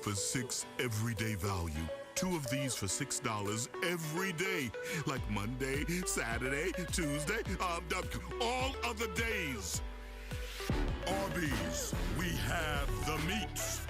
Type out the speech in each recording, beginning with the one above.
for $6 everyday value. 2 of these for $6 every day. Like Monday, Saturday, Tuesday, all other days. Arby's, we have the meats.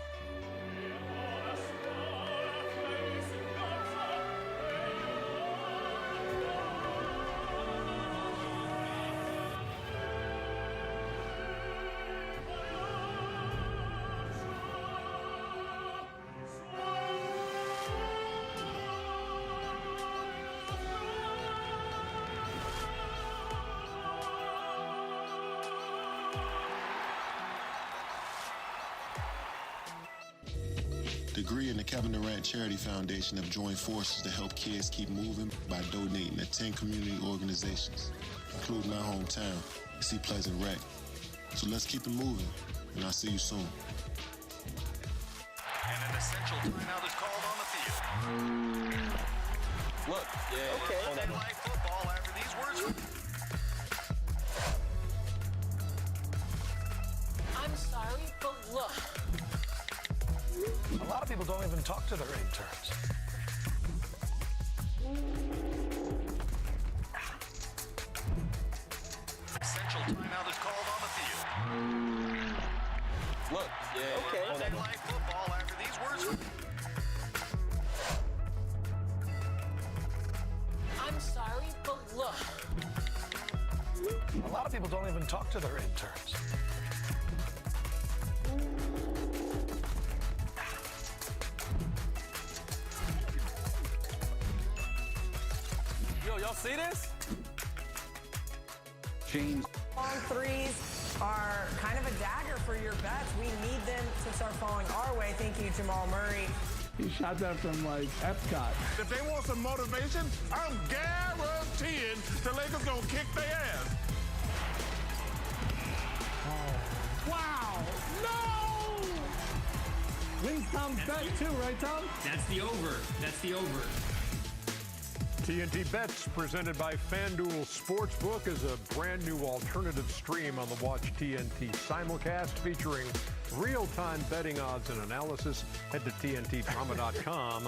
Degree and the Kevin Durant Charity Foundation have joined forces to help kids keep moving by donating to 10 community organizations, including my hometown, see Pleasant Rec. So let's keep it moving, and I'll see you soon. And an essential timeout is called on the field. Look, yeah, okay. Monday Night Football after these words. I'm sorry, but look. A lot of people don't even talk to their interns. Essential timeout is called on the field. Look, yeah, okay. Monday Night Football after these words. I'm sorry, but look. A lot of people don't even talk to their interns. Yo, y'all see this? James. Long threes are kind of a dagger for your bets. We need them to start falling our way. Thank you, Jamal Murray. He shot that from, like, Epcot. If they want some motivation, I'm guaranteeing the Lakers gonna kick their ass. Oh. Wow! No! Wins Tom's bet, too, right, Tom? That's the over. That's the over. TNT Bets, presented by FanDuel Sportsbook, is a brand new alternative stream on the Watch TNT simulcast featuring real-time betting odds and analysis. Head to TNTDrama.com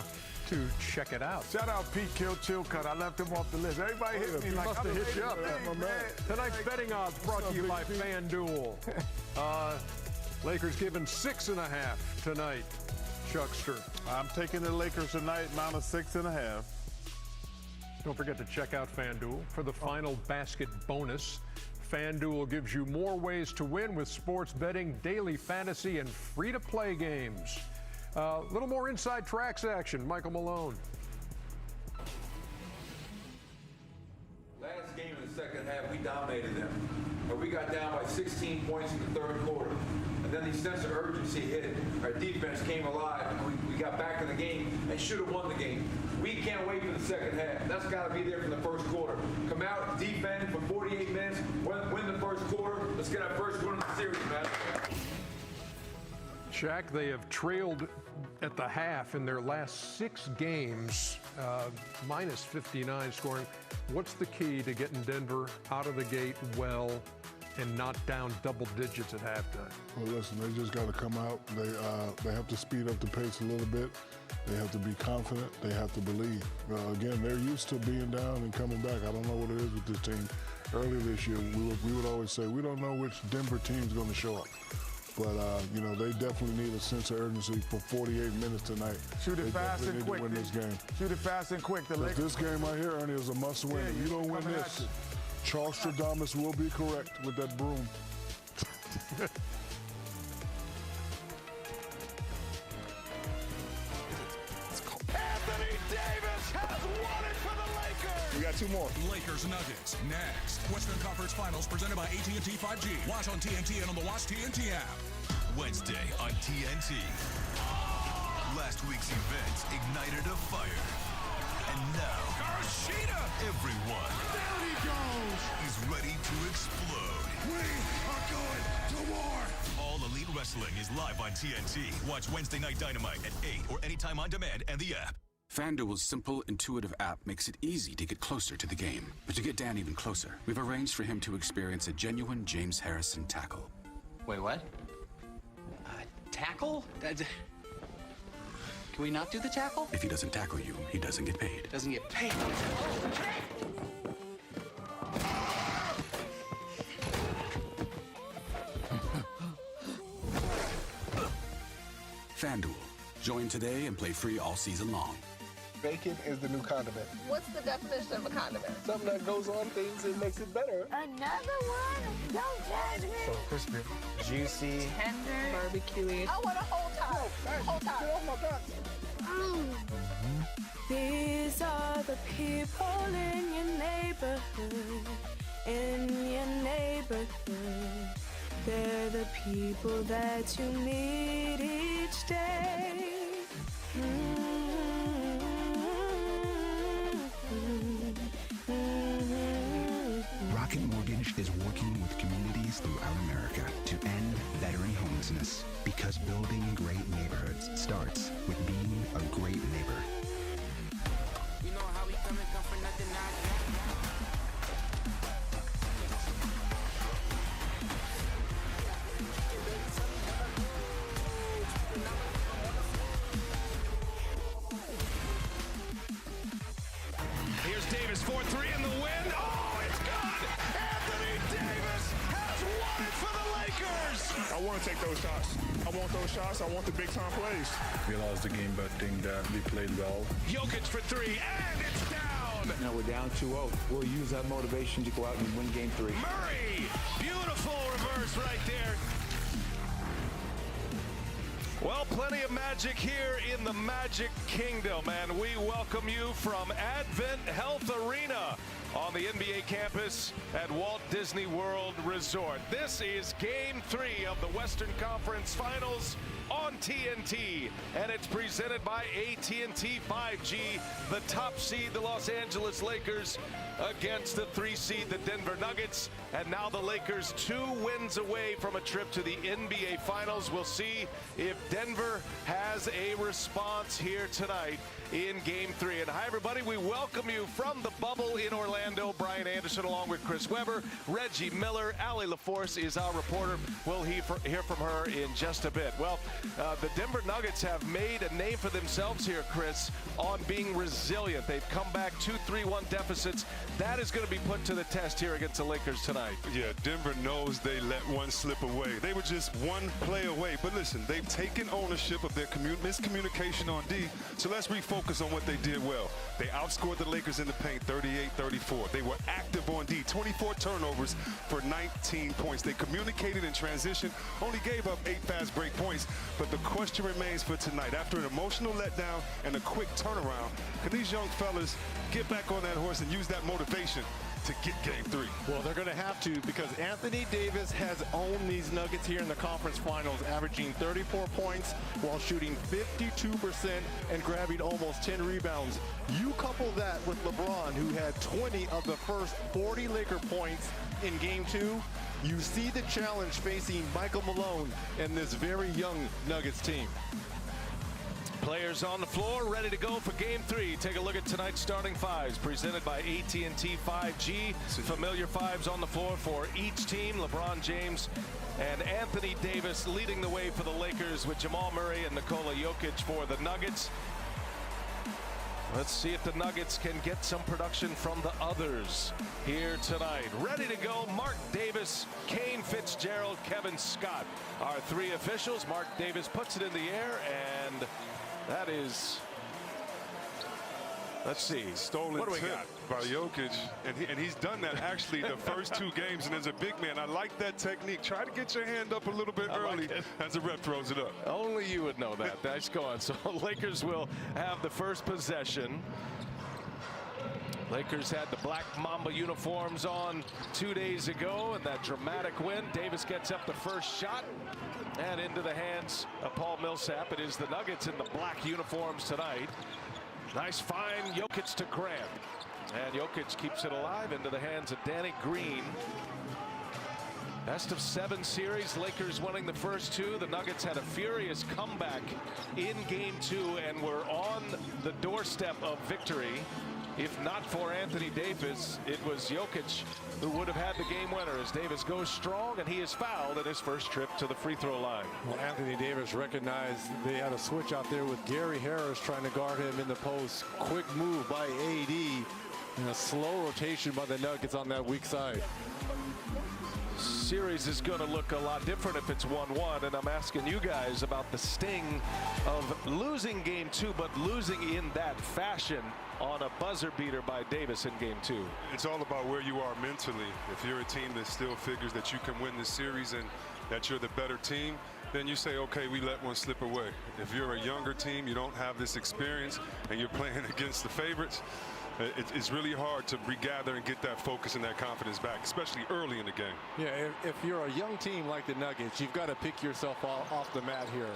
to check it out. Shout out Pete Chilcutt. I left him off the list. Everybody hit me like must have hit you up. Tonight's betting odds brought to you by FanDuel. Lakers given 6.5 tonight. Chuckster. I'm taking the Lakers tonight, -6.5. Don't forget to check out FanDuel for the final basket bonus. FanDuel gives you more ways to win with sports betting, daily fantasy, and free-to-play games. A little more inside tracks action. Michael Malone. Last game in the second half, we dominated them. But we got down by 16 points in the third quarter. And then the sense of urgency hit. Our defense came alive, and we got back in the game and should have won the game. We can't wait for the second half. That's got to be there from the first quarter. Come out, defend for 48 minutes, win the first quarter. Let's get our first win of the series, man. Shaq, they have trailed at the half in their last 6 games, -59 scoring. What's the key to getting Denver out of the gate well and not down double digits at halftime? Well, listen, they just got to come out. They have to speed up the pace a little bit. They have to be confident. They have to believe. Again, they're used to being down and coming back. I don't know what it is with this team. Earlier this year, we would always say, we don't know which Denver team's going to show up. But, you know, they definitely need a sense of urgency for 48 minutes tonight. Shoot it fast and quick. To win this game. Shoot it fast and quick. This game right here, Ernie, is a must-win. If you don't win this, Charles Stradamus will be correct with that broom. Anthony Davis has won it for the Lakers. We got 2 more. Lakers Nuggets next. Western Conference Finals presented by AT&T 5G. Watch on TNT and on the Watch TNT app. Wednesday on TNT. Last week's event ignited a fire. And now, Garashida! Everyone There he goes! is ready to explode. We are going to war! All Elite Wrestling is live on TNT. Watch Wednesday Night Dynamite at 8 or anytime on demand and the app. FanDuel's simple, intuitive app makes it easy to get closer to the game. But to get Dan even closer, we've arranged for him to experience a genuine James Harrison tackle. Wait, what? Tackle? Can we not do the tackle? If he doesn't tackle you, he doesn't get paid. Doesn't get paid. FanDuel. Join today and play free all season long. Bacon is the new condiment. What's the definition of a condiment? Something that goes on things and makes it better. Another one? Don't judge me. So crispy, juicy, Tender. Barbecue-y. I want a whole time. Whole time. Get off my gun. These are the people in your neighborhood, in your neighborhood. They're the people that you meet each day. Rocket Mortgage is working with communities throughout America to end veteran homelessness, because building great neighborhoods starts with being a great neighbor. You know how we come for nothing Here's Davis, 4-3 in the win. Oh, it's good! Anthony Davis has won it for the Lakers! I want to take those shots. I want those shots. I want the big-time plays. We lost the game, but I think that we played well. Jokic for 3, and it's down! Now we're down 2-0. We'll use that motivation to go out and win game 3. Murray! Beautiful reverse right there. Well, plenty of magic here in the Magic Kingdom, and we welcome you from Advent Health Arena on the NBA campus at Walt Disney World Resort. This is Game 3 of the Western Conference Finals on TNT, and it's presented by AT&T 5G. The top seed, the Los Angeles Lakers, against the 3 seed, the Denver Nuggets. And now the Lakers 2 wins away from a trip to the NBA Finals. We'll see if Denver has a response here tonight in Game 3. And hi, everybody. We welcome you from the bubble in Orlando. Brian Anderson along with Chris Webber, Reggie Miller, Allie LaForce is our reporter. We'll hear from her in just a bit. Well, the Denver Nuggets have made a name for themselves here, Chris, on being resilient. They've come back 2-3-1 deficits. That is going to be put to the test here against the Lakers tonight. Yeah, Denver knows they let one slip away. They were just one play away. But listen, they've taken ownership of their miscommunication on D. So let's refocus on what they did well. They outscored the Lakers in the paint 38-34. They were active on D, 24 turnovers for 19 points. They communicated in transition, only gave up 8 fast break points. But the question remains for tonight. After an emotional letdown and a quick turnaround, can these young fellas get back on that horse and use that motivation to get Game 3? Well, they're going to have to, because Anthony Davis has owned these Nuggets here in the conference finals, averaging 34 points while shooting 52% and grabbing almost 10 rebounds. You couple that with LeBron, who had 20 of the first 40 Laker points in Game 2, you see the challenge facing Michael Malone and this very young Nuggets team. Players on the floor, ready to go for Game 3. Take a look at tonight's starting fives, presented by AT&T 5G. Familiar fives on the floor for each team. LeBron James and Anthony Davis leading the way for the Lakers, with Jamal Murray and Nikola Jokic for the Nuggets. Let's see if the Nuggets can get some production from the others here tonight. Ready to go, Mark Davis, Kane Fitzgerald, Kevin Scott. Our 3 officials. Mark Davis puts it in the air, and that is, let's see, Stolen what do we tip got? by Jokic, and he's done that actually the first 2 games. And as a big man, I like that technique. Try to get your hand up a little bit early as the ref throws it up. Only you would know that. Nice going. So Lakers will have the first possession. Lakers had the black Mamba uniforms on 2 days ago, and that dramatic win. Davis gets up the first shot and into the hands of Paul Millsap. It is the Nuggets in the black uniforms tonight. Nice find, Jokic to grab. And Jokic keeps it alive into the hands of Danny Green. Best of 7 series, Lakers winning the first 2. The Nuggets had a furious comeback in Game 2 and were on the doorstep of victory. If not for Anthony Davis, it was Jokic who would have had the game winner as Davis goes strong, and he is fouled at his first trip to the free throw line. Well, Anthony Davis recognized they had a switch out there with Gary Harris trying to guard him in the post. Quick move by AD and a slow rotation by the Nuggets on that weak side. Series is going to look a lot different if it's 1-1, and I'm asking you guys about the sting of losing game 2, but losing in that fashion on a buzzer beater by Davis in game 2. It's all about where you are mentally. If you're a team that still figures that you can win this series and that you're the better team, then you say, okay, we let one slip away. If you're a younger team, you don't have this experience, and you're playing against the favorites, it's really hard to regather and get that focus and that confidence back, especially early in the game. Yeah, if you're a young team like the Nuggets, you've got to pick yourself off the mat here.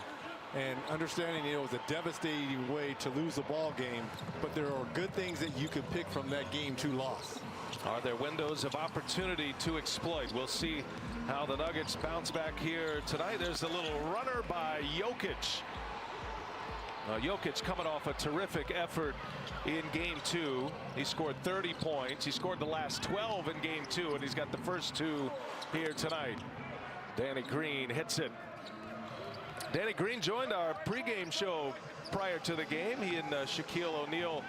And understanding it was a devastating way to lose the ball game, but there are good things that you could pick from that game 2 loss. Are there windows of opportunity to exploit? We'll see how the Nuggets bounce back here tonight. There's a little runner by Jokic. Jokic coming off a terrific effort in game 2. He scored 30 points. He scored the last 12 in game 2, and he's got the first 2 here tonight. Danny Green hits it. Danny Green joined our pregame show prior to the game. He and Shaquille O'Neal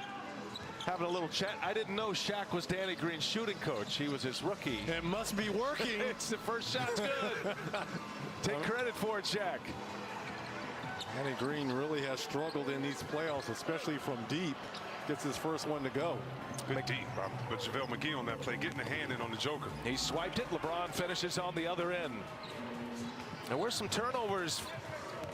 having a little chat. I didn't know Shaq was Danny Green's shooting coach. He was his rookie. It must be working. It's the first shot's good. Take credit for it, Shaq. Danny Green really has struggled in these playoffs, especially from deep. Gets his first one to go. Good deep, but JaVale McGee on that play, getting a hand in on the Joker. He swiped it. LeBron finishes on the other end. There were some turnovers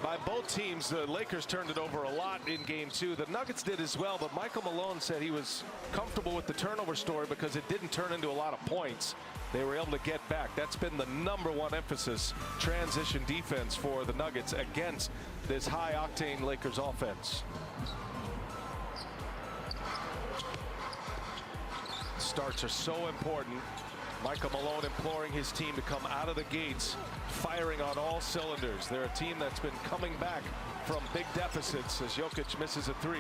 by both teams. The Lakers turned it over a lot in game 2. The Nuggets did as well, but Michael Malone said he was comfortable with the turnover story because it didn't turn into a lot of points. They were able to get back. That's been the #1 emphasis, transition defense for the Nuggets against this high-octane Lakers offense. Starts are so important. Michael Malone imploring his team to come out of the gates firing on all cylinders. They're a team that's been coming back from big deficits as Jokic misses a 3.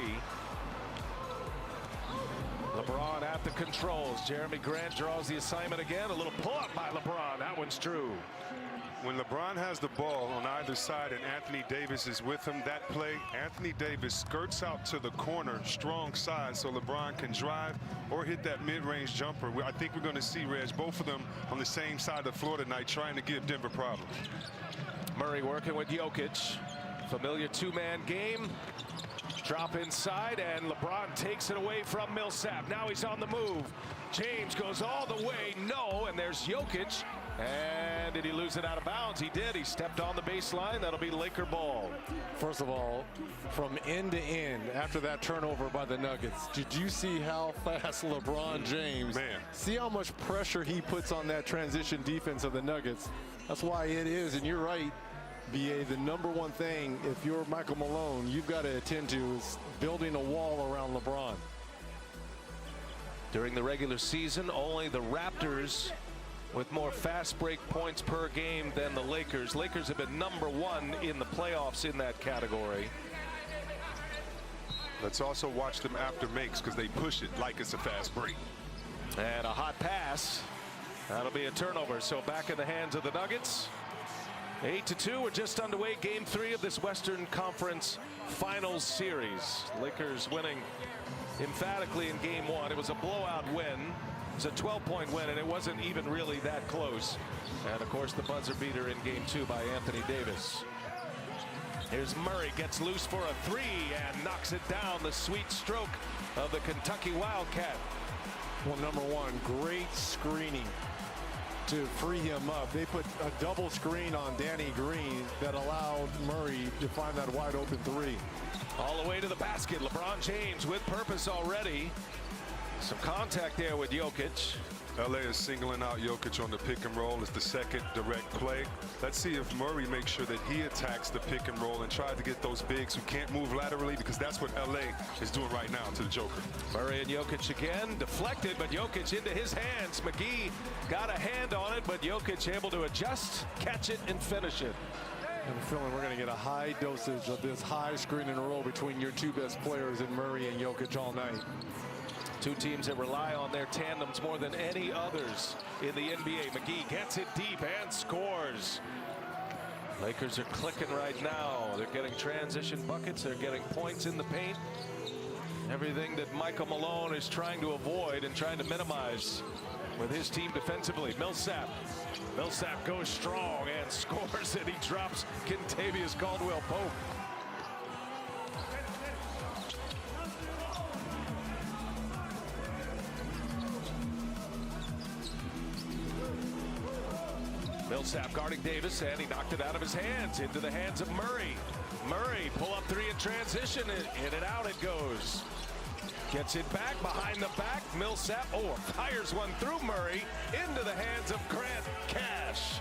LeBron at the controls. Jeremy Grant draws the assignment again. A little pull-up by LeBron. That one's true. When LeBron has the ball on either side and Anthony Davis is with him, that play, Anthony Davis skirts out to the corner, strong side, so LeBron can drive or hit that mid-range jumper. I think we're going to see, Reg, both of them on the same side of the floor tonight trying to give Denver problems. Murray working with Jokic. Familiar 2-man game. Drop inside, and LeBron takes it away from Millsap. Now he's on the move. James goes all the way. No, and there's Jokic. And did he lose it out of bounds? He did. He stepped on the baseline. That'll be Laker ball. First of all, from end to end, after that turnover by the Nuggets, did you see how fast LeBron James, see how much pressure he puts on that transition defense of the Nuggets? That's why it is, and you're right, BA, the #1 thing, if you're Michael Malone, you've got to attend to is building a wall around LeBron. During the regular season, only the Raptors with more fast break points per game than the Lakers. Lakers have been #1 in the playoffs in that category. Let's also watch them after makes because they push it like it's a fast break. And a hot pass. That'll be a turnover. So back in the hands of the Nuggets. 8-2. We're just underway. Game 3 of this Western Conference Finals series. Lakers winning emphatically in game 1. It was a blowout win. It was a 12-point win, and it wasn't even really that close. And, of course, the buzzer beater in game 2 by Anthony Davis. Here's Murray, gets loose for a 3 and knocks it down. The sweet stroke of the Kentucky Wildcat. Well, #1, great screening to free him up. They put a double screen on Danny Green that allowed Murray to find that wide open 3. All the way to the basket. LeBron James with purpose already. Some contact there with Jokic. LA is singling out Jokic on the pick and roll. It's the second direct play. Let's see if Murray makes sure that he attacks the pick and roll and tries to get those bigs who can't move laterally, because that's what LA is doing right now to the Joker. Murray and Jokic again. Deflected, but Jokic into his hands. McGee got a hand on it, but Jokic able to adjust, catch it, and finish it. I'm feeling we're going to get a high dosage of this high screen and roll between your 2 best players in Murray and Jokic all night. Two teams that rely on their tandems more than any others in the NBA. McGee gets it deep and scores. Lakers are clicking right now. They're getting transition buckets. They're getting points in the paint. Everything that Michael Malone is trying to avoid and trying to minimize with his team defensively. Millsap goes strong and scores, and he drops Kentavious Caldwell-Pope. Millsap guarding Davis, and he knocked it out of his hands into the hands of Murray. Murray, pull up three in transition, and in and out it goes. Gets it back behind the back. Millsap, fires one through Murray into the hands of Grant Cash.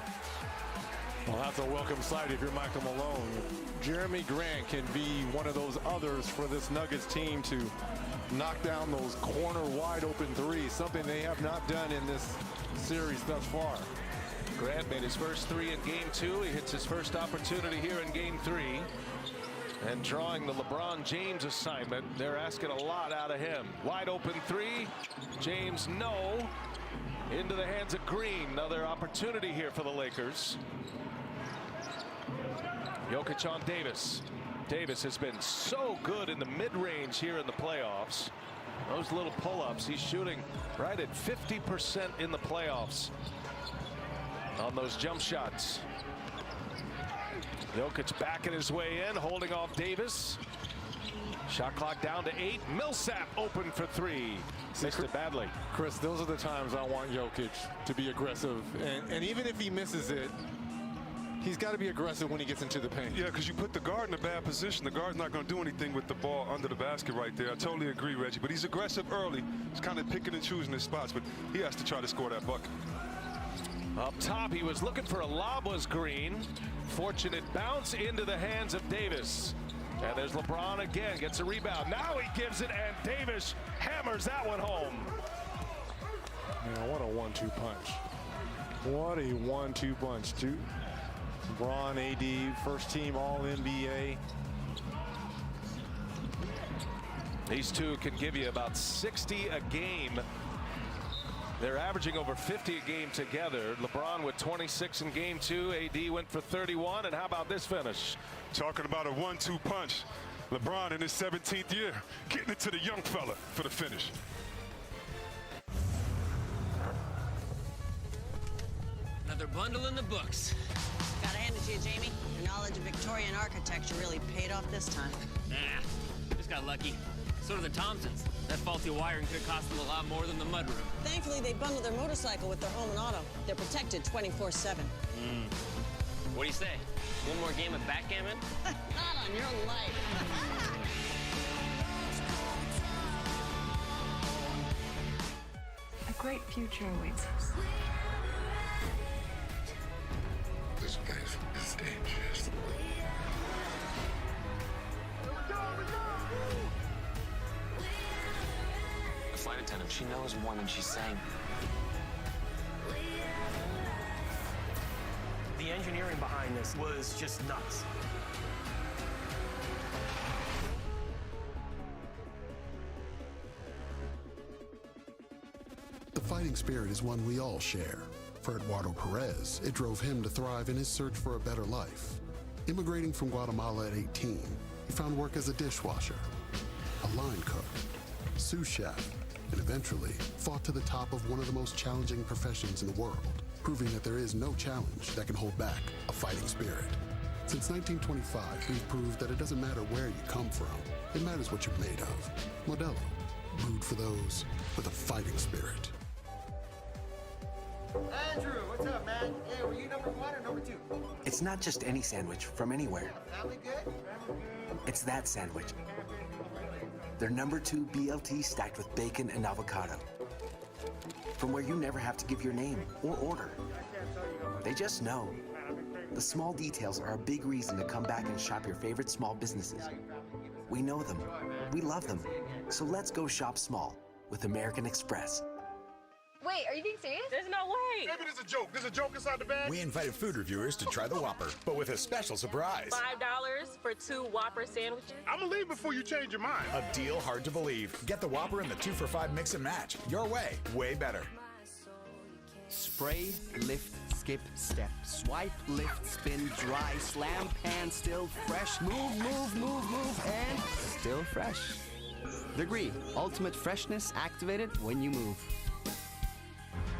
Well, that's a welcome sight if you're Michael Malone. Jeremy Grant can be one of those others for this Nuggets team to knock down those corner wide open threes, something they have not done in this series thus far. Grant made his first three in game 2. He hits his first opportunity here in game 3. And drawing the LeBron James assignment, they're asking a lot out of him. Wide open three. James, no. Into the hands of Green. Another opportunity here for the Lakers. Jokic on Davis. Davis has been so good in the mid-range here in the playoffs. Those little pull-ups, he's shooting right at 50% in the playoffs on those jump shots. Jokic backing his way in, holding off Davis. Shot clock down to 8. Millsap open for 3. Missed it badly. Chris, those are the times I want Jokic to be aggressive. And even if he misses it, he's got to be aggressive when he gets into the paint. Yeah, because you put the guard in a bad position. The guard's not going to do anything with the ball under the basket right there. I totally agree, Reggie. But he's aggressive early. He's kind of picking and choosing his spots, but he has to try to score that bucket. Up top, he was looking for a lob, was Green. Fortunate bounce into the hands of Davis. And there's LeBron again, gets a rebound. Now he gives it, and Davis hammers that one home. Man, what a 1-2 punch. What a 1-2 punch, too. LeBron, AD, first team All-NBA. These two can give you about 60 a game. They're averaging over 50 a game together. LeBron with 26 in game 2. AD went for 31. And how about this finish? Talking about a 1-2 punch. LeBron in his 17th year, getting it to the young fella for the finish. Another bundle in the books. Gotta hand it to you, Jamie. Your knowledge of Victorian architecture really paid off this time. Nah, just got lucky. So did the Thompsons. That faulty wiring could have cost them a lot more than the mudroom. Thankfully, they bundled their motorcycle with their home and auto. They're protected 24/7. What do you say? One more game of backgammon? Not on your life. A great future awaits us. This place is dangerous. The flight attendant, she knows more than she's saying. The engineering behind this was just nuts. The fighting spirit is one we all share. For Eduardo Perez, it drove him to thrive in his search for a better life. Immigrating from Guatemala at 18, he found work as a dishwasher, a line cook, sous chef, and eventually fought to the top of one of the most challenging professions in the world, proving that there is no challenge that can hold back a fighting spirit. Since 1925, we've proved that it doesn't matter where you come from, it matters what you're made of. Modelo, brewed for those with a fighting spirit. Andrew, what's up, man? Hey, were you number 1 or number 2? It's not just any sandwich from anywhere. Family good? It's that sandwich. They're number 2 BLT stacked with bacon and avocado. From where you never have to give your name or order. They just know. The small details are a big reason to come back and shop your favorite small businesses. We know them. We love them. So let's go shop small with American Express. Wait, are you being serious? There's no way. Maybe there's a joke. There's a joke inside the bag. We invited food reviewers to try the Whopper, but with a special surprise. $5 for 2 Whopper sandwiches. I'm gonna leave before you change your mind. A deal hard to believe. Get the Whopper and the 2 for $5 mix and match. Your way, way better. Spray, lift, skip, step, swipe, lift, spin, dry, slam, pan, still fresh, move, move, move, move, and still fresh. Degree, ultimate freshness activated when you move.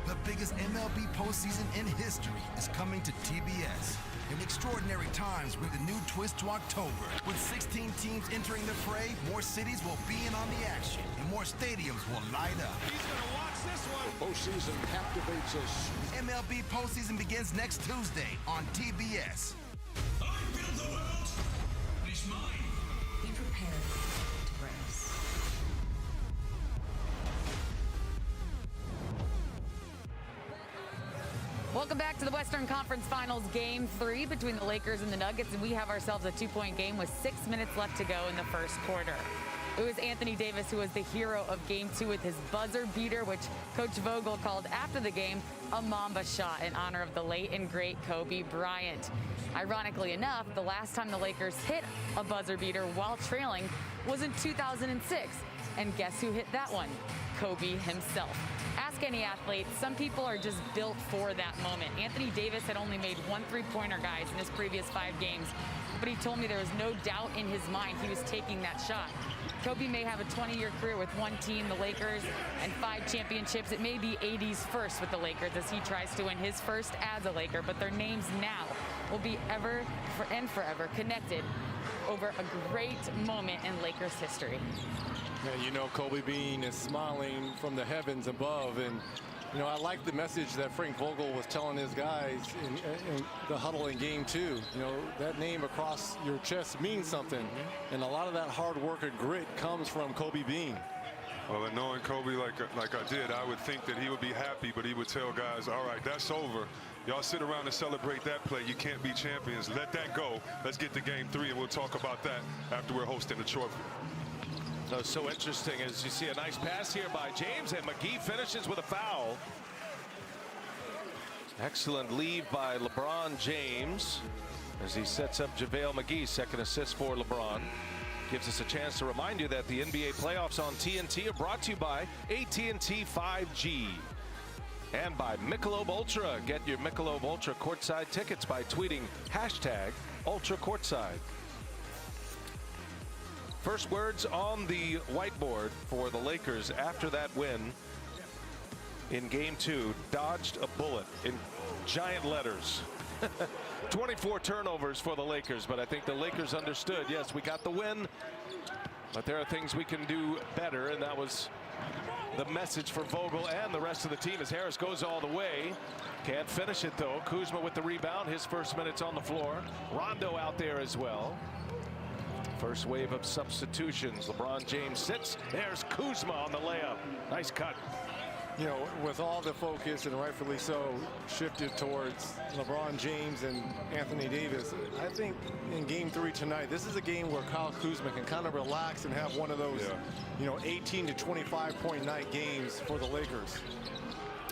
The biggest MLB postseason in history is coming to TBS. In extraordinary times with a new twist to October. With 16 teams entering the fray, more cities will be in on the action, and more stadiums will light up. He's gonna watch this one. The postseason captivates us. MLB postseason begins next Tuesday on TBS. I built the world. It's mine. Be prepared to brace. Welcome back to the Western Conference Finals Game 3 between the Lakers and the Nuggets, and we have ourselves a 2-point game with 6 minutes left to go in the first quarter. It was Anthony Davis who was the hero of Game 2 with his buzzer beater, which Coach Vogel called after the game a Mamba shot in honor of the late and great Kobe Bryant. Ironically enough, the last time the Lakers hit a buzzer beater while trailing was in 2006. And guess who hit that one? Kobe himself. Ask any athlete, some people are just built for that moment. Anthony Davis had only made 1 3-pointer, guys, in his previous 5 games, but he told me there was no doubt in his mind he was taking that shot. Kobe may have a 20-year career with one team, the Lakers, and 5 championships. It may be 80s first with the Lakers as he tries to win his first as a Laker, but their names now will be ever and forever connected over a great moment in Lakers history. Yeah, you know, Kobe Bean is smiling from the heavens above, and you know, I like the message that Frank Vogel was telling his guys in the huddle in Game 2. You know, that name across your chest means something, and a lot of that hard work and grit comes from Kobe Bean. Well, and knowing Kobe like I did, I would think that he would be happy, but he would tell guys, all right, that's over. Y'all sit around and celebrate that play. You can't be champions. Let that go. Let's get to Game 3, and we'll talk about that after we're hosting the trophy. So interesting as you see a nice pass here by James, and McGee finishes with a foul. Excellent lead by LeBron James as he sets up JaVale McGee, second assist for LeBron. Gives us a chance to remind you that the NBA playoffs on TNT are brought to you by AT&T 5G and by Michelob Ultra. Get your Michelob Ultra courtside tickets by tweeting #UltraCourtside. First words on the whiteboard for the Lakers after that win in Game 2. Dodged a bullet in giant letters. 24 turnovers for the Lakers, but I think the Lakers understood, yes, we got the win, but there are things we can do better, and that was the message for Vogel and the rest of the team as Harris goes all the way. Can't finish it, though. Kuzma with the rebound, his first minutes on the floor. Rondo out there as well. First wave of substitutions. LeBron James sits. There's Kuzma on the layup. Nice cut. You know, with all the focus, and rightfully so, shifted towards LeBron James and Anthony Davis, I think in Game 3 tonight, this is a game where Kyle Kuzma can kind of relax and have one of those, you know, 18 to 25 point night games for the Lakers.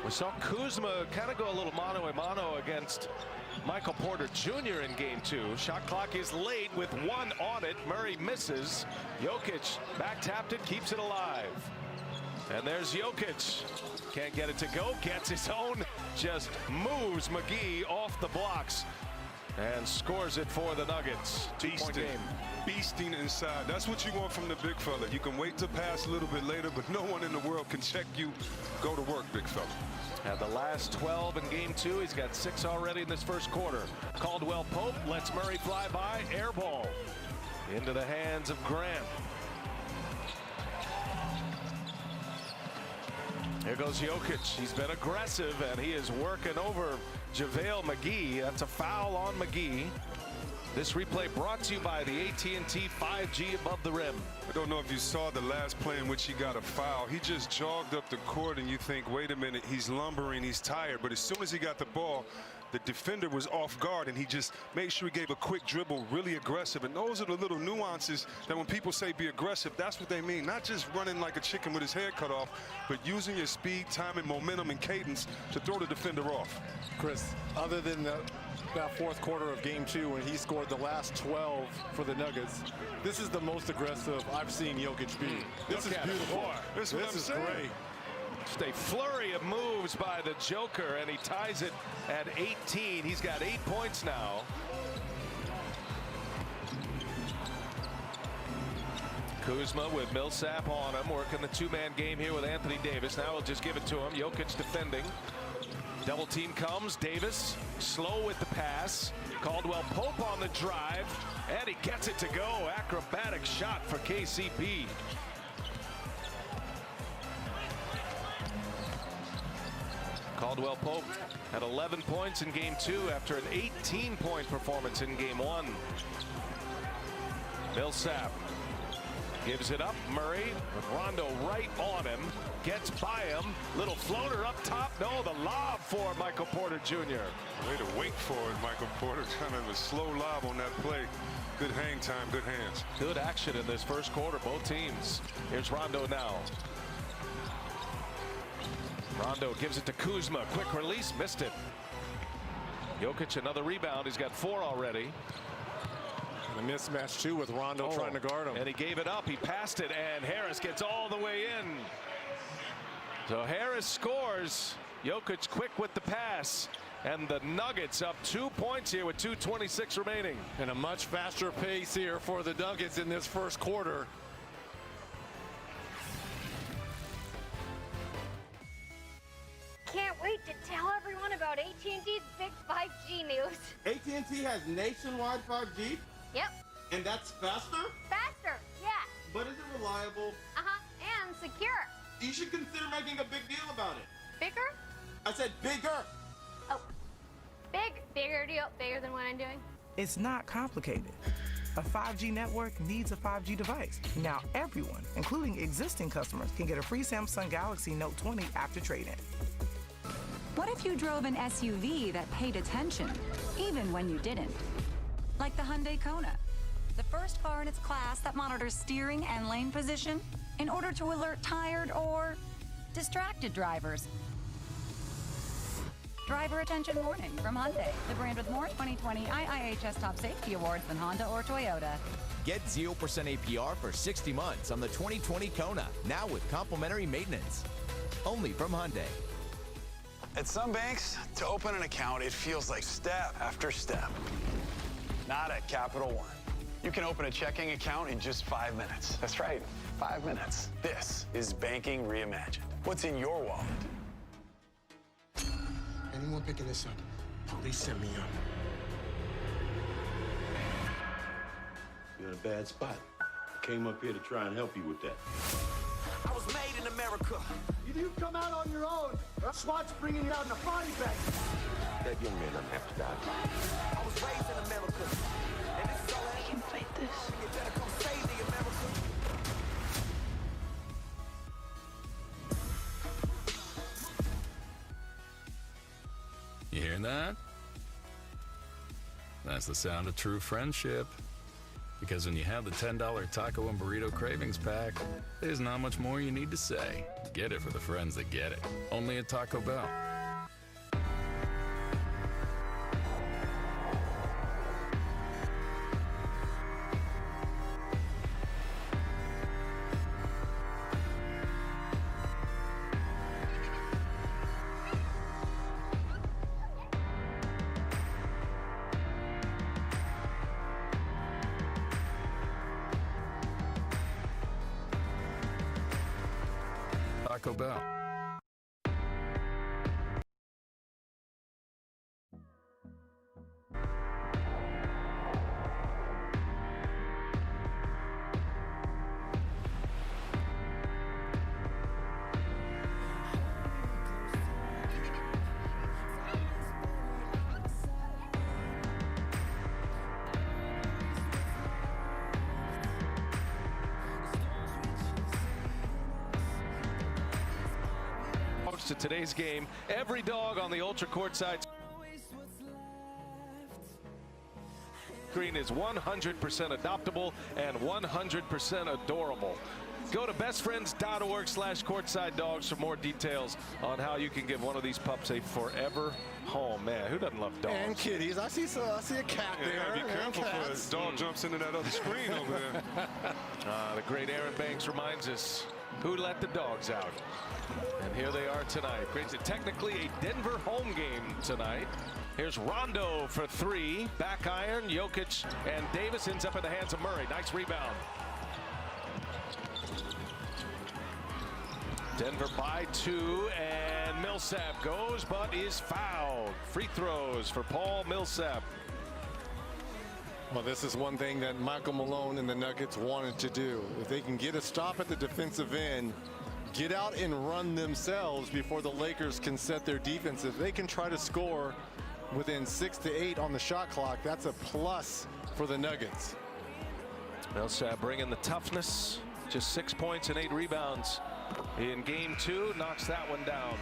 We saw Kuzma kind of go a little mano-a-mano against Michael Porter Jr. in Game 2. Shot clock is late with 1 on it. Murray misses. Jokic back tapped it, keeps it alive. And there's Jokic. Can't get it to go. Gets his own. Just moves McGee off the blocks and scores it for the Nuggets. 2-point game. Beasting inside. That's what you want from the big fella. You can wait to pass a little bit later, but no one in the world can check you. Go to work, big fella. Had the last 12 in Game 2. He's got 6 already in this first quarter. Caldwell Pope lets Murray fly by. Air ball into the hands of Grant. Here goes Jokic. He's been aggressive, and he is working over JaVale McGee. That's a foul on McGee. This replay brought to you by the AT&T 5G above the rim. I don't know if you saw the last play in which he got a foul. He just jogged up the court, and you think, wait a minute, he's lumbering, he's tired. But as soon as he got the ball, the defender was off guard, and he just made sure he gave a quick dribble, really aggressive. And those are the little nuances that when people say be aggressive, that's what they mean. Not just running like a chicken with his head cut off, but using your speed, time, and momentum and cadence to throw the defender off. Chris, other than that fourth quarter of game 2 when he scored the last 12 for the Nuggets, this is the most aggressive I've seen Jokic be. This is beautiful. This is great. Just a flurry of moves by the Joker, and he ties it at 18. He's got 8 points now. Kuzma with Millsap on him, working the two-man game here with Anthony Davis. Now he'll just give it to him. Jokic defending. Double team comes. Davis slow with the pass. Caldwell Pope on the drive, and he gets it to go. Acrobatic shot for KCP. Caldwell Pope had 11 points in game 2 after an 18-point performance in game 1. Millsap gives it up. Murray with Rondo right on him. Gets by him. Little floater up top. No, the lob for Michael Porter Jr. Way to wait for it, Michael Porter. Kind of a slow lob on that play. Good hang time, good hands. Good action in this first quarter, both teams. Here's Rondo now. Rondo gives it to Kuzma. Quick release, missed it. Jokic another rebound. He's got 4 already. And a mismatch too with Rondo trying to guard him. And he gave it up. He passed it, and Harris gets all the way in. So Harris scores. Jokic quick with the pass. And the Nuggets up 2 points here with 2:26 remaining. And a much faster pace here for the Nuggets in this first quarter. Can't wait to tell everyone about AT&T's big 5G news. AT&T has nationwide 5G? Yep. And that's faster? Faster, yeah. But is it reliable? Uh-huh, and secure. You should consider making a big deal about it. Bigger? I said bigger. Oh, bigger deal, bigger than what I'm doing. It's not complicated. A 5G network needs a 5G device. Now everyone, including existing customers, can get a free Samsung Galaxy Note 20 after trade-in. What if you drove an SUV that paid attention, even when you didn't? Like the Hyundai Kona, the first car in its class that monitors steering and lane position in order to alert tired or distracted drivers. Driver attention warning from Hyundai, the brand with more 2020 IIHS Top Safety Awards than Honda or Toyota. Get 0% APR for 60 months on the 2020 Kona, now with complimentary maintenance. Only from Hyundai. At some banks, to open an account, it feels like step after step. Not at Capital One. You can open a checking account in just 5 minutes. That's right, 5 minutes. This is banking reimagined. What's in your wallet? Anyone picking this up? Police sent me up. You're in a bad spot. Came up here to try and help you with that. I was made in America. You didn't come out on your own. SWAT's bringing you out in a body bag. That young man doesn't have to die. I was raised in America. And this is all I can fight this. You better come save me, America. You hear that? That's the sound of true friendship. Because when you have the $10 taco and burrito cravings pack, there's not much more you need to say. Get it for the friends that get it. Only at Taco Bell. Taco Bell. To today's game, every dog on the ultra court side screen is 100% adoptable and 100% adorable. Go to bestfriends.org/courtside dogs for more details on how you can give one of these pups a forever home. Man, who doesn't love dogs? And kitties. I see a cat there. Yeah, be careful for the dog jumps into that other screen over there. The great Aaron Banks reminds us who let the dogs out. And here they are tonight. It's technically a Denver home game tonight. Here's Rondo for three. Back iron, Jokic, and Davis ends up in the hands of Murray. Nice rebound. Denver by 2, and Millsap goes but is fouled. Free throws for Paul Millsap. Well, this is one thing that Michael Malone and the Nuggets wanted to do. If they can get a stop at the defensive end, get out and run themselves before the Lakers can set their defense. If they can try to score within 6 to 8 on the shot clock, that's a plus for the Nuggets. Millsap bringing the toughness. Just 6 points and 8 rebounds in game 2. Knocks that one down.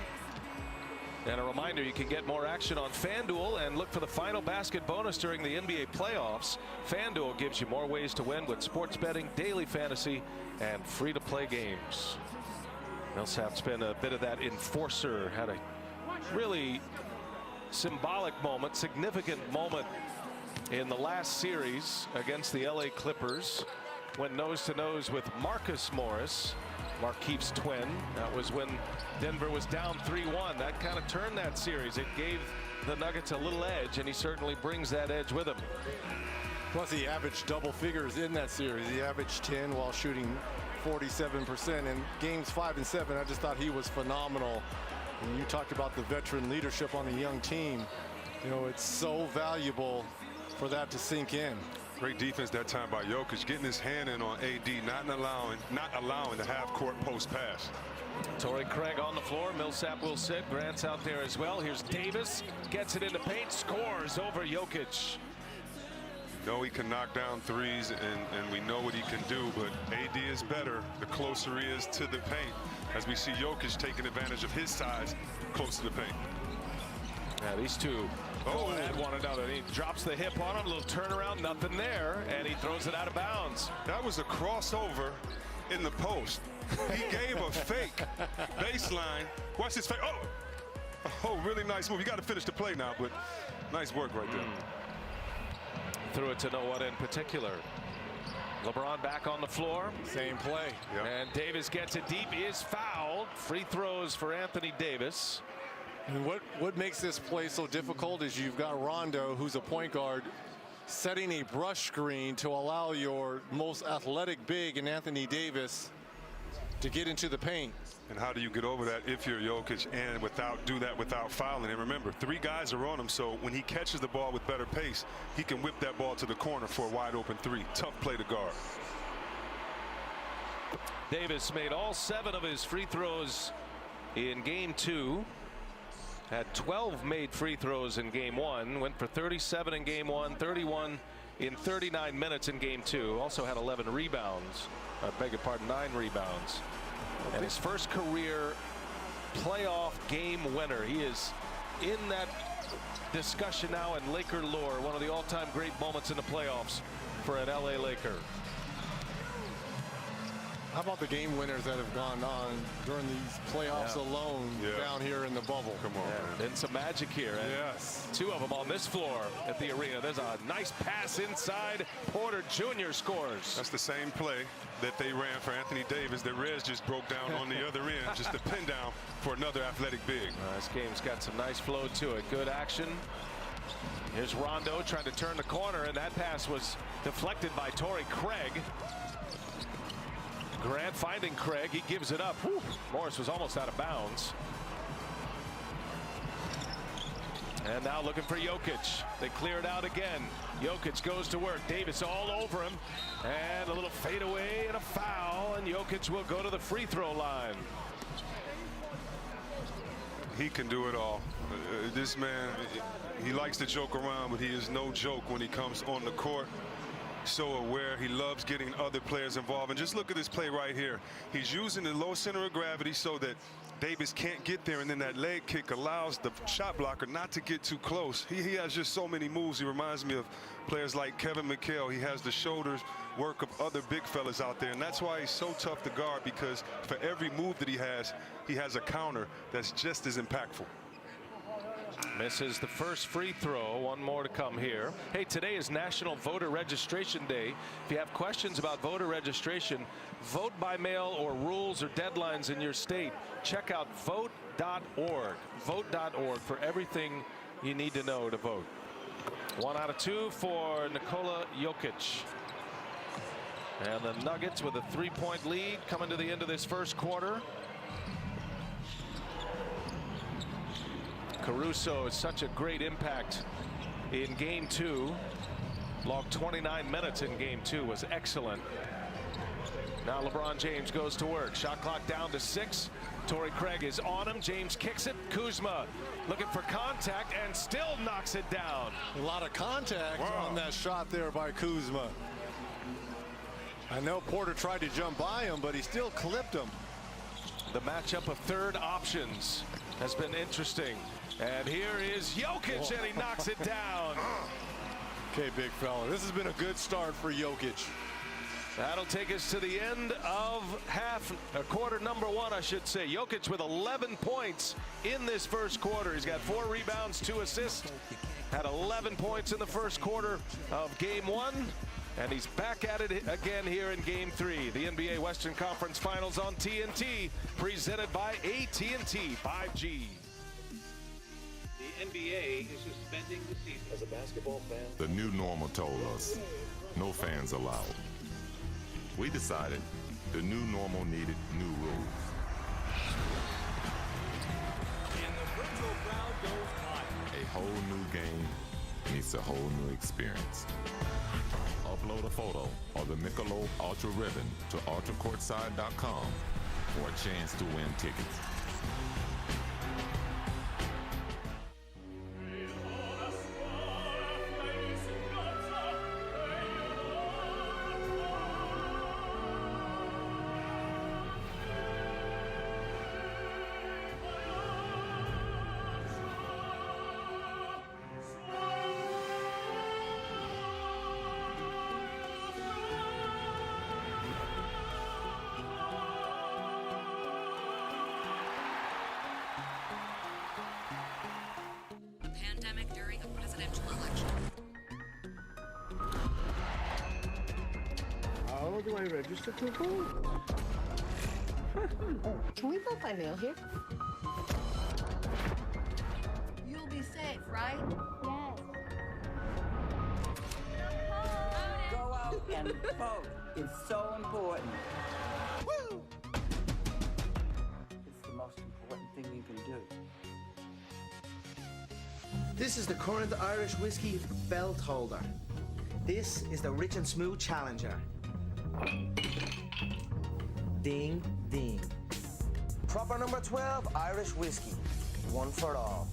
And a reminder, you can get more action on FanDuel and look for the final basket bonus during the NBA playoffs. FanDuel gives you more ways to win with sports betting, daily fantasy, and free-to-play games. Millsap's been a bit of that enforcer. Had a really symbolic moment, significant moment in the last series against the LA Clippers. Went nose-to-nose with Marcus Morris, Markeef's twin. That was when Denver was down 3-1. That kind of turned that series. It gave the Nuggets a little edge, and he certainly brings that edge with him. Plus, he averaged double figures in that series. He averaged 10 while shooting 47%. In games 5 and 7, I just thought he was phenomenal. And you talked about the veteran leadership on a young team. You know, it's so valuable for that to sink in. Great defense that time by Jokic, getting his hand in on AD, not allowing the half-court post pass. Torrey Craig on the floor. Millsap will sit. Grant's out there as well. Here's Davis. Gets it in the paint. Scores over Jokic. know he can knock down threes, and we know what he can do, but AD is better the closer he is to the paint, as we see Jokic taking advantage of his size close to the paint. Yeah, these two go at one another. He drops the hip on him, a little turnaround, nothing there, and he throws it out of bounds. That was a crossover in the post. He gave a fake baseline. Watch his fake. Oh, really nice move. You got to finish the play now, but nice work right there. Threw it to no one in particular. LeBron back on the floor. Same play. Yep. And Davis gets it deep, is fouled. Free throws for Anthony Davis. And what makes this play so difficult is you've got Rondo, who's a point guard, setting a brush screen to allow your most athletic big in Anthony Davis to get into the paint. And how do you get over that if you're Jokic and do that without fouling? And remember, 3 guys are on him, so when he catches the ball with better pace, he can whip that ball to the corner for a wide open 3. Tough play to guard. Davis made all 7 of his free throws in game 2. Had 12 made free throws in game 1. Went for 37 in game 1, 31 in 39 minutes in game 2. Also had 11 rebounds. I beg your pardon, 9 rebounds. And his first career playoff game winner. He is in that discussion now in Laker lore. One of the all-time great moments in the playoffs for an LA Laker. How about the game winners that have gone on during these playoffs alone down here in the bubble? Come on, man. And some magic here. Yes. 2 of them on this floor at the arena. There's a nice pass inside. Porter Jr. scores. That's the same play that they ran for Anthony Davis that Rez just broke down on the other end. Just a pin down for another athletic big. This game's got some nice flow to it. Good action. Here's Rondo trying to turn the corner, and that pass was deflected by Torrey Craig. Grant finding Craig. He gives it up. Whew. Morris was almost out of bounds. And now looking for Jokic. They clear it out again. Jokic goes to work. Davis all over him. And a little fadeaway and a foul. And Jokic will go to the free throw line. He can do it all. This man, he likes to joke around, but he is no joke when he comes on the court. so aware. He loves getting other players involved. And just look at this play right here. He's using the low center of gravity so that Davis can't get there, and then that leg kick allows the shot blocker not to get too close. He has just so many moves. He reminds me of players like Kevin McHale. He has the shoulders work of other big fellas out there, and that's why he's so tough to guard, because for every move that he has a counter that's just as impactful. Misses the first free throw. One more to come here. Hey, today is National Voter Registration Day. If you have questions about voter registration, vote by mail, or rules or deadlines in your state, check out vote.org. Vote.org for everything you need to know to vote. 1 out of 2 for Nikola Jokic. And the Nuggets with a 3-point lead coming to the end of this first quarter. Caruso is such a great impact in game 2. Logged 29 minutes in game 2, was excellent. Now LeBron James goes to work. Shot clock down to 6. Torrey Craig is on him. James kicks it. Kuzma looking for contact and still knocks it down. A lot of contact on that shot there by Kuzma. I know Porter tried to jump by him, but he still clipped him. The matchup of third options has been interesting. And here is Jokic, and he knocks it down. Okay, big fella. This has been a good start for Jokic. That'll take us to the end of quarter number 1, I should say. Jokic with 11 points in this first quarter. He's got 4 rebounds, 2 assists. Had 11 points in the first quarter of game 1. And he's back at it again here in game 3. The NBA Western Conference Finals on TNT, presented by AT&T 5G. The NBA is suspending the season. As a basketball fan, The new normal told us, no fans allowed. We decided the new normal needed new rules. And the virtual crowd goes high. A whole new game meets a whole new experience. Upload a photo of the Michelob Ultra Ribbon to ultracourtside.com for a chance to win tickets. Pandemic during a presidential election. How do I register to vote? Can we vote by mail here? You'll be safe, right? Go out and vote. It's so important. Woo! It's the most important thing you can do. This is the current Irish whiskey belt holder. This is the Rich and Smooth Challenger. Ding, ding. Proper number 12 Irish whiskey. One for all.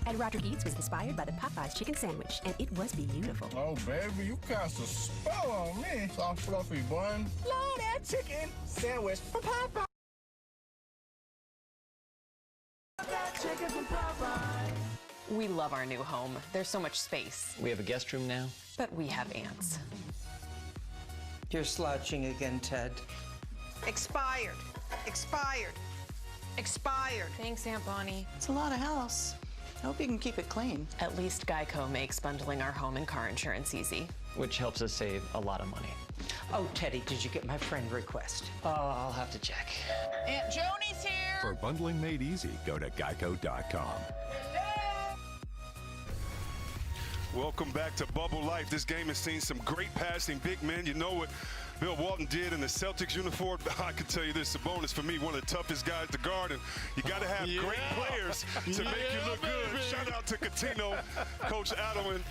And Roger Eats was inspired by the Popeyes chicken sandwich, and it was beautiful. Oh, baby, you cast a spell on me. Soft, fluffy bun. Love that chicken sandwich from Popeyes. Chicken from Popeyes. We love our new home. There's so much space. We have a guest room now. But we have ants. You're slouching again, Ted. Expired. Expired. Expired. Thanks, Aunt Bonnie. It's a lot of house. I hope you can keep it clean. At least Geico makes bundling our home and car insurance easy. Which helps us save a lot of money. Oh, Teddy, did you get my friend request? Oh, I'll have to check. Aunt Joni's here. For bundling made easy, go to geico.com. Welcome back to Bubble Life. This game has seen some great passing big men. You know what Bill Walton did in the Celtics uniform? I can tell you this, Sabonis, for me, one of the toughest guys to guard. And you got to have great players to make you look good. Shout out to Catino, Coach Adelman.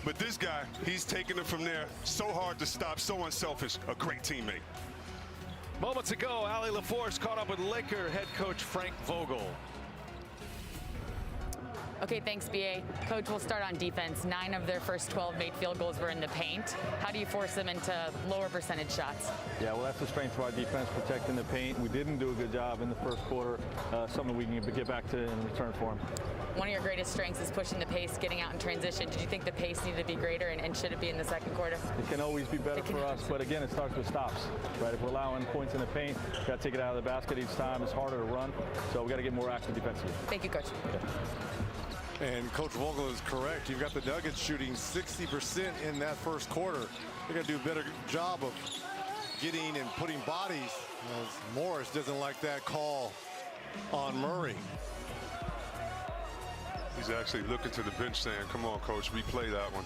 But this guy, he's taking it from there. So hard to stop, so unselfish. A great teammate. Moments ago, Allie LaForce caught up with Laker head coach Frank Vogel. Okay, thanks, BA. Coach, we'll start on defense. 9 of their first 12 made field goals were in the paint. How do you force them into lower percentage shots? Yeah, well, that's the strength of our defense, protecting the paint. We didn't do a good job in the first quarter, something we can get back to in return for them. One of your greatest strengths is pushing the pace, getting out in transition. Did you think the pace needed to be greater, and should it be in the second quarter? It can always be better for us, but again, it starts with stops, right? If we're allowing points in the paint, we've got to take it out of the basket each time. It's harder to run, so we've got to get more active defensively. Thank you, Coach. Yeah. And Coach Vogel is correct. You've got the Nuggets shooting 60% in that first quarter. They're going to do a better job of getting and putting bodies, as Morris doesn't like that call on Murray. He's actually looking to the bench saying, come on, coach, replay that one.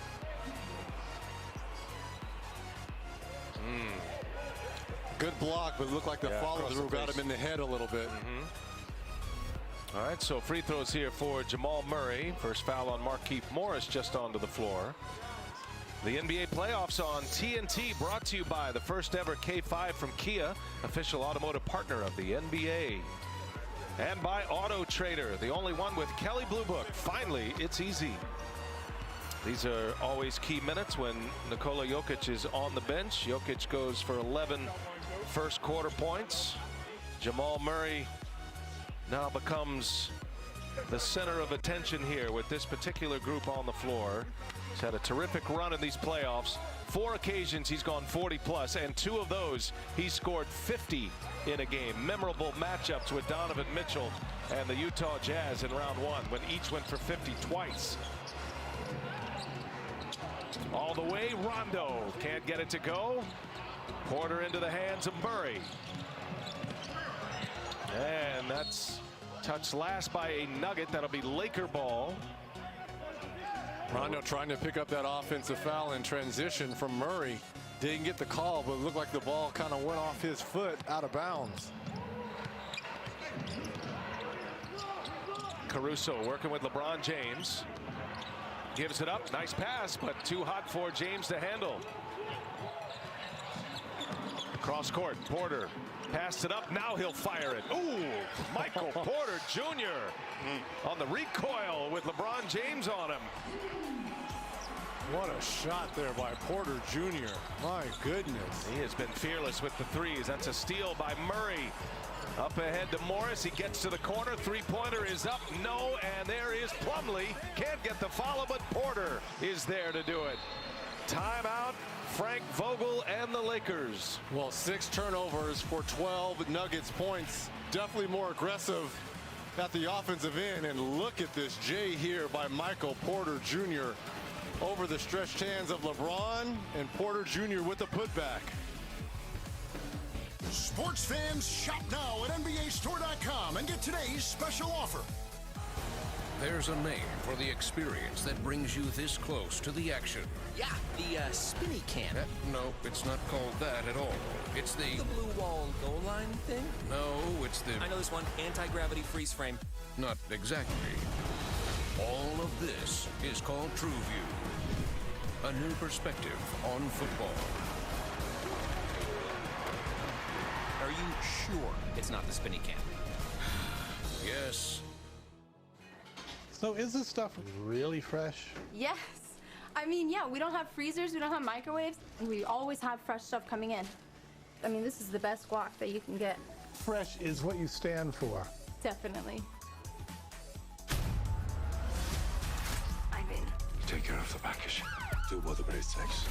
Good block, but it looked like the follow-through got him in the head a little bit. All right, so free throws here for Jamal Murray. First foul on Markieff Morris just onto the floor. The NBA playoffs on TNT, brought to you by the first ever K5 from Kia, official automotive partner of the NBA. And by Auto Trader, the only one with Kelley Blue Book. Finally, it's easy. These are always key minutes when Nikola Jokic is on the bench. Jokic goes for 11 first quarter points. Jamal Murray now becomes the center of attention here with this particular group on the floor. He's had a terrific run in these playoffs. 4 occasions he's gone 40+, and 2 of those he scored 50 in a game. Memorable matchups with Donovan Mitchell and the Utah Jazz in round 1 when each went for 50 twice. All the way, Rondo can't get it to go. Porter into the hands of Murray. And that's touched last by a Nugget. That'll be Laker ball. Rondo trying to pick up that offensive foul in transition from Murray. Didn't get the call, but it looked like the ball kind of went off his foot out of bounds. Caruso working with LeBron James. Gives it up. Nice pass, but too hot for James to handle. Cross court. Porter passed it up. Now he'll fire it. Ooh, Michael Porter Jr. on the recoil with LeBron James on him. What a shot there by Porter Jr. My goodness. He has been fearless with the threes. That's a steal by Murray. Up ahead to Morris. He gets to the corner. Three-pointer is up. No, and there is Plumlee. Can't get the follow, but Porter is there to do it. Timeout. Frank Vogel and the Lakers. Well, 6 turnovers for 12 Nuggets points. Definitely more aggressive at the offensive end. And look at this J here by Michael Porter Jr. over the stretched hands of LeBron, and Porter Jr. with the putback. Sports fans, shop now at NBAstore.com and get today's special offer. There's a name for the experience that brings you this close to the action. Yeah, the spinny can. No, it's not called that at all. It's the blue wall goal line thing? No, it's the... I know this one. Anti-gravity freeze frame. Not exactly. All of this is called True View. A new perspective on football. Are you sure it's not the spinny can? Yes. So is this stuff really fresh? Yes. I mean, yeah, we don't have freezers, we don't have microwaves. We always have fresh stuff coming in. I mean, this is the best guac that you can get. Fresh is what you stand for. Definitely. I'm in. Take care of the package. Do what the great takes.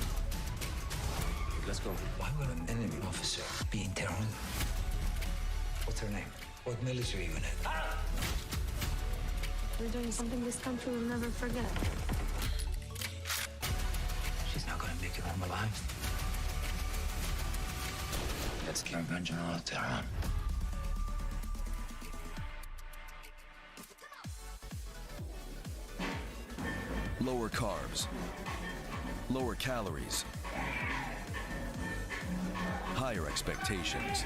Let's go. Why would an enemy officer be in Tehran? What's her name? What military unit? We're doing something this country will never forget. She's not gonna make it home alive. Let's get revenge on all of Tehran. Lower carbs, lower calories, higher expectations.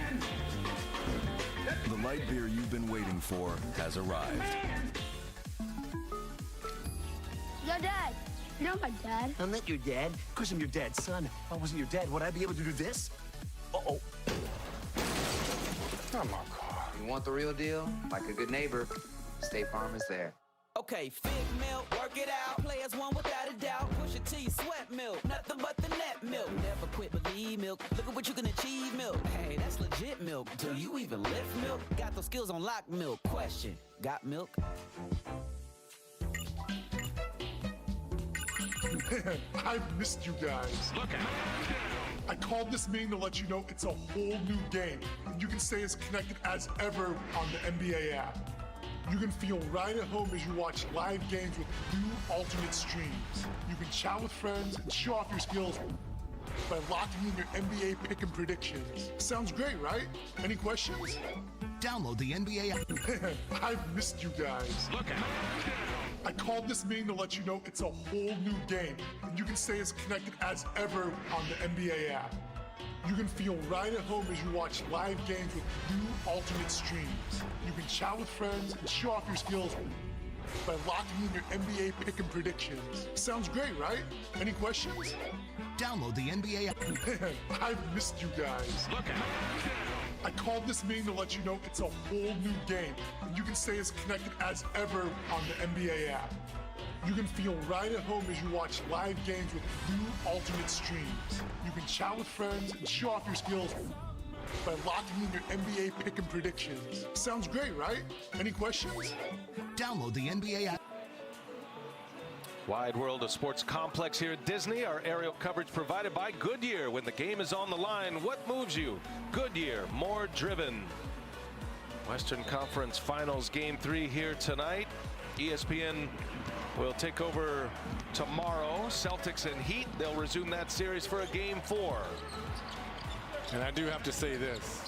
The light beer you've been waiting for has arrived. Yo, Dad. You're not my dad. I'm not your dad. Of course I'm your dad's son. If I wasn't your dad, would I be able to do this? Uh-oh. Not my car. You want the real deal? Like a good neighbor, State Farm is there. Okay. Okay, fig milk, work it out. Players one without a doubt. Push it till you sweat milk. Nothing but the net milk. Never quit, believe milk. Look at what you can achieve milk. Hey, that's legit milk. Do you even lift milk? Got those skills on lock milk. Question, got milk? Man, I've missed you guys. Look at I called this meeting to let you know it's a whole new game, and you can stay as connected as ever on the NBA app. You can feel right at home as you watch live games with new alternate streams. You can chat with friends and show off your skills by locking in your NBA pick and predictions. Sounds great, right? Any questions? Download the NBA app. Man, I've missed you guys. Look at I called this meeting to let you know it's a whole new game, and you can stay as connected as ever on the NBA app. You can feel right at home as you watch live games with new alternate streams. You can chat with friends and show off your skills by locking in your NBA pick and predictions. Sounds great, right? Any questions? Download the NBA app. Man, I've missed you guys. Look at I called this meeting to let you know it's a whole new game, and you can stay as connected as ever on the NBA app. You can feel right at home as you watch live games with new alternate streams. You can chat with friends and show off your skills by locking in your NBA pick and predictions. Sounds great, right? Any questions? Download the NBA app. Wide World of Sports Complex here at Disney. Our aerial coverage provided by Goodyear. When the game is on the line, what moves you? Goodyear, more driven. Western Conference Finals Game 3 here tonight. ESPN will take over tomorrow. Celtics and Heat. They'll resume that series for a Game 4. And I do have to say this.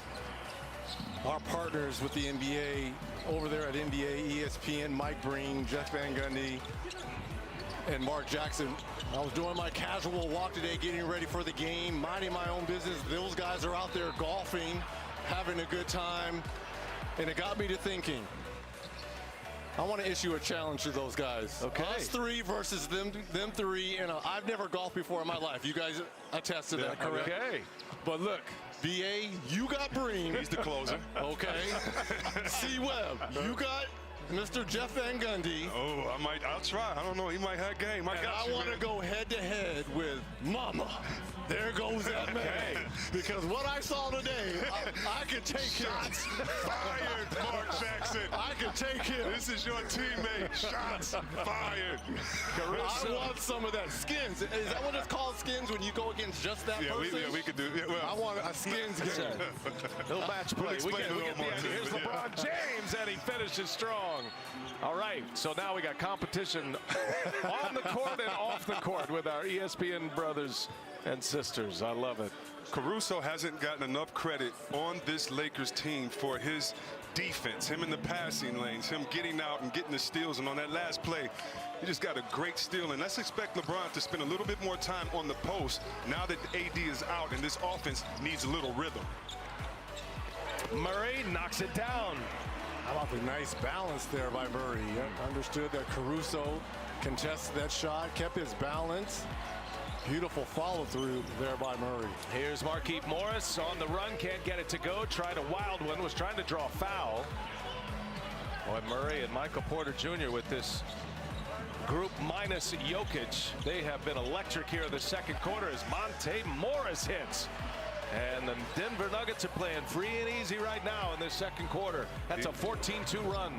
Our partners with the NBA over there at NBA, ESPN, Mike Breen, Jeff Van Gundy, and Mark Jackson. I was doing my casual walk today, getting ready for the game, minding my own business. Those guys are out there golfing, having a good time, and it got me to thinking. I want to issue a challenge to those guys. Okay. Us three versus them three, and I've never golfed before in my life. You guys attest to that, correct? Okay. But look, BA, you got Breen. He's the closer. Okay. C-Web, you got Mr. Jeff Van Gundy. Oh, I'll try. I don't know. He might have game. I want to go head-to-head with Mama. There goes that man. Because what I saw today, I can take Shots him. fired, Mark Jackson. I can take him. This is your teammate. Shots fired. I want some of that skins. Is that what it's called, skins, when you go against just that person? Yeah, we could do it. Well, I want a skins game. No match play. We'll explain a little more. Here's LeBron James, and he finishes strong. All right, so now we got competition on the court and off the court with our ESPN brothers and sisters. I love it. Caruso hasn't gotten enough credit on this Lakers team for his defense, him in the passing lanes, him getting out and getting the steals. And on that last play, he just got a great steal. And let's expect LeBron to spend a little bit more time on the post now that AD is out and this offense needs a little rhythm. Murray knocks it down. How about the nice balance there by Murray? Understood that Caruso contested that shot, kept his balance. Beautiful follow through there by Murray. Here's Markieff Morris on the run, can't get it to go. Tried a wild one, was trying to draw a foul. Boy, Murray and Michael Porter Jr. with this group minus Jokic. They have been electric here in the second quarter as Monte Morris hits. And the Denver Nuggets are playing free and easy right now in this second quarter. That's a 14-2 run.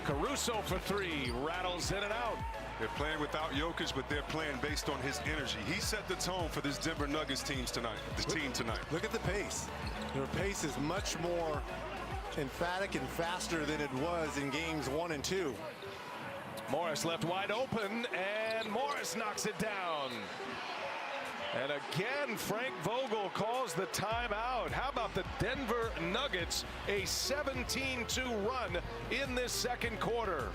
Caruso for three, rattles in and out. They're playing without Jokic, but they're playing based on his energy. He set the tone for this Denver Nuggets team tonight. Look at the pace. Their pace is much more emphatic and faster than it was in games 1 and 2. Morris left wide open, and Morris knocks it down. And again, Frank Vogel calls the timeout. How about the Denver Nuggets? A 17-2 run in this second quarter.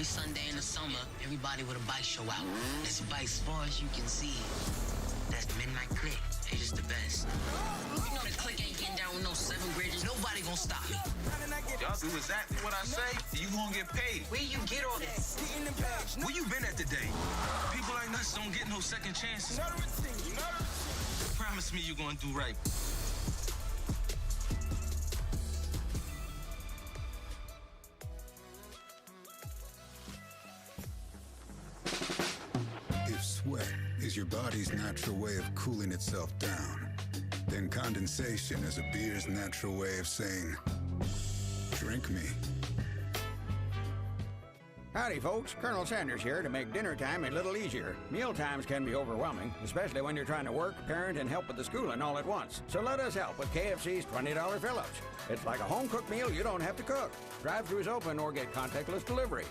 Every Sunday in the summer, everybody with a bike show out. There's bikes as far as you can see. That's the Midnight Click. They just the best. You know the Click ain't getting down with no 7th graders. Nobody gonna stop me. Y'all do exactly what I say, you gonna get paid. Where you get all this? Where you been at today? People like us don't get no second chances. Promise me you gonna do right. If sweat is your body's natural way of cooling itself down, then condensation is a beer's natural way of saying, drink me. Howdy, folks. Colonel Sanders here to make dinner time a little easier. Meal times can be overwhelming, especially when you're trying to work, parent, and help with the schooling all at once. So let us help with KFC's $20 fill-ups. It's like a home-cooked meal you don't have to cook. Drive-thrus open or get contactless delivery.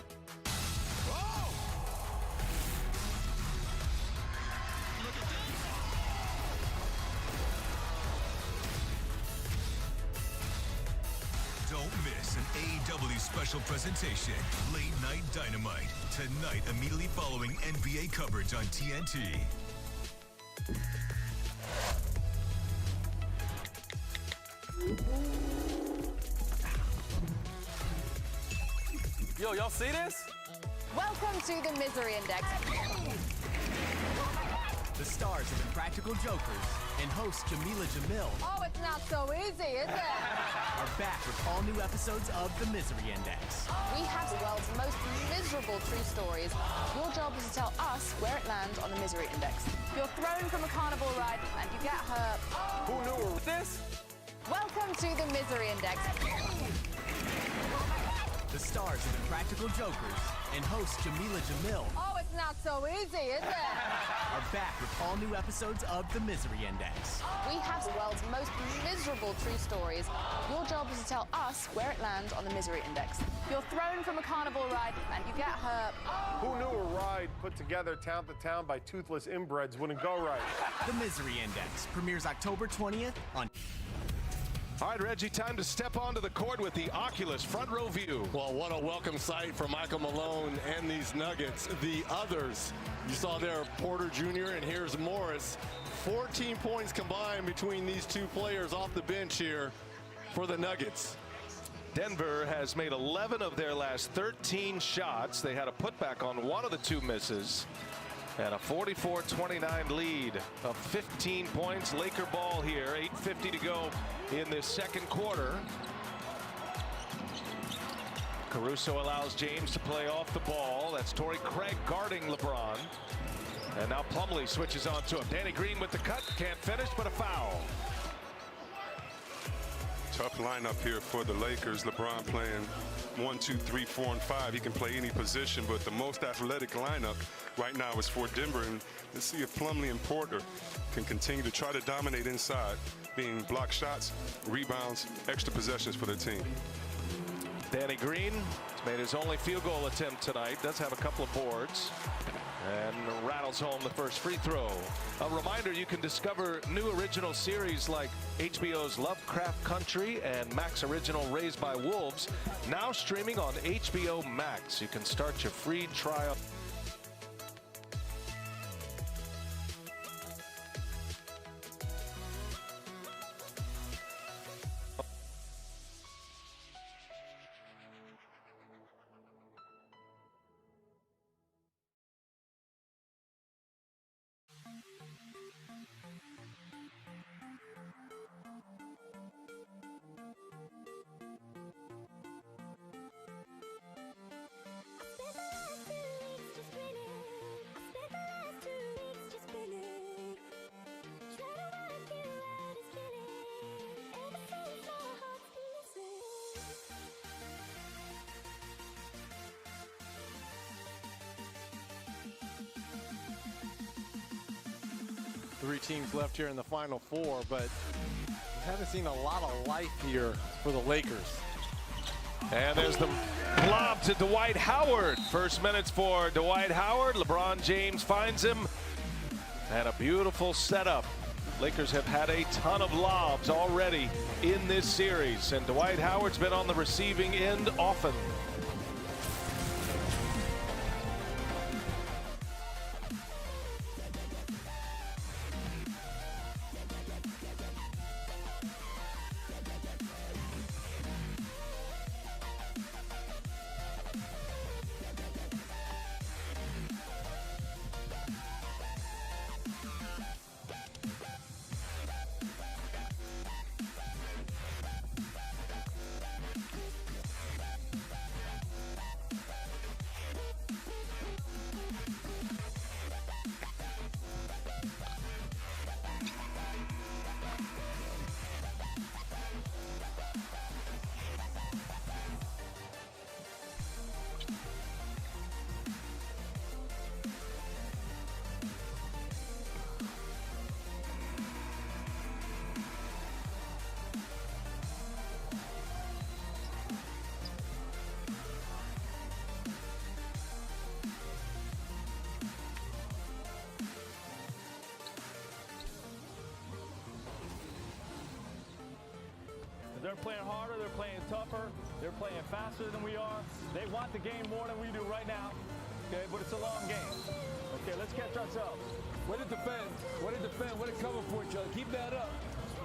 Don't miss an AEW special presentation, Late Night Dynamite, tonight immediately following NBA coverage on TNT. Yo, y'all see this? Welcome to the Misery Index. The stars of Impractical Jokers and host Jamila Jamil Oh, it's not so easy, is it? are back with all new episodes of The Misery Index. We have the world's most miserable true stories. Your job is to tell us where it lands on the Misery Index. You're thrown from a carnival ride and you get hurt. Who knew we were with this? Welcome to the Misery Index. The stars of Impractical Jokers and host Jamila Jamil Oh, it's not so easy, is it? are back with all new episodes of The Misery Index. We have the world's most miserable true stories. Your job is to tell us where it lands on the Misery Index. You're thrown from a carnival ride and you get hurt. Who knew a ride put together town to town by toothless inbreds wouldn't go right? The Misery Index premieres October 20th on... All right, Reggie, time to step onto the court with the Oculus front row view. Well, what a welcome sight for Michael Malone and these Nuggets. The others, you saw there Porter Jr. and here's Morris. 14 points combined between these two players off the bench here for the Nuggets. Denver has made 11 of their last 13 shots. They had a putback on one of the two misses. And a 44-29 lead of 15 points. Laker ball here, 8:50 to go in this second quarter. Caruso allows James to play off the ball. That's Torrey Craig guarding LeBron. And now Plumlee switches on to him. Danny Green with the cut, can't finish, but a foul. Tough lineup here for the Lakers. LeBron playing 1, 2, 3, 4, and 5. He can play any position, but the most athletic lineup right now is for Denver. And let's see if Plumlee and Porter can continue to try to dominate inside, being block shots, rebounds, extra possessions for their team. Danny Green has made his only field goal attempt tonight. Does have a couple of boards. And rattles home the first free throw. A reminder, you can discover new original series like HBO's Lovecraft Country and Max original Raised by Wolves, now streaming on HBO Max. You can start your free trial. Three teams left here in the Final Four, but we haven't seen a lot of life here for the Lakers. And there's the lob to Dwight Howard. First minutes for Dwight Howard. LeBron James finds him. And a beautiful setup. Lakers have had a ton of lobs already in this series, and Dwight Howard's been on the receiving end often. They're playing harder, they're playing tougher, they're playing faster than we are. They want the game more than we do right now, okay? But it's a long game. Okay, let's catch ourselves. Way to defend, way to defend, way to cover for each other. Keep that up.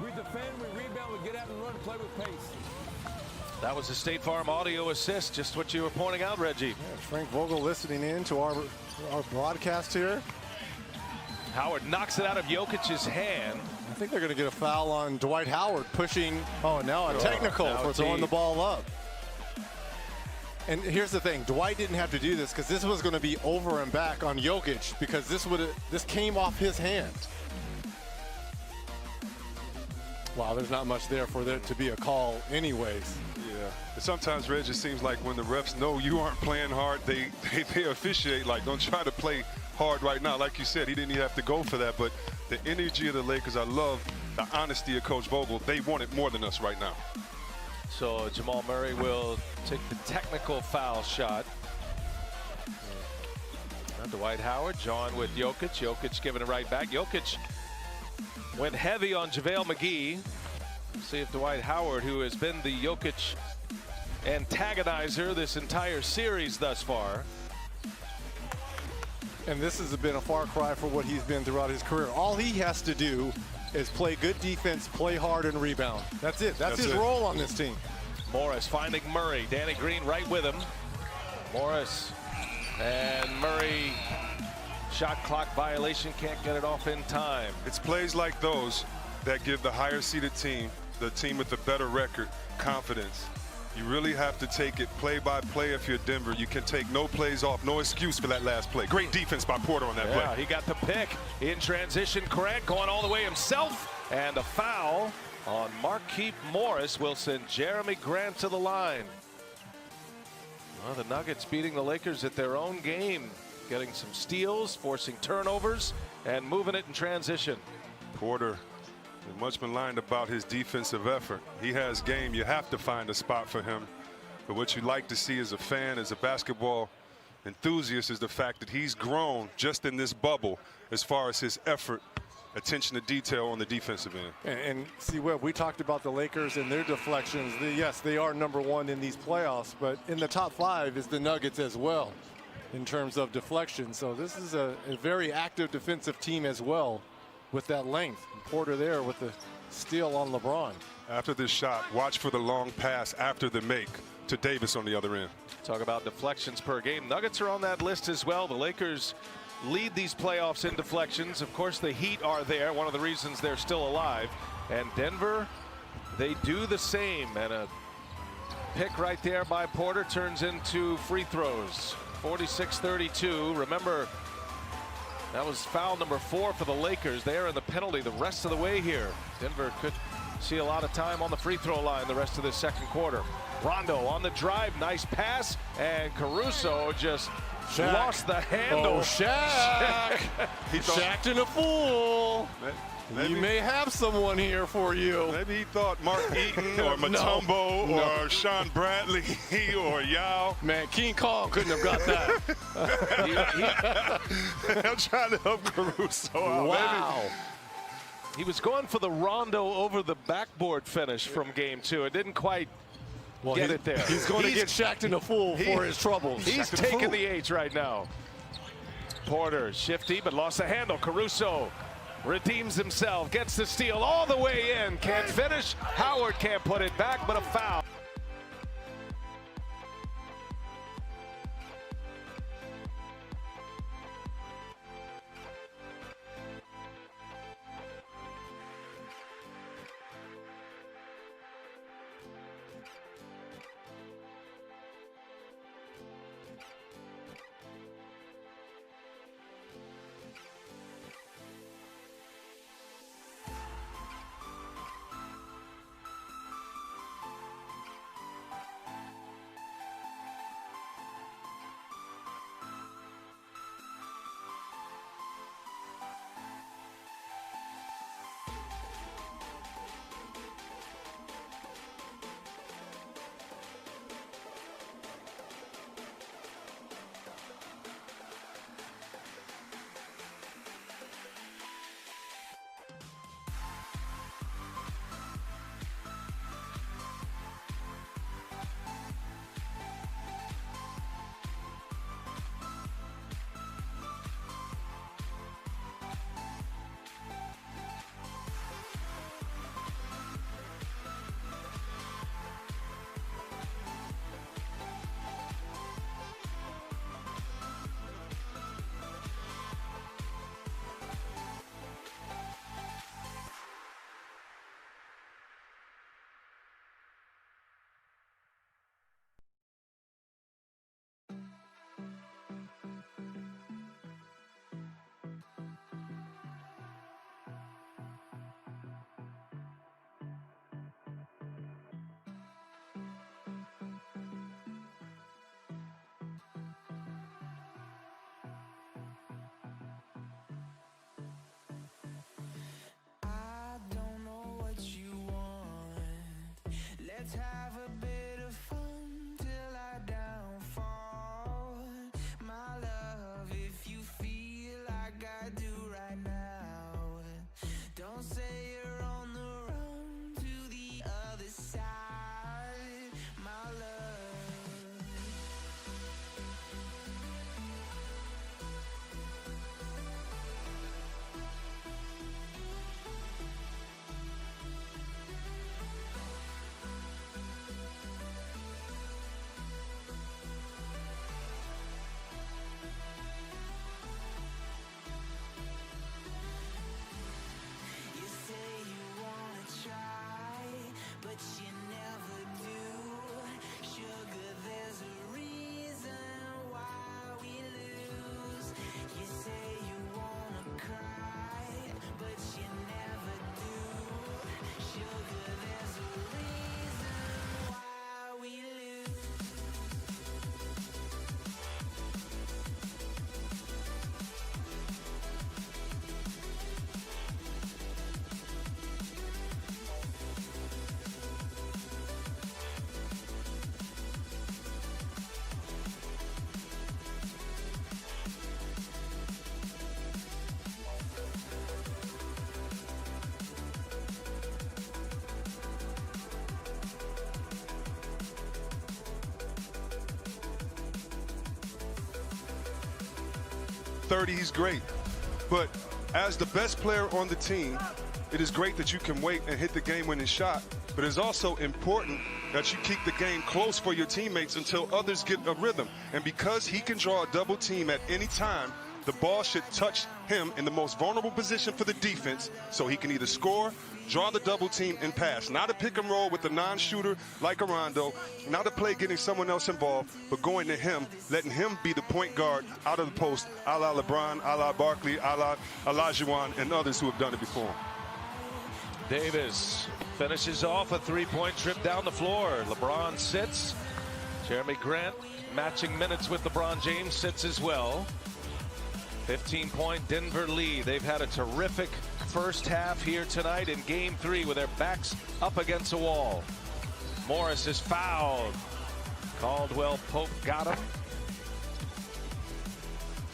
We defend, we rebound, we get out and run and play with pace. That was a State Farm audio assist, just what you were pointing out, Reggie. Yeah, Frank Vogel listening in to our broadcast here. Howard knocks it out of Jokic's hand. I think they're going to get a foul on Dwight Howard pushing. Oh, now a technical for throwing the ball up. And here's the thing, Dwight didn't have to do this because this was going to be over and back on Jokic because this came off his hand. Wow, there's not much there for there to be a call anyways. Yeah, and sometimes, Reg, it seems like when the refs know you aren't playing hard, they officiate like, don't try to play hard right now. Like you said, he didn't even have to go for that, but the energy of the Lakers, I love the honesty of Coach Vogel. They want it more than us right now. So Jamal Murray will take the technical foul shot. Now Dwight Howard, John with Jokic. Jokic giving it right back. Jokic went heavy on JaVale McGee. See if Dwight Howard, who has been the Jokic antagonizer this entire series thus far. And this has been a far cry for what he's been throughout his career. All he has to do is play good defense, play hard, and rebound. That's it. That's his role on this team. Morris finding Murray. Danny Green right with him. Morris and Murray. Shot clock violation, can't get it off in time. It's plays like those that give the higher seeded team, the team with the better record, confidence. You really have to take it play by play if you're Denver. You can take no plays off, no excuse for that last play. Great defense by Porter on that play. He got the pick in transition. Grant going all the way himself. And a foul on Markieff Morris will send Jeremy Grant to the line. Well, the Nuggets beating the Lakers at their own game. Getting some steals, forcing turnovers, and moving it in transition. Porter, much maligned about his defensive effort. He has game. You have to find a spot for him. But what you like to see as a fan, as a basketball enthusiast, is the fact that he's grown just in this bubble as far as his effort, attention to detail on the defensive end. And see, Webb, we talked about the Lakers and their deflections. Yes, they are #1 in these playoffs, but in the top 5 is the Nuggets as well in terms of deflection. So this is a very active defensive team as well with that length. And Porter there with the steal on LeBron. After this shot, watch for the long pass after the make to Davis on the other end. Talk about deflections per game. Nuggets are on that list as well. The Lakers lead these playoffs in deflections. Of course, the Heat are there, one of the reasons they're still alive. And Denver, they do the same. And a pick right there by Porter turns into free throws. 46-32. Remember, that was foul number 4 for the Lakers. They are in the penalty the rest of the way here. Denver could see a lot of time on the free throw line the rest of the second quarter. Rondo on the drive, nice pass, and Caruso just lost the handle. Oh, Shaq! He Shaq'd in a fool. Maybe. You may have someone here for you. Maybe he thought Mark Eaton or Mutombo or Sean Bradley or Yao. Man, King Kong couldn't have got that. I'm trying to help Caruso out. Wow. Maybe. He was going for the Rondo over the backboard finish from game 2. It didn't quite get it there. He's going to get Shaq'd in a fool for his troubles. He's taking the H right now. Porter shifty but lost the handle. Caruso redeems himself, gets the steal all the way in, can't finish. Howard can't put it back, but a foul. Let's have a bit of fun till I downfall. My love, if you feel like I do right now, don't say you're on the run to the other side, my love. You say you wanna try, but you never do. Sugar, there's a reason why we lose. You say you wanna cry, but you never do. Sugar, there's a reason why we lose. He's great, but as the best player on the team, it is great that you can wait and hit the game-winning shot, but it's also important that you keep the game close for your teammates until others get a rhythm. And because he can draw a double team at any time, the ball should touch him in the most vulnerable position for the defense, so he can either score, draw the double team, and pass. Not a pick and roll with a non-shooter like a Rondo, not a play getting someone else involved, but going to him, letting him be the point guard out of the post, a la LeBron, a la Barkley, a la Olajuwon, and others who have done it before. Davis finishes off a three-point trip down the floor. LeBron sits. Jeremy Grant, matching minutes with LeBron James, sits as well. 15-point Denver lead. They've had a terrific first half here tonight in Game 3 with their backs up against a wall. Morris is fouled. Caldwell Pope got him.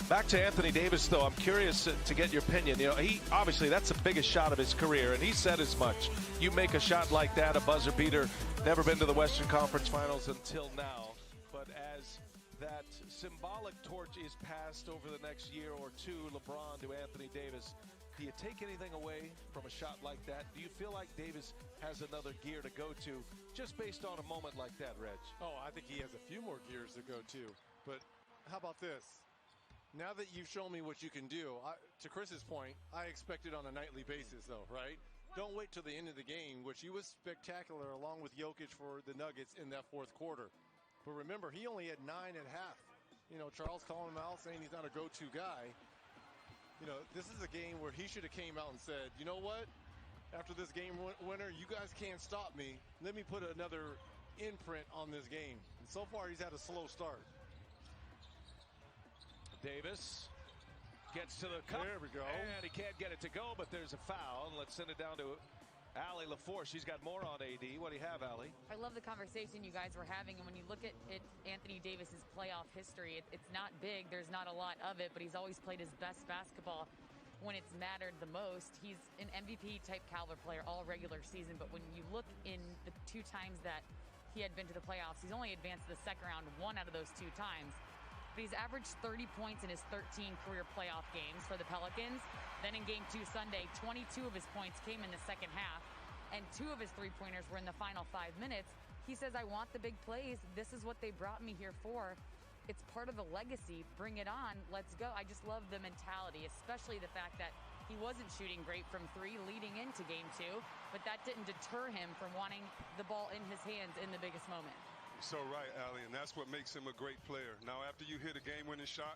Back to Anthony Davis, though. I'm curious to get your opinion. You know, he obviously, that's the biggest shot of his career, and he said as much. You make a shot like that, a buzzer beater, never been to the Western Conference Finals until now. But as that symbolic torch is passed over the next year or two, LeBron to Anthony Davis, do you take anything away from a shot like that? Do you feel like Davis has another gear to go to just based on a moment like that, Reg? Oh, I think he has a few more gears to go to. But how about this? Now that you've shown me what you can do, to Chris's point, I expect it on a nightly basis, though, right? Don't wait till the end of the game, which he was spectacular along with Jokic for the Nuggets in that fourth quarter. But remember, he only had 9 at half. You know, Charles calling him out, saying he's not a go-to guy. You know, this is a game where he should have came out and said, you know what? After this game winner, you guys can't stop me. Let me put another imprint on this game. And so far, he's had a slow start. Davis gets to the cup. There we go. And he can't get it to go, but there's a foul. Let's send it down to Allie LaForce. She's got more on AD. What do you have, Allie? I love the conversation you guys were having, and when you look at Anthony Davis's playoff history, it's not big. There's not a lot of it, but he's always played his best basketball when it's mattered the most. He's an MVP-type caliber player all regular season, but when you look in the 2 times that he had been to the playoffs, he's only advanced to the second round 1 out of those 2 times. But he's averaged 30 points in his 13 career playoff games for the Pelicans. Then in Game 2 Sunday, 22 of his points came in the second half, and 2 of his 3-pointers were in the final 5 minutes. He says, I want the big plays. This is what they brought me here for. It's part of the legacy. Bring it on. Let's go. I just love the mentality, especially the fact that he wasn't shooting great from 3 leading into Game 2, but that didn't deter him from wanting the ball in his hands in the biggest moment. So right, Allie, and that's what makes him a great player. Now, after you hit a game-winning shot,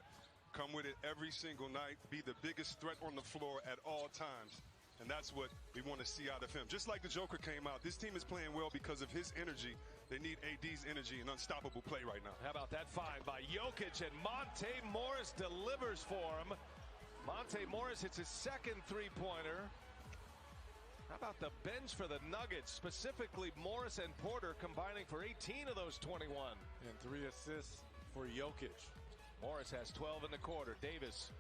come with it every single night, be the biggest threat on the floor at all times. And that's what we want to see out of him. Just like the Joker came out, this team is playing well because of his energy. They need AD's energy and unstoppable play right now. How about that find by Jokic, and Monte Morris delivers for him. Monte Morris hits his second 3-pointer. How about the bench for the Nuggets, specifically Morris and Porter combining for 18 of those 21. And 3 assists for Jokic. Morris has 12 in the quarter. Davis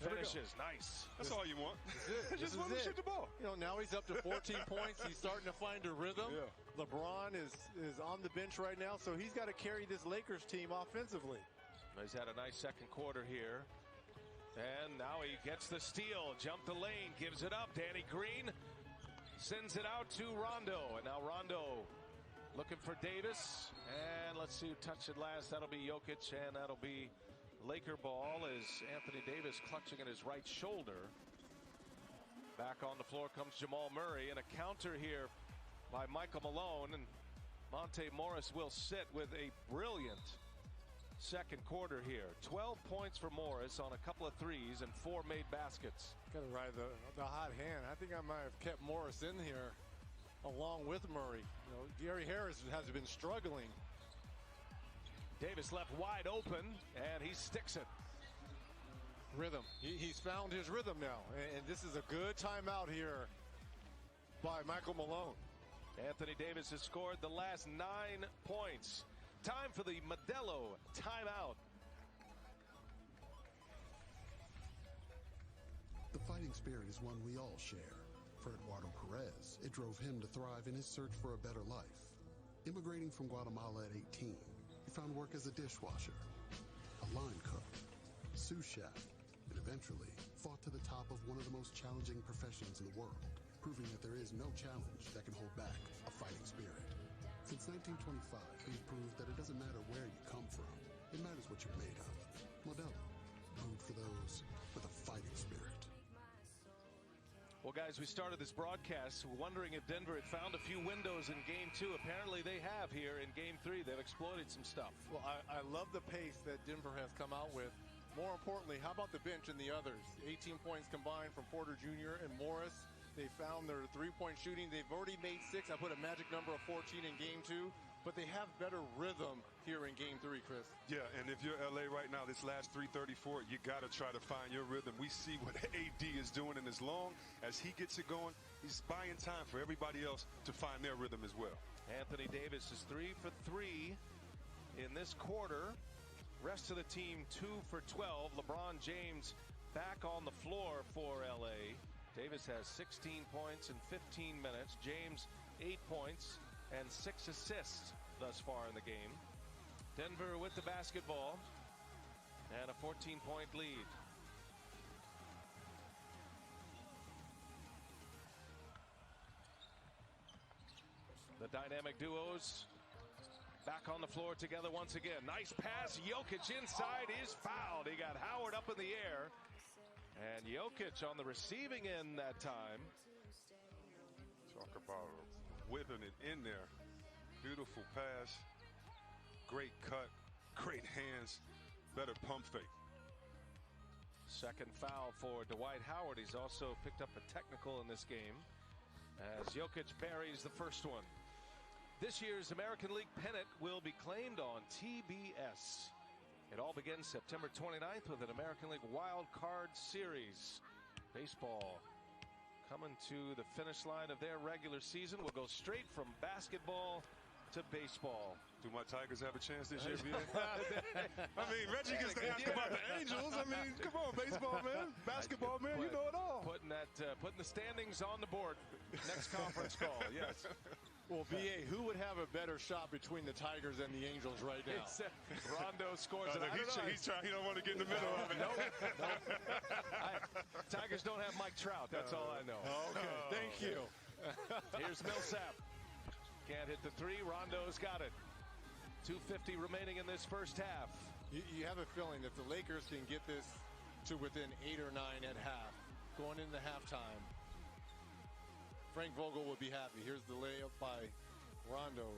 finishes. Nice. That's all you want. Just want to shoot the ball. You know, now he's up to 14 points. He's starting to find a rhythm. Yeah. LeBron is on the bench right now, so he's got to carry this Lakers team offensively. He's had a nice second quarter here. And now he gets the steal. Jump the lane, gives it up. Danny Green sends it out to Rondo. And now Rondo looking for Davis. And let's see who touched it last. That'll be Jokic, and that'll be Laker ball as Anthony Davis clutching at his right shoulder. Back on the floor comes Jamal Murray, and a counter here by Michael Malone. And Monte Morris will sit with a brilliant second quarter here. 12 points for Morris on a couple of threes and 4 made baskets. Got to ride the hot hand. I think I might have kept Morris in here along with Murray. You know, Gary Harris has been struggling. Davis left wide open, and he sticks it. Rhythm. He's found his rhythm now, and this is a good timeout here by Michael Malone. Anthony Davis has scored the last 9 points. Time for the Modelo timeout. The fighting spirit is one we all share. For Eduardo Perez, it drove him to thrive in his search for a better life. Immigrating from Guatemala at 18, he found work as a dishwasher, a line cook, sous chef, and eventually fought to the top of one of the most challenging professions in the world, proving that there is no challenge that can hold back a fighting spirit. Since 1925, we've proved that it doesn't matter where you come from. It matters what you're made of. Modelo, brewed for those with a fighting spirit. Well, guys, we started this broadcast wondering if Denver had found a few windows in Game 2. Apparently they have here in Game 3. They've exploited some stuff. Well, I love the pace that Denver has come out with. More importantly, how about the bench and the others? 18 points combined from Porter Jr. and Morris. They found their three-point shooting. They've already made 6. I put a magic number of 14 in Game 2. But they have better rhythm here in Game 3, Chris. Yeah, and if you're LA right now, this last 3:34, you got to try to find your rhythm. We see what AD is doing, and as long as he gets it going, he's buying time for everybody else to find their rhythm as well. Anthony Davis is 3 for 3 in this quarter. Rest of the team 2 for 12. LeBron James back on the floor for LA. Davis has 16 points in 15 minutes. James 8 points and 6 assists thus far in the game. Denver with the basketball and a 14-point lead. The dynamic duos back on the floor together once again. Nice pass. Jokic inside is fouled. He got Howard up in the air. And Jokic on the receiving end that time. Talk about whipping it in there. Beautiful pass. Great cut. Great hands. Better pump fake. Second foul for Dwight Howard. He's also picked up a technical in this game as Jokic buries the first one. This year's American League pennant will be claimed on TBS. It all begins September 29th with an American League Wild Card Series. Baseball coming to the finish line of their regular season. We'll go straight from basketball to baseball. Do my Tigers have a chance this year, I mean, Reggie gets to ask about the Angels. I mean, come on, baseball, man. Basketball, man, you know it all. Putting the standings on the board. Next conference call, yes. Well, BA, who would have a better shot between the Tigers and the Angels right now? Rondo scores. He's trying. He don't want to get in the middle of it. Nope. Tigers don't have Mike Trout. That's all I know. Okay, thank you. Here's Millsap. Can't hit the 3. Rondo's got it. 2:50 remaining in this first half. You have a feeling that the Lakers can get this to within 8 or 9 at half, going into halftime. Frank Vogel would be happy. Here's the layup by Rondo.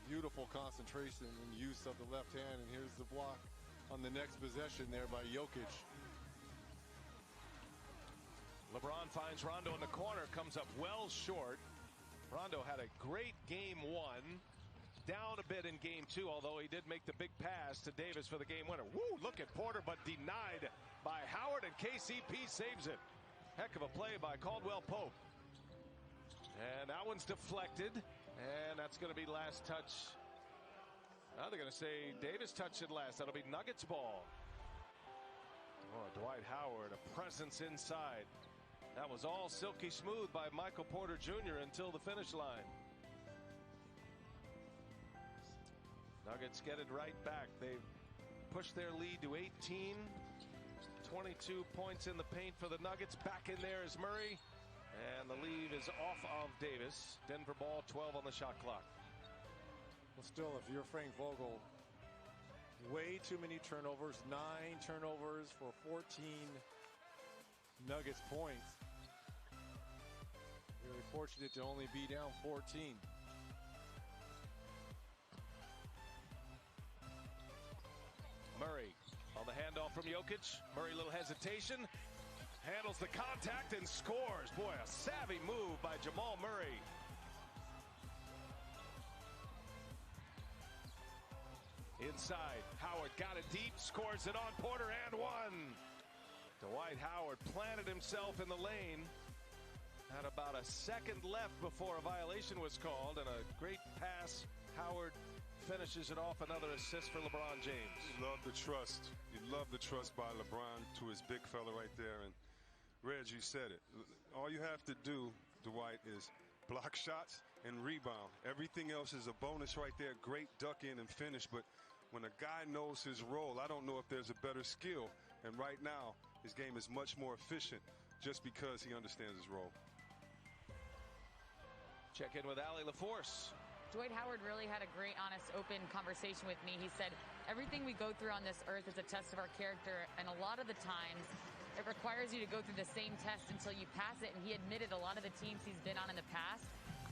Beautiful concentration and use of the left hand. And here's the block on the next possession there by Jokic. LeBron finds Rondo in the corner, comes up well short. Rondo had a great game 1. Down a bit in game 2, although he did make the big pass to Davis for the game winner. Woo, look at Porter, but denied by Howard, and KCP saves it. Heck of a play by Caldwell Pope. And that one's deflected. And that's going to be last touch. Now they're going to say Davis touched it last. That'll be Nuggets ball. Oh, Dwight Howard, a presence inside. That was all silky smooth by Michael Porter Jr. until the finish line. Nuggets get it right back. They've pushed their lead to 18. 22 points in the paint for the Nuggets. Back in there is Murray. And the lead is off of Davis. Denver ball, 12 on the shot clock. Well, still, if you're Frank Vogel, way too many turnovers. 9 turnovers for 14 Nuggets points. Very fortunate to only be down 14. Murray on the handoff from Jokic. Murray, little hesitation. Handles the contact and scores. Boy, a savvy move by Jamal Murray. Inside, Howard got it deep, scores it on Porter and one. Dwight Howard planted himself in the lane. Had about a second left before a violation was called, and a great pass. Howard finishes it off. Another assist for LeBron James. You love the trust. You love the trust by LeBron to his big fella right there. And Reg, you said it. All you have to do, Dwight, is block shots and rebound. Everything else is a bonus right there. Great duck in and finish. But when a guy knows his role, I don't know if there's a better skill. And right now, his game is much more efficient just because he understands his role. Check in with Allie LaForce. Dwight Howard really had a great, honest, open conversation with me. He said, everything we go through on this earth is a test of our character, and a lot of the times it requires you to go through the same test until you pass it. And he admitted a lot of the teams he's been on in the past,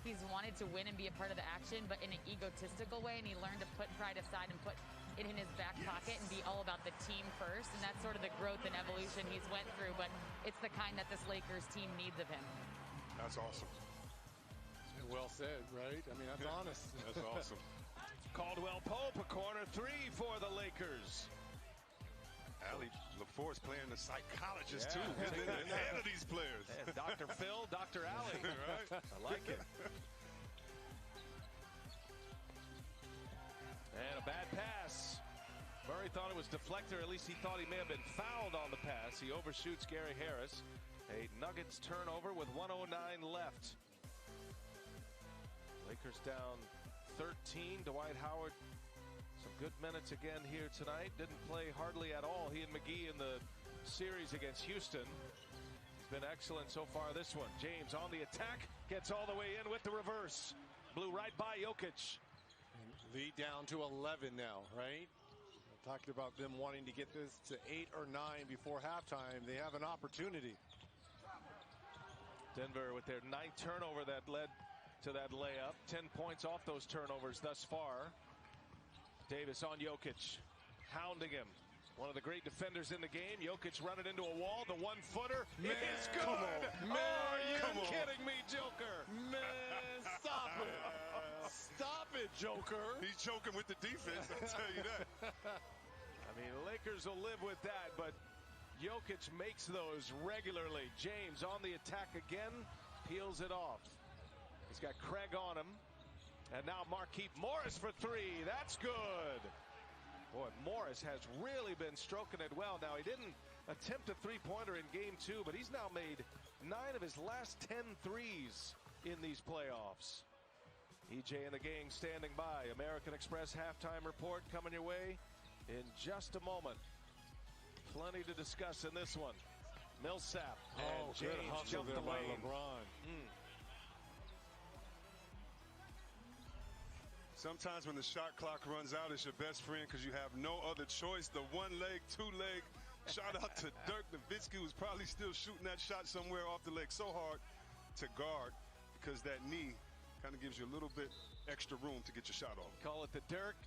he's wanted to win and be a part of the action, but in an egotistical way, and he learned to put pride aside and put it in his back pocket and be all about the team first. And that's sort of the growth and evolution he's went through, but it's the kind that this Lakers team needs of him. That's awesome. Well said, right? I mean, that's honest. That's awesome. Caldwell Pope, a corner three for the Lakers. Allie LaForce playing the psychologist, too. Getting in the head of these players. Yeah, Dr. Phil, Dr. Allie. Right? I like it. And a bad pass. Murray thought it was deflected, or at least he thought he may have been fouled on the pass. He overshoots Gary Harris. A Nuggets turnover with 1:09 left. Lakers down 13. Dwight Howard, some good minutes again here tonight. Didn't play hardly at all. He and McGee in the series against Houston. He's been excellent so far this one. James on the attack, gets all the way in with the reverse. Blew right by Jokic. Lead down to 11 now, right? I talked about them wanting to get this to 8 or 9 before halftime. They have an opportunity. Denver with their 9th turnover that led to that layup. 10 points off those turnovers thus far. Davis on Jokic, hounding him. One of the great defenders in the game. Jokic running into a wall. The 1-footer is good. Are you kidding me, Joker? Man, stop it. Stop it, Joker. He's joking with the defense, I'll tell you that. I mean, Lakers will live with that, but Jokic makes those regularly. James on the attack again, peels it off. He's got Craig on him. And now Markieff Morris for three. That's good. Boy, Morris has really been stroking it well. Now, he didn't attempt a three-pointer in game 2, but he's now made 9 of his last 10 threes in these playoffs. EJ and the gang standing by. American Express halftime report coming your way in just a moment. Plenty to discuss in this one. Millsap and James jumped the lane. Sometimes when the shot clock runs out, it's your best friend because you have no other choice. The one leg, two leg. Shout out to Dirk Nowitzki, who's probably still shooting that shot somewhere off the leg so hard to guard because that knee kind of gives you a little bit extra room to get your shot off. Call it the Dirk,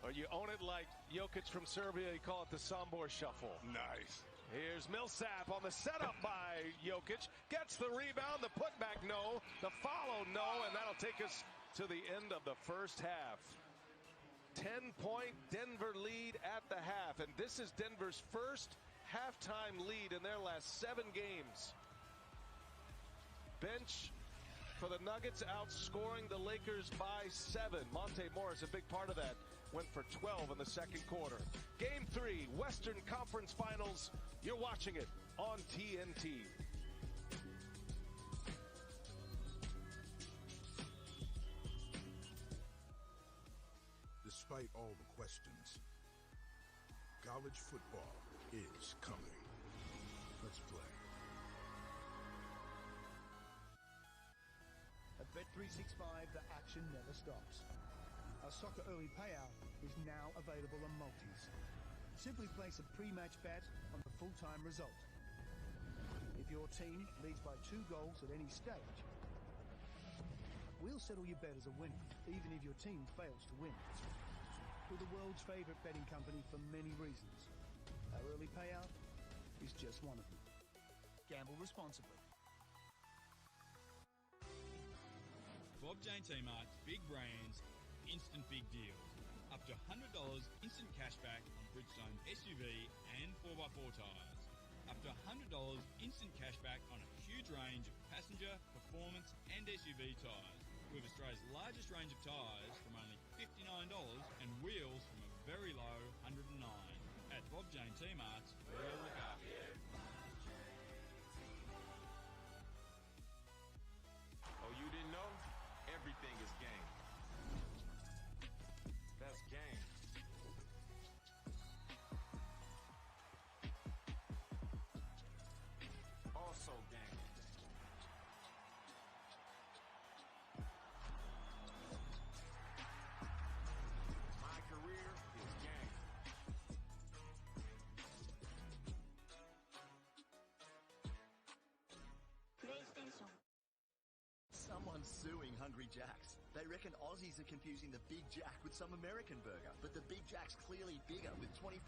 or you own it like Jokic from Serbia. You call it the Sombor shuffle. Nice. Here's Millsap on the setup by Jokic. Gets the rebound, the putback, no. The follow, no, and that'll take us to the end of the first half. 10-point Denver lead at the half, and this is Denver's first halftime lead in their last 7 games. Bench for the Nuggets, outscoring the Lakers by 7. Monte Morris, a big part of that, went for 12 in the second quarter. Game 3, Western Conference Finals. You're watching it on TNT. Despite all the questions, college football is coming. Let's play. At Bet365, the action never stops. Our soccer early payout is now available on multis. Simply place a pre-match bet on the full-time result. If your team leads by 2 goals at any stage, we'll settle your bet as a winner, even if your team fails to win. We're the world's favorite betting company for many reasons. Our early payout is just one of them. Gamble responsibly. Bob Jane T-Mart's big brands, instant big deals. Up to $100 instant cashback on Bridgestone SUV and 4x4 tyres. Up to $100 instant cashback on a huge range of passenger, performance and SUV tyres. With Australia's largest range of tyres from only $59 and wheels from a very low $109. At Bob Jane T-Mart's, we'll look after you. Oh, you didn't know? Everything is game. That's game. Also game. My career is game. PlayStation. Someone's suing Hungry Jack's. They reckon Aussies are confusing the Big Jack with some American burger. But the Big Jack's clearly bigger with 25%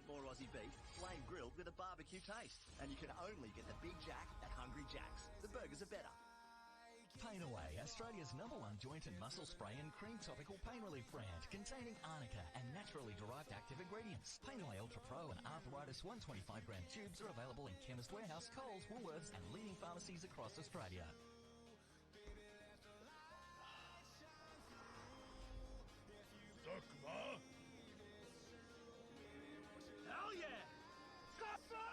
more Aussie beef, flame grilled with a barbecue taste. And you can only get the Big Jack at Hungry Jack's. The burgers are better. Pain Away, Australia's #1 joint and muscle spray and cream topical pain relief brand, containing arnica and naturally derived active ingredients. Pain Away Ultra Pro and Arthritis 125-gram tubes are available in Chemist Warehouse, Coles, Woolworths and leading pharmacies across Australia. Stuckma? Hell yeah! Stuckma!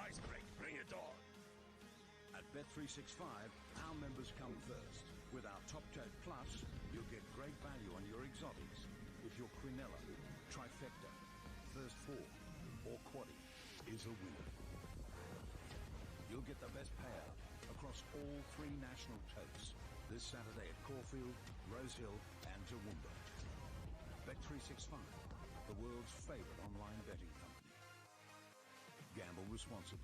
Ice break, bring it on! At Bet365, our members come first. With our Top Tat Plus, you'll get great value on your exotics. If your Quinella, Trifecta, First Four, or Quaddy is a winner. You'll get the best payout across all 3 national totes this Saturday at Caulfield, Rosehill and Toowoomba. Bet365, the world's favorite online betting company. Gamble responsibly.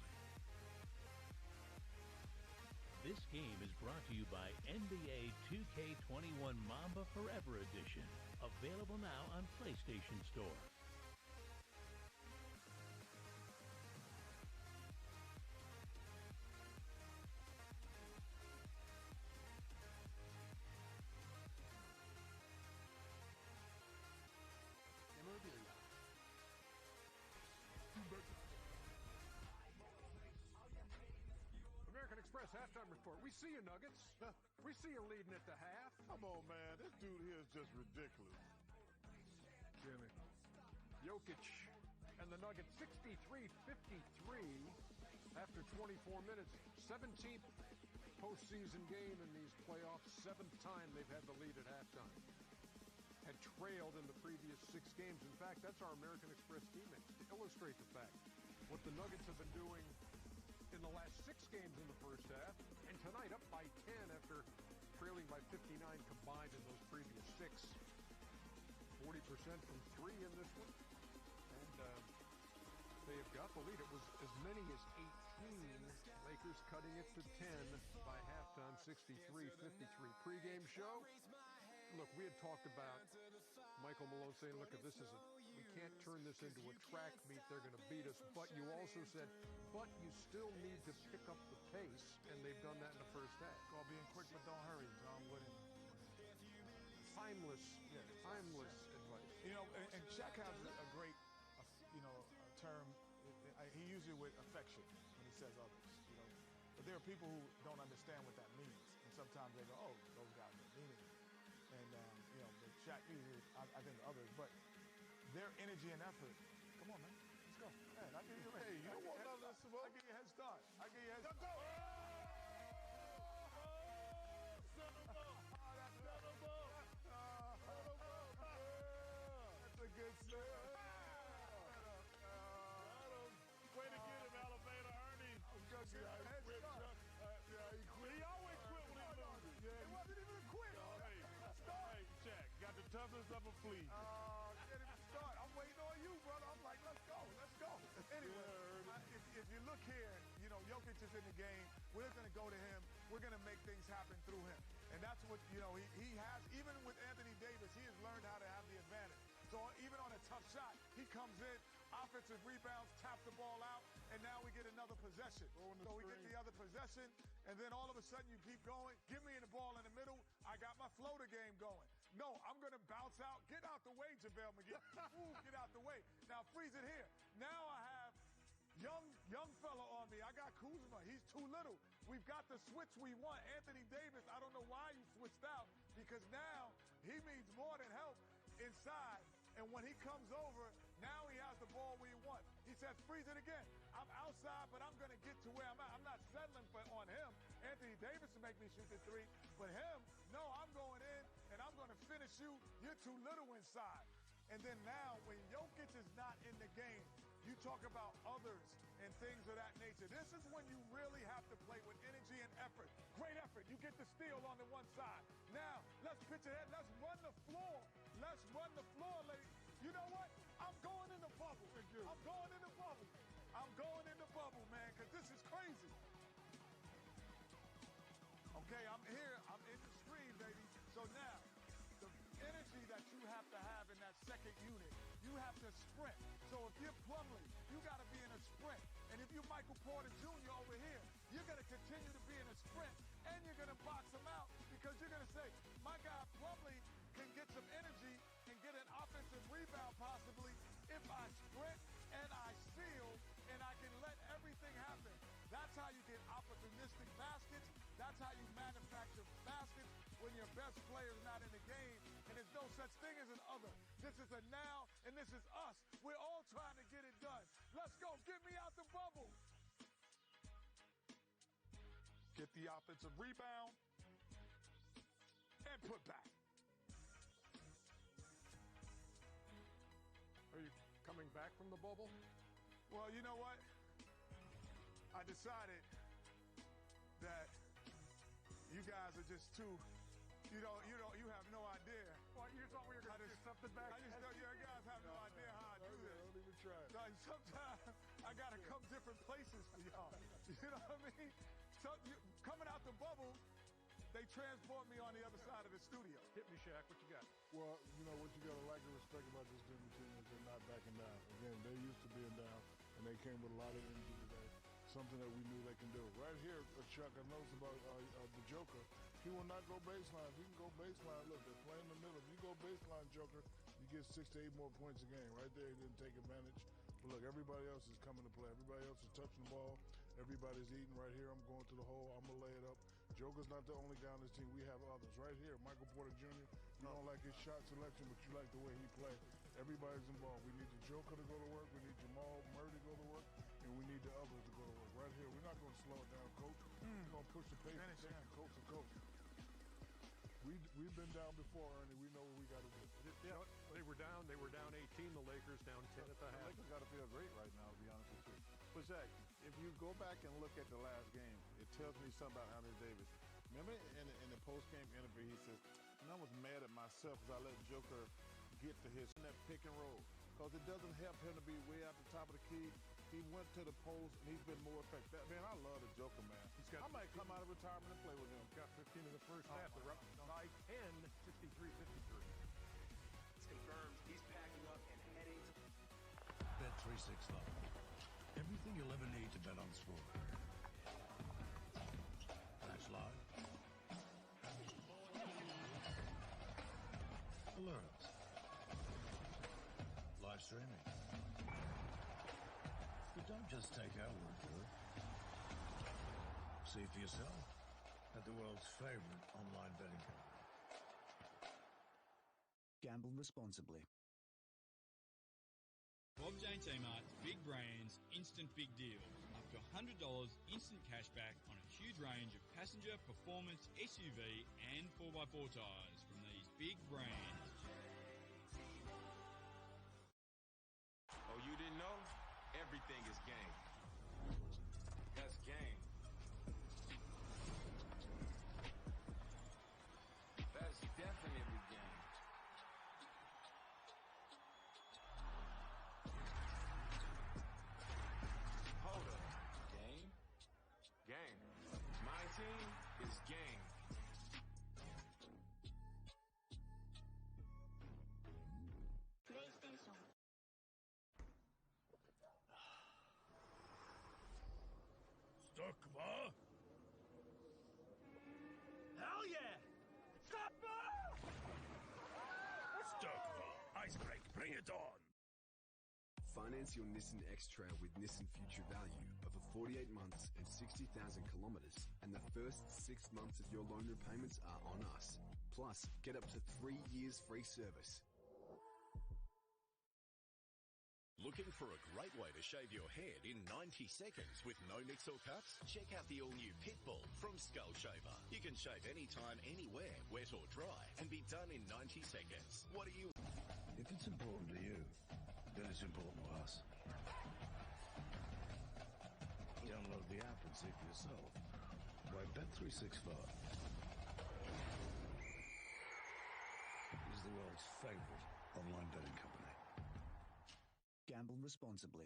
This game is brought to you by NBA 2K21 Mamba Forever Edition. Available now on PlayStation Store. American Express halftime report. We see you, Nuggets. We see you leading at the half. Come on, man. This dude here is just ridiculous. Jimmy. Jokic and the Nuggets 63-53 after 24 minutes. 17th postseason game in these playoffs. 7th time they've had the lead at halftime. Had trailed in the previous 6 games. In fact, that's our American Express teammates to illustrate the fact. What the Nuggets have been doing in the last 6 games in the first half, and tonight up by 10 after trailing by 59 combined in those previous 6. 40% from 3 in this one, and they have got the lead. It was as many as 18. Lakers cutting it to 10 by halftime, 63-53. Pre-game show. Look, we had talked about Michael Malone saying, look, if this is we can't turn this into a track meet, they're going to beat us. But you also said, but you still need to pick up the pace, and they've done that in the first half. Call being quick, but don't hurry, Tom Woody. Timeless advice. You know, and Shaq has a great, term. He uses it with affection when he says others, But there are people who don't understand what that means, and sometimes they go, "Oh, those guys are meaning," and you know, but Shaq usually, I think others, but their energy and effort. Come on, man, let's go. Man, I give you. Hey, you don't want none of this, Simone. I give you a head start. I give you a head start. Go. That's a good save. Way to get him, Alabama, Ernie. He always quit when he loses. It wasn't even a quit. Hey, Shaq, got the toughness of a flea. Can't even start. I'm waiting on you, brother. I'm like, let's go, let's go. Anyway, if you look here, you know, Jokic is in the game. We're going to go to him. We're going to make things happen through him. And that's what, you know, he has, even with Anthony Davis, he has learned how to have the advantage. So even on a tough shot, he comes in, offensive rebounds, taps the ball out, and now we get another possession. So we get the other possession, and then all of a sudden you keep going. Give me the ball in the middle. I got my floater game going. No, I'm going to bounce out. Get out the way, JaVale McGee. Ooh, get out the way. Now freeze it here. Now I have young fella on me. I got Kuzma. He's too little. We've got the switch we want. Anthony Davis, I don't know why you switched out, because now he means more than help inside. And when he comes over, now he has the ball we want. He says, freeze it again. I'm outside, but I'm going to get to where I'm at. I'm not settling on him. Anthony Davis to make me shoot the three. But him, no, I'm going in, and I'm going to finish you. You're too little inside. And then now, when Jokic is not in the game, you talk about others and things of that nature. This is when you really have to play with energy and effort. Great effort. You get the steal on the one side. Now, let's pitch ahead. Let's run the floor. Let's run the floor, ladies. You know what? I'm going in the bubble. I'm going in the bubble. I'm going in the bubble, man, because this is crazy. Okay, I'm here. I'm in the stream, baby. So now, the energy that you have to have in that second unit, you have to sprint. So if you're Plumlee, you got to be in a sprint. And if you're Michael Porter Jr. over here, you're going to continue to be in a sprint, and you're going to box him out, because you're going to say, my guy Plumlee can get some energy and get an offensive rebound possibly if I sprint and I seal and I can let everything happen. That's how you get opportunistic baskets. That's how you manufacture baskets when your best player is not in the game, and there's no such thing as an other. This is a now, and this is us. We're all trying to get it done. Let's go. Get me out the bubble. Get the offensive rebound and put back. Are you coming back from the bubble? Well, you know what? I decided that you guys are just too, you have no idea. What, you thought we were going to do something back? I just know you guys have no idea how I do this. Don't even try. Sometimes I got to come different places for y'all. You know what I mean? So coming out the bubble, they transport me on the other side of the studio. Hit me, Shaq. What you got? Well, you know what you got to like and respect about this Denver team is they're not backing down. Again, they're used to being down, and they came with a lot of energy today. Something that we knew they can do. Right here, Chuck, I noticed about the Joker. He will not go baseline. He can go baseline. Look, they're playing in the middle. If you go baseline, Joker, you get 6 to 8 more points a game. Right there, he didn't take advantage. But look, everybody else is coming to play. Everybody else is touching the ball. Everybody's eating right here. I'm going to the hole. I'm going to lay it up. Joker's not the only guy on this team. We have others. Right here, Michael Porter Jr., you don't like his shot selection, but you like the way he plays. Everybody's involved. We need the Joker to go to work. We need Jamal Murray to go to work. And we need the others to go to work. Right here, we're not going to slow it down, Coach. We're going to push the pace and take it coast to coast. We've been down before, Ernie. We know what we got to do. Yeah, they were down 18. The Lakers down 10 at the half. The Lakers got to feel great right now, to be honest with you. But Zach, if you go back and look at the last game, it tells me something about Anthony Davis. Remember in the post-game interview, he said, I was mad at myself because I let Joker get to his that pick and roll. Because it doesn't help him to be way at the top of the key. He went to the post, and he's been more effective. Man, I love the Joker, man. I might come out of retirement and play with him. Got 15 in the first half. They're up by 10, 63-53. It's confirmed he's packing up and heading to Bet365. Everything you'll ever need to bet on sport. That's live. Alerts. Live streaming. But don't just take our word for it. See for yourself at the world's favorite online betting company. Gamble responsibly. Bob Jane T-Mart's Big Brands Instant Big Deals. Up to $100 instant cashback on a huge range of passenger, performance, SUV and 4x4 tyres from these big brands. Oh, you didn't know? Everything is game. That's game. That's definitely game. Hold up. Game? Game. My team is game. PlayStation. Stukva? Hell yeah! Stopper! Stukva. Ice break. Bring it on. Finance your Nissan X-Trail with Nissan Future Value over 48 months and 60,000 kilometers, and the first 6 months of your loan repayments are on us. Plus, get up to 3 years free service. Looking for a great way to shave your head in 90 seconds with no nicks or cuts? Check out the all-new Pitbull from Skull Shaver. You can shave anytime, anywhere, wet or dry, and be done in 90 seconds. What do you... If it's important to you, then it's important to us. Download the app and see for yourself. Why Bet365 is the world's favorite online betting company. Gamble responsibly.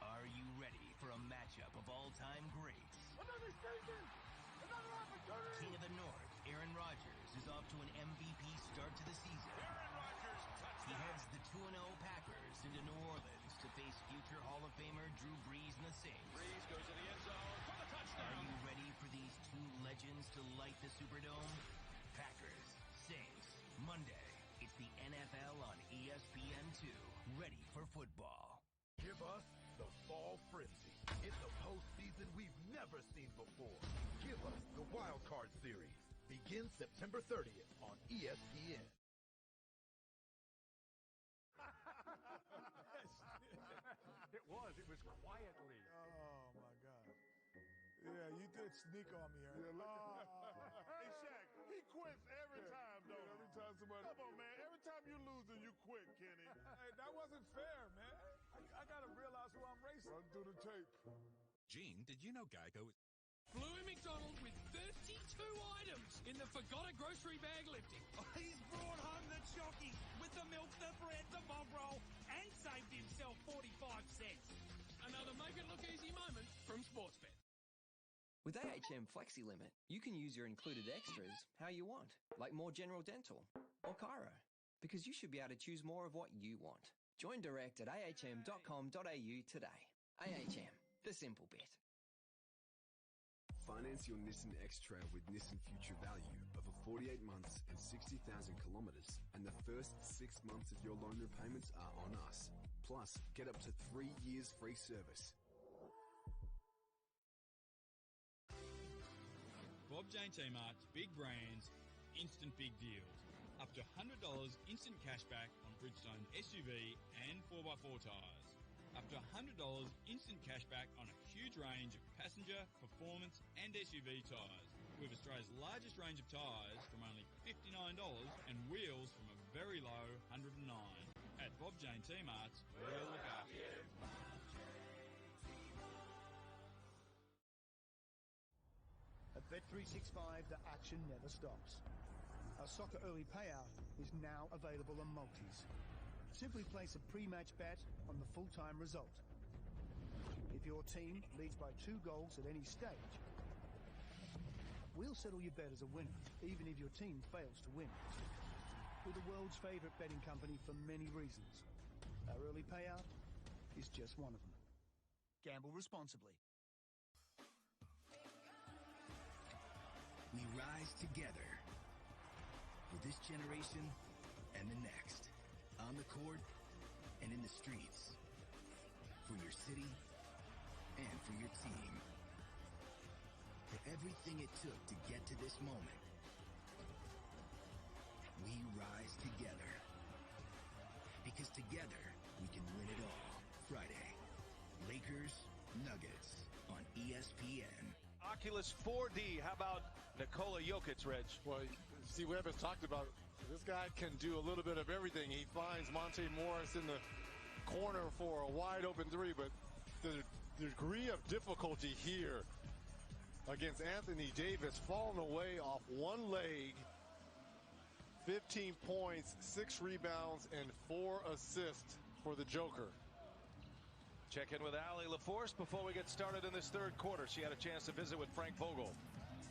Are you ready for a matchup of all-time greats? Another season! Another opportunity! King of the North, Aaron Rodgers, is off to an MVP start to the season. Aaron Rodgers, touchdown! He heads the 2-0 Packers into New Orleans to face future Hall of Famer Drew Brees and the Saints. Brees goes to the end zone for the touchdown! Are you ready for these two legends to light the Superdome? Packers, Saints, Monday. It's the NFL on ESPN2. Ready for football. Give us the fall frenzy. It's a postseason we've never seen before. Give us the Wild Card Series. Begins September 30th on ESPN. It was quietly. Oh, my God. Yeah, you did sneak on me here. Hey, Shaq, he quits every time, though. Every time somebody... Come on, man. Every time you lose and you quit, Kenny. Hey, that wasn't fair, man. I got to realize who I'm racing. Run through the tape. Gene, did you know Geico... Bluey McDonald with 32 items in the Forgotta grocery bag lifting. He's brought home the chockies with the milk, the bread, the bog roll, and saved himself 45 cents. Another make it look easy moment from Sportsbet. With AHM Flexi Limit, you can use your included extras how you want, like more general dental or chiro, because you should be able to choose more of what you want. Join direct at ahm.com.au today. AHM, the simple bit. Finance your Nissan X-Trail with Nissan Future Value over 48 months and 60,000 kilometers, and the first 6 months of your loan repayments are on us. Plus, get up to 3 years free service. Bob Jane T-Mart's Big Brands Instant Big Deals. Up to $100 instant cashback on Bridgestone SUV and 4x4 tyres. Up to $100 instant cashback on a huge range of passenger, performance and SUV tyres. With Australia's largest range of tyres from only $59 and wheels from a very low $109. At Bob Jane T-Mart's, we'll look after you. At Bet365, the action never stops. Our soccer early payout is now available on multis. Simply place a pre-match bet on the full-time result. If your team leads by 2 goals at any stage, we'll settle your bet as a winner, even if your team fails to win. We're the world's favorite betting company for many reasons. Our early payout is just one of them. Gamble responsibly. We rise together for this generation and the next. On the court and in the streets. For your city and for your team. everything it took to get to this moment. We rise together. Because together, we can win it all. Friday, Lakers, Nuggets on ESPN. Oculus 4D. How about Nikola Jokic, Reg? Well, Steve Webb has talked about this guy can do a little bit of everything. He finds Monte Morris in the corner for a wide open three, but the degree of difficulty here against Anthony Davis, falling away off one leg, 15 points, 6 rebounds, and 4 assists for the Joker. Check in with Allie LaForce before we get started in this third quarter. She had a chance to visit with Frank Vogel.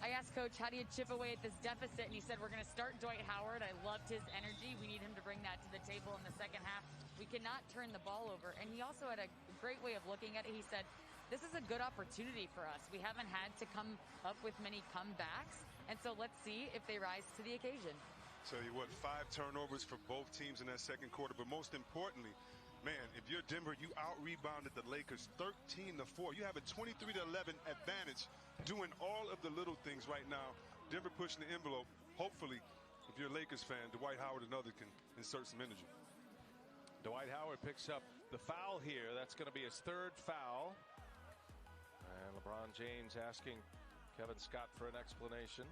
I asked Coach, how do you chip away at this deficit? And he said, we're going to start Dwight Howard. I loved his energy. We need him to bring that to the table in the second half. We cannot turn the ball over. And he also had a great way of looking at it. He said, this is a good opportunity for us. We haven't had to come up with many comebacks. And so let's see if they rise to the occasion. So you 5 turnovers for both teams in that second quarter. But most importantly, man, if you're Denver, you out-rebounded the Lakers 13-4. You have a 23-11 advantage doing all of the little things right now. Denver pushing the envelope. Hopefully, if you're a Lakers fan, Dwight Howard and others can insert some energy. Dwight Howard picks up the foul here. That's going to be his third foul. And LeBron James asking Kevin Scott for an explanation.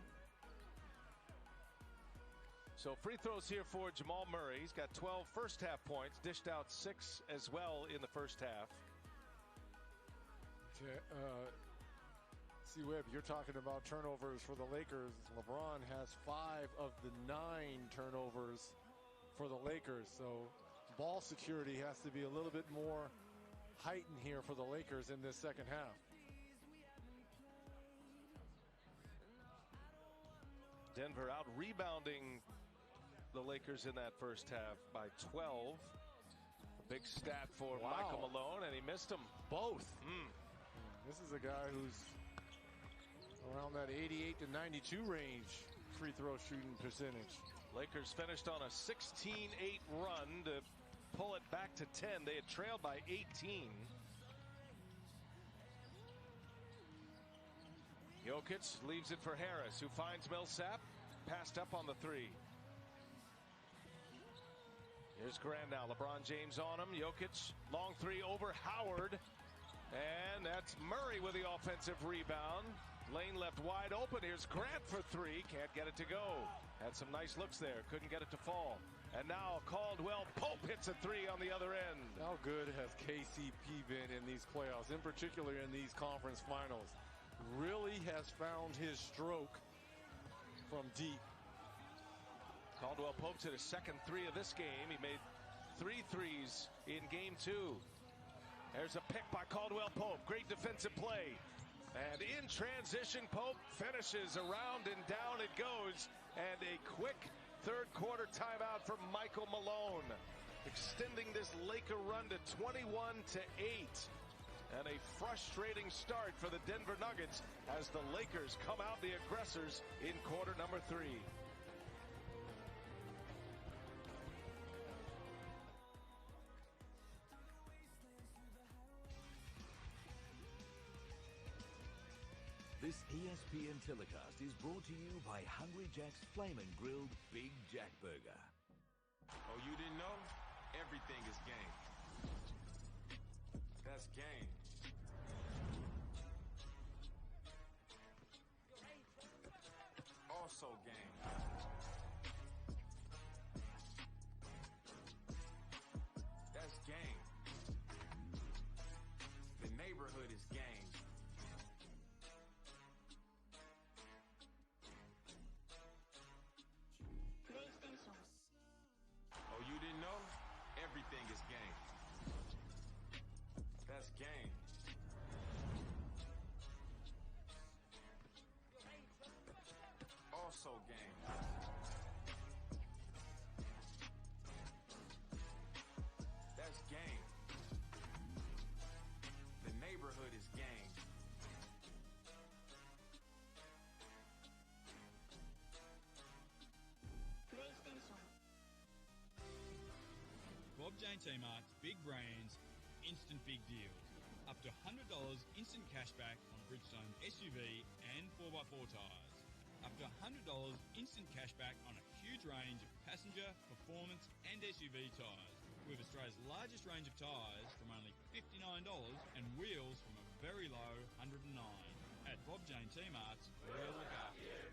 So free throws here for Jamal Murray. He's got 12 first half points, dished out 6 as well in the first half. See, Webb, you're talking about turnovers for the Lakers. LeBron has 5 of the 9 turnovers for the Lakers. So ball security has to be a little bit more heightened here for the Lakers in this second half. Denver out rebounding the Lakers in that first half by 12. A big stat for Michael Malone, and he missed them both. This is a guy who's around that 88 to 92 range free throw shooting percentage. Lakers finished on a 16-8 run to pull it back to 10. They had trailed by 18. Jokic leaves it for Harris, who finds Millsap. Passed up on the 3. Here's Grant now. LeBron James on him. Jokic, long 3 over Howard. And that's Murray with the offensive rebound. Lane left wide open. Here's Grant for 3. Can't get it to go. Had some nice looks there. Couldn't get it to fall. And now Caldwell Pope hits a 3 on the other end. How good has KCP been in these playoffs, in particular in these conference finals? Really has found his stroke from deep. Caldwell Pope's hit his second 3 of this game. He made 3 threes in game 2. There's a pick by Caldwell Pope. Great defensive play. And in transition, Pope finishes around and down it goes. And a quick third quarter timeout from Michael Malone, extending this Laker run to 21-8. And a frustrating start for the Denver Nuggets as the Lakers come out the aggressors in quarter number 3. This ESPN telecast is brought to you by Hungry Jack's Flamin' Grilled Big Jack Burger. Oh, you didn't know? Everything is game. That's game. Also game. That's game. The neighborhood is game. Oh, you didn't know? Everything is game. That's game. Also game. That's game. The neighborhood is game. Bob J&T Mart's Big Brands, Instant Big Deals. Up to $100 instant cashback on Bridgestone SUV and 4x4 tyres. Up to $100 instant cashback on a huge range of passenger, performance and SUV tyres. With Australia's largest range of tyres from only $59 and wheels from a very low $109. At Bob Jane T-Marts, we'll look after you.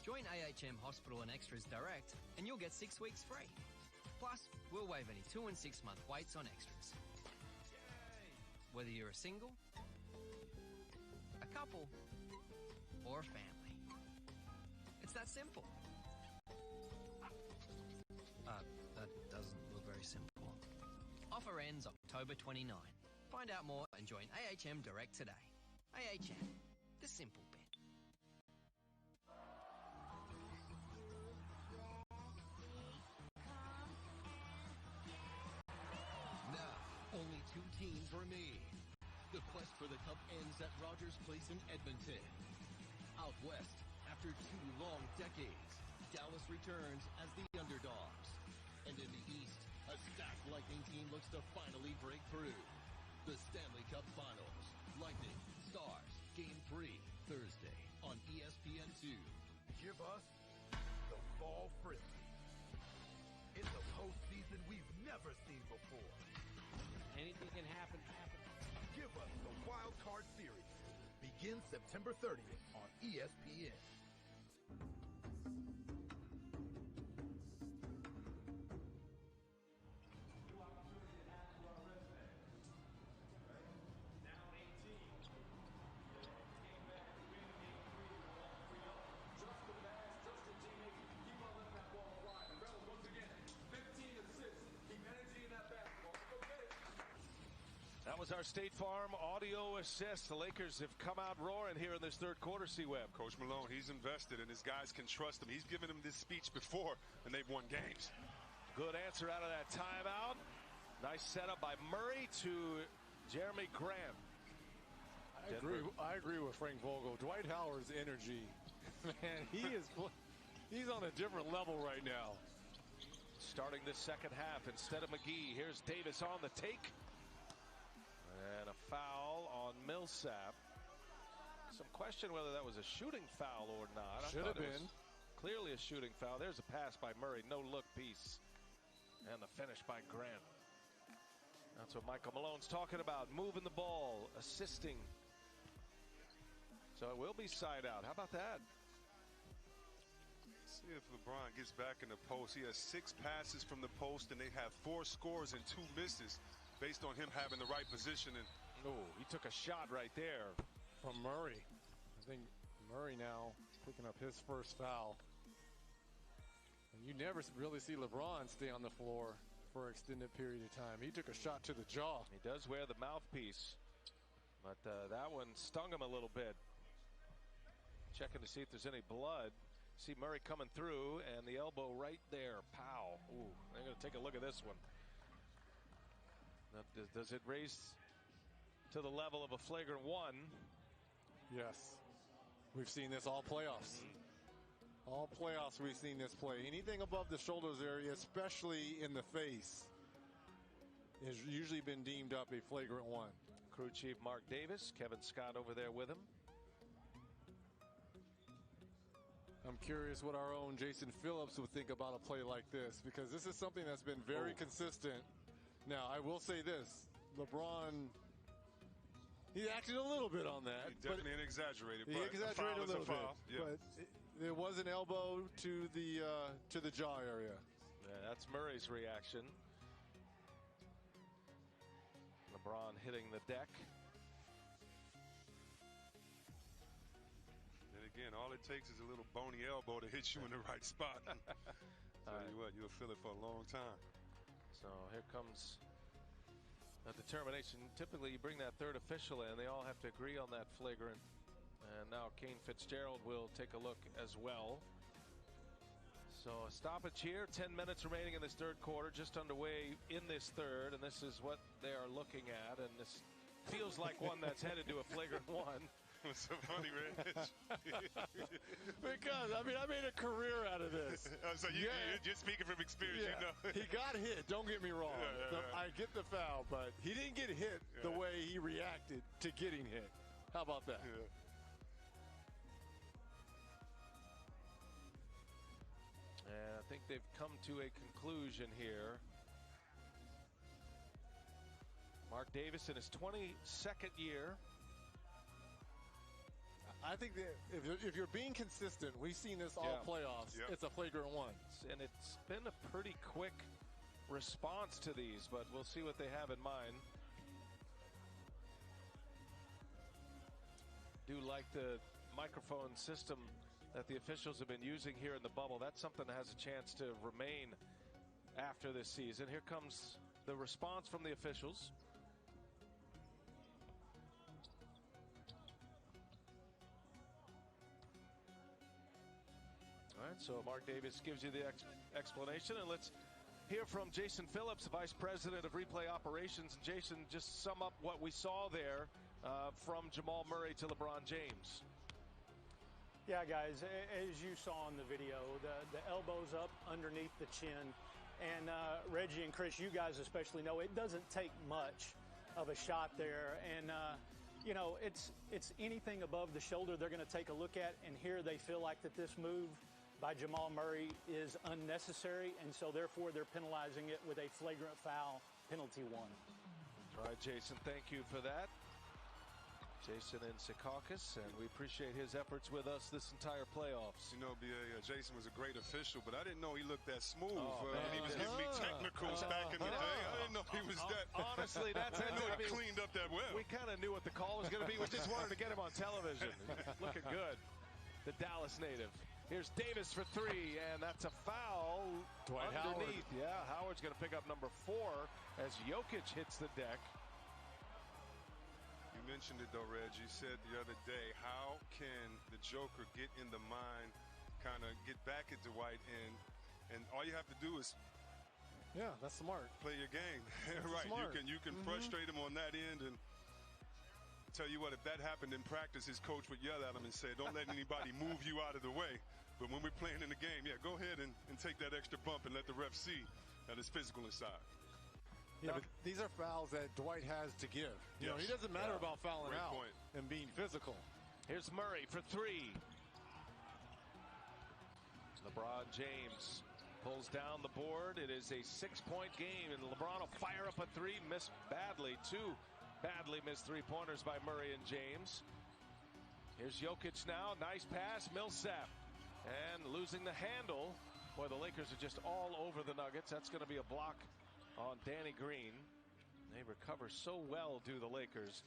Join AHM Hospital and Extras Direct and you'll get 6 weeks free. Plus, we'll waive any 2 and 6 month waits on extras. Whether you're a single, a couple, or a family. It's that simple. That doesn't look very simple. Offer ends October 29. Find out more and join AHM Direct today. AHM, the simple bit. Now, only 2 teams remain. The quest for the cup ends at Rogers Place in Edmonton. Out west, after 2 long decades, Dallas returns as the underdogs. And in the east, a stacked Lightning team looks to finally break through. The Stanley Cup Finals. Lightning, Stars, Game 3, Thursday on ESPN2. Give us the fall frenzy. It's a postseason we've never seen before. Anything can happen. Give us the Wild Card Series. Begins September 30th on ESPN. That was our State Farm audio assist. The Lakers have come out roaring here in this third quarter, C-Web. Coach Malone, he's invested, and his guys can trust him. He's given them this speech before, and they've won games. Good answer out of that timeout. Nice setup by Murray to Jeremy Grant. I agree with Frank Vogel. Dwight Howard's energy, man, he's on a different level right now. Starting this second half, instead of McGee, here's Davis on the take. And a foul on Millsap. Some question whether that was a shooting foul or not. Should have been. Clearly a shooting foul. There's a pass by Murray. No look piece. And the finish by Grant. That's what Michael Malone's talking about. Moving the ball, assisting. So it will be side out. How about that? See if LeBron gets back in the post. He has 6 passes from the post, and they have 4 scores and 2 misses. Based on him having the right position. And he took a shot right there from Murray. I think Murray now picking up his first foul. And you never really see LeBron stay on the floor for an extended period of time. He took a shot to the jaw. He does wear the mouthpiece, but that one stung him a little bit. Checking to see if there's any blood. See Murray coming through, and the elbow right there. Pow. Ooh, they're going to take a look at this one. Does it raise to the level of a flagrant 1? Yes. We've seen this all playoffs. All playoffs we've seen this play. Anything above the shoulders area, especially in the face, has usually been deemed up a flagrant 1. Crew chief Mark Davis, Kevin Scott over there with him. I'm curious what our own Jason Phillips would think about a play like this, because this is something that's been very consistent. Now, I will say this, LeBron, he acted a little bit on that. He definitely exaggerated. He exaggerated a little bit, yeah. but there was an elbow to the jaw area. Yeah, that's Murray's reaction. LeBron hitting the deck. And again, all it takes is a little bony elbow to hit you in the right spot. Tell you what, you'll feel it for a long time. So here comes a determination. Typically, you bring that third official in. They all have to agree on that flagrant. And now Kane Fitzgerald will take a look as well. So a stoppage here. 10 minutes remaining in this third quarter. Just underway in this third. And this is what they are looking at. And this feels like one that's headed to a flagrant 1. What's so funny, Rich? Because, I mean, I made a career out of this. So you're speaking from experience, you know. He got hit, don't get me wrong. I get the foul, but he didn't get hit the way he reacted to getting hit. How about that? Yeah. And I think they've come to a conclusion here. Mark Davis in his 22nd year. I think that if you're being consistent, we've seen this all playoffs. Yep. It's a flagrant one. And it's been a pretty quick response to these, but we'll see what they have in mind. Do like the microphone system that the officials have been using here in the bubble. That's something that has a chance to remain after this season. Here comes the response from the officials. All right, so Mark Davis gives you the explanation, and let's hear from Jason Phillips, Vice President of Replay Operations. And Jason, just sum up what we saw there from Jamal Murray to LeBron James. Yeah, guys, as you saw in the video, the elbows up underneath the chin. And Reggie and Chris, you guys especially know it doesn't take much of a shot there. And, you know, it's anything above the shoulder they're going to take a look at. And here they feel like that this move by Jamal Murray is unnecessary. And so, therefore, they're penalizing it with a flagrant foul, penalty 1. All right, Jason, thank you for that. Jason in Secaucus, and we appreciate his efforts with us this entire playoffs. You know, B.A., Jason was a great official, but I didn't know he looked that smooth. Man, he was giving me technicals back in the day. I didn't know he was that. Honestly, that's I knew he cleaned up that well. We kind of knew what the call was going to be. We just wanted to get him on television. Looking good. The Dallas native. Here's Davis for 3, and that's a foul Dwight underneath. Howard. Yeah, Howard's going to pick up number 4 as Jokic hits the deck. You mentioned it though, Reg. You said the other day, how can the Joker get in the mind, kind of get back at Dwight, and all you have to do is that's smart. Play your game. Right. Smart. You can frustrate him on that end, and tell you what, if that happened in practice, his coach would yell at him and say, don't let anybody move you out of the way. But when we're playing in the game, go ahead and take that extra bump and let the ref see that it's physical inside. Yeah, but these are fouls that Dwight has to give. You know, he doesn't matter about fouling Great out point. and being physical. Here's Murray for 3. LeBron James pulls down the board. It is a 6-point game, and LeBron will fire up a 3, missed badly. 2 badly missed 3-pointers by Murray and James. Here's Jokic now. Nice pass, Millsap. And losing the handle. Boy, the Lakers are just all over the Nuggets. That's going to be a block on Danny Green. They recover so well, do the Lakers.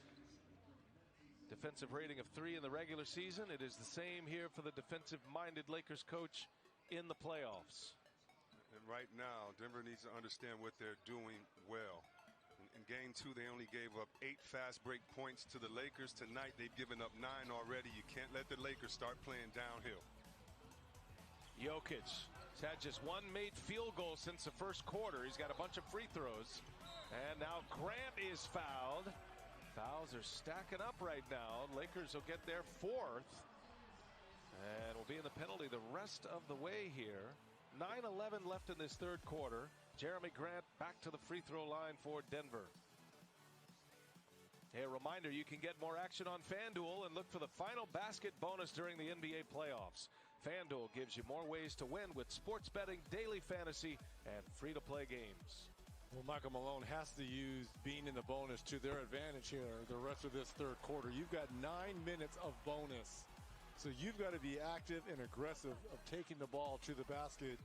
Defensive rating of 3 in the regular season. It is the same here for the defensive-minded Lakers coach in the playoffs. And right now, Denver needs to understand what they're doing well. In game 2, they only gave up 8 fast break points to the Lakers. Tonight, they've given up 9 already. You can't let the Lakers start playing downhill. Jokic has had just 1 made field goal since the first quarter. He's got a bunch of free throws. And now Grant is fouled. Fouls are stacking up right now. Lakers will get their 4th. And will be in the penalty the rest of the way here. 9:11 left in this third quarter. Jeremy Grant back to the free throw line for Denver. Hey, a reminder, you can get more action on FanDuel and look for the final basket bonus during the NBA playoffs. FanDuel gives you more ways to win with sports betting, daily fantasy, and free-to-play games. Well, Michael Malone has to use being in the bonus to their advantage here the rest of this third quarter. You've got 9 minutes of bonus. So you've got to be active and aggressive of taking the ball to the basket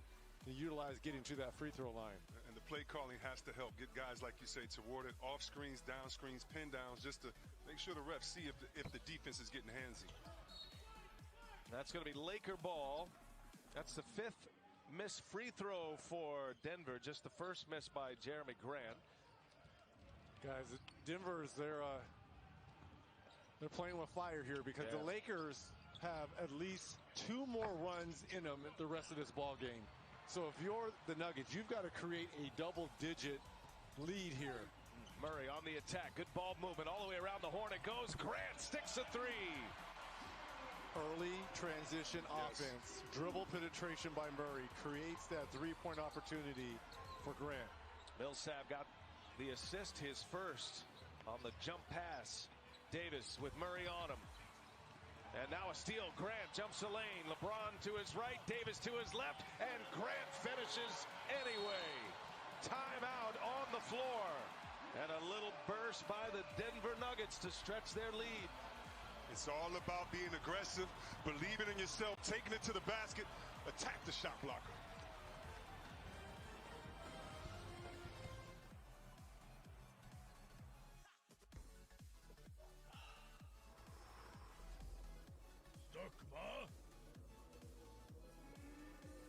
to utilize getting to that free throw line. And the play calling has to help. Get guys, like you say, toward it, off screens, down screens, pin downs, just to make sure the refs see if the defense is getting handsy. That's going to be Laker ball. That's the 5th missed free throw for Denver. Just the first miss by Jeremy Grant. Guys, Denver's they're playing with fire here because the Lakers have at least 2 more runs in them the rest of this ball game. So if you're the Nuggets, you've got to create a double-digit lead here. Murray on the attack. Good ball movement all the way around the horn. It goes. Grant sticks a 3. Early transition offense. Dribble penetration by Murray creates that 3-point opportunity for Grant. Millsap got the assist, his first on the jump pass. Davis with Murray on him. And now a steal. Grant jumps the lane. LeBron to his right, Davis to his left, and Grant finishes anyway. Timeout on the floor. And a little burst by the Denver Nuggets to stretch their lead. It's all about being aggressive, believing in yourself, taking it to the basket, attack the shot blocker.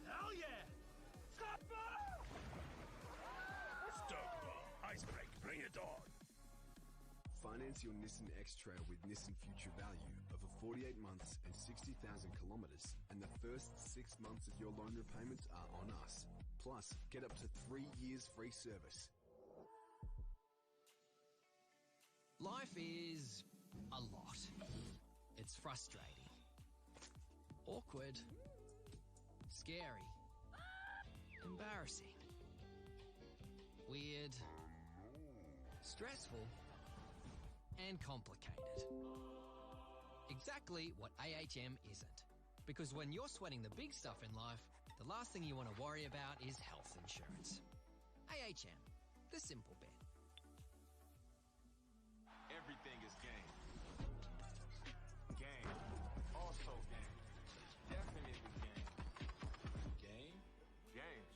Hell yeah! Ice break, bring it on! Finance your Nissan X-Trail with Nissan Future Value over 48 months and 60,000 kilometers, and the first 6 months of your loan repayments are on us. Plus, get up to 3 years free service. Life is a lot. It's frustrating, awkward, scary, embarrassing, weird, stressful, and complicated. Exactly what AHM isn't. Because when you're sweating the big stuff in life, the last thing you want to worry about is health insurance. AHM, the simple bit. Everything is game. Game. Also game. Definitely game. Game? Game.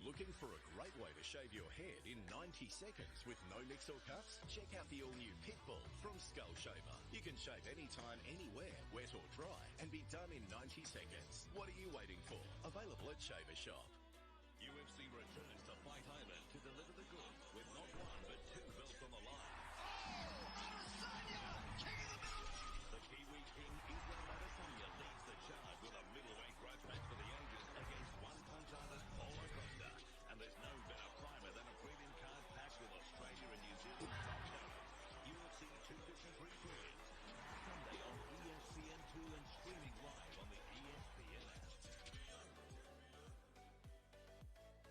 Looking for a great way to shave your head in 90 seconds with no mix or cuts? Check out the all-new Pitbull from Skull Shaver. You can shave anytime, anywhere, wet or dry, and be done in 90 seconds. What are you waiting for? Available at Shaver Shop. UFC returns to Fight Island to deliver the goods with not one but two belts on the line. The Kiwi King Israel Adesanya leads the charge with a middleweight grudge match for the ages against one-punch artist Paulo Costa. And there's no better primer than a prelim card packed with Australia and New Zealand top talent. UFC 253 Queens. Sunday on ESPN2 and streaming live on the ESPN app.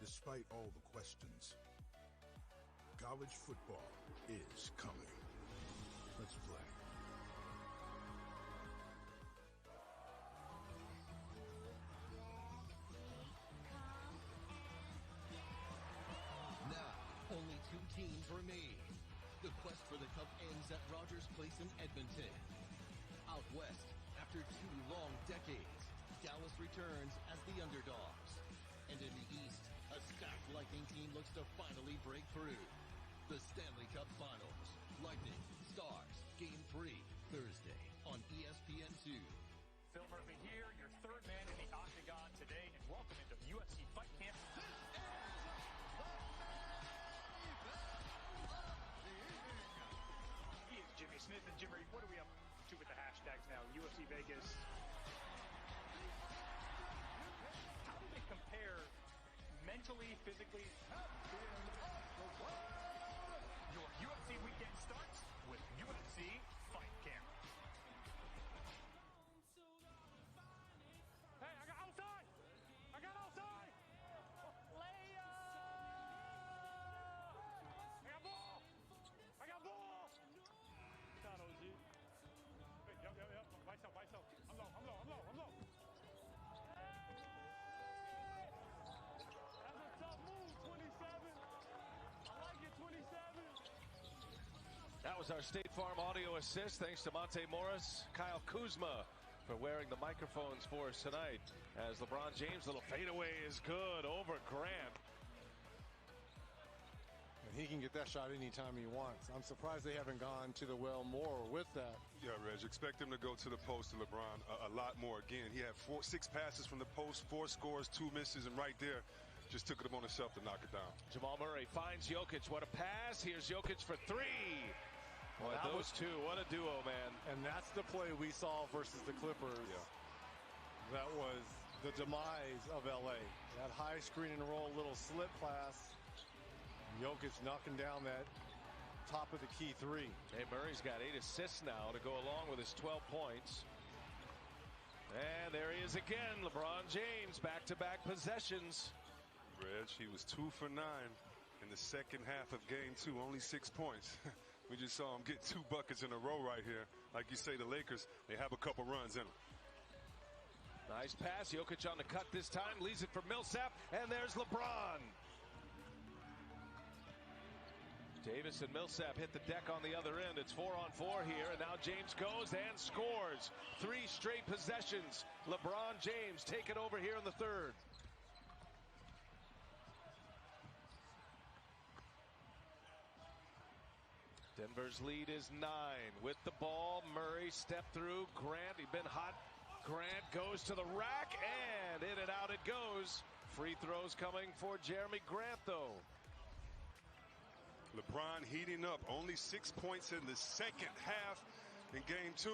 Despite all the questions, college football is coming. Let's play. Now, only 2 teams remain. The quest for the Cup ends at Rogers Place in Edmonton. Out west, after 2 long decades, Dallas returns as the underdogs. And in the east, a stacked Lightning team looks to finally break through. The Stanley Cup Finals. Lightning, Stars, Game 3, Thursday on ESPN2. Phil Murphy here, your third man in the octagon today, and welcome into UFC Fight Camp. He is Jimmy Smith, and Jimmy, what are we up to with the hashtags now? UFC Vegas. How do they compare mentally, physically? Your UFC weekend starts with UFC Fight Camp. Hey, I got outside! I got outside! I got ball! I got ball! Get down, OG. Hey, yep. Myself. I'm low. That's a tough move, 27. I like it, 27. That was our State Farm audio assist. Thanks to Monte Morris, Kyle Kuzma for wearing the microphones for us tonight. As LeBron James' little fadeaway is good over Grant. And he can get that shot anytime he wants. I'm surprised they haven't gone to the well more with that. Yeah, Reg, expect him to go to the post to LeBron a lot more. Again, he had 6 passes from the post, 4 scores, 2 misses, and right there, just took it upon himself to knock it down. Jamal Murray finds Jokic. What a pass. Here's Jokic for 3. Boy, those two, what a duo, man. And that's the play we saw versus the Clippers. Yeah. That was the demise of LA. That high screen and roll, little slip pass. Jokic knocking down that top of the key 3. Hey, Murray's got 8 assists now to go along with his 12 points. And there he is again, LeBron James, back-to-back possessions. Reg, he was 2 for 9 in the second half of game 2, only 6 points. We just saw him get 2 buckets in a row right here. Like you say, the Lakers, they have a couple runs in them. Nice pass. Jokic on the cut this time. Leaves it for Millsap. And there's LeBron. Davis and Millsap hit the deck on the other end. It's 4-on-4 here. And now James goes and scores. 3 straight possessions. LeBron James taking over here in the third. Denver's lead is 9. With the ball, Murray stepped through. Grant, he'd been hot. Grant goes to the rack, and in and out it goes. Free throws coming for Jeremy Grant, though. LeBron heating up. Only 6 points in the second half in game 2.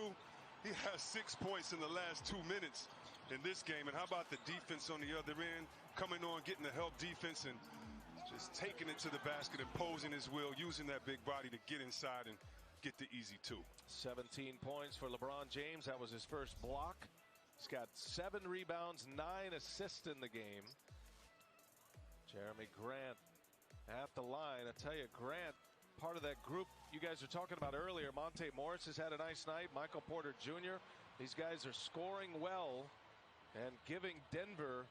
He has 6 points in the last 2 minutes in this game. And how about the defense on the other end? Coming on, getting the help defense, and just taking it to the basket, imposing his will, using that big body to get inside and get the easy 2. 17 points for LeBron James. That was his first block. He's got 7 rebounds, 9 assists in the game. Jeremy Grant at the line. I tell you, Grant, part of that group you guys were talking about earlier. Monte Morris has had a nice night. Michael Porter Jr. These guys are scoring well and giving Denver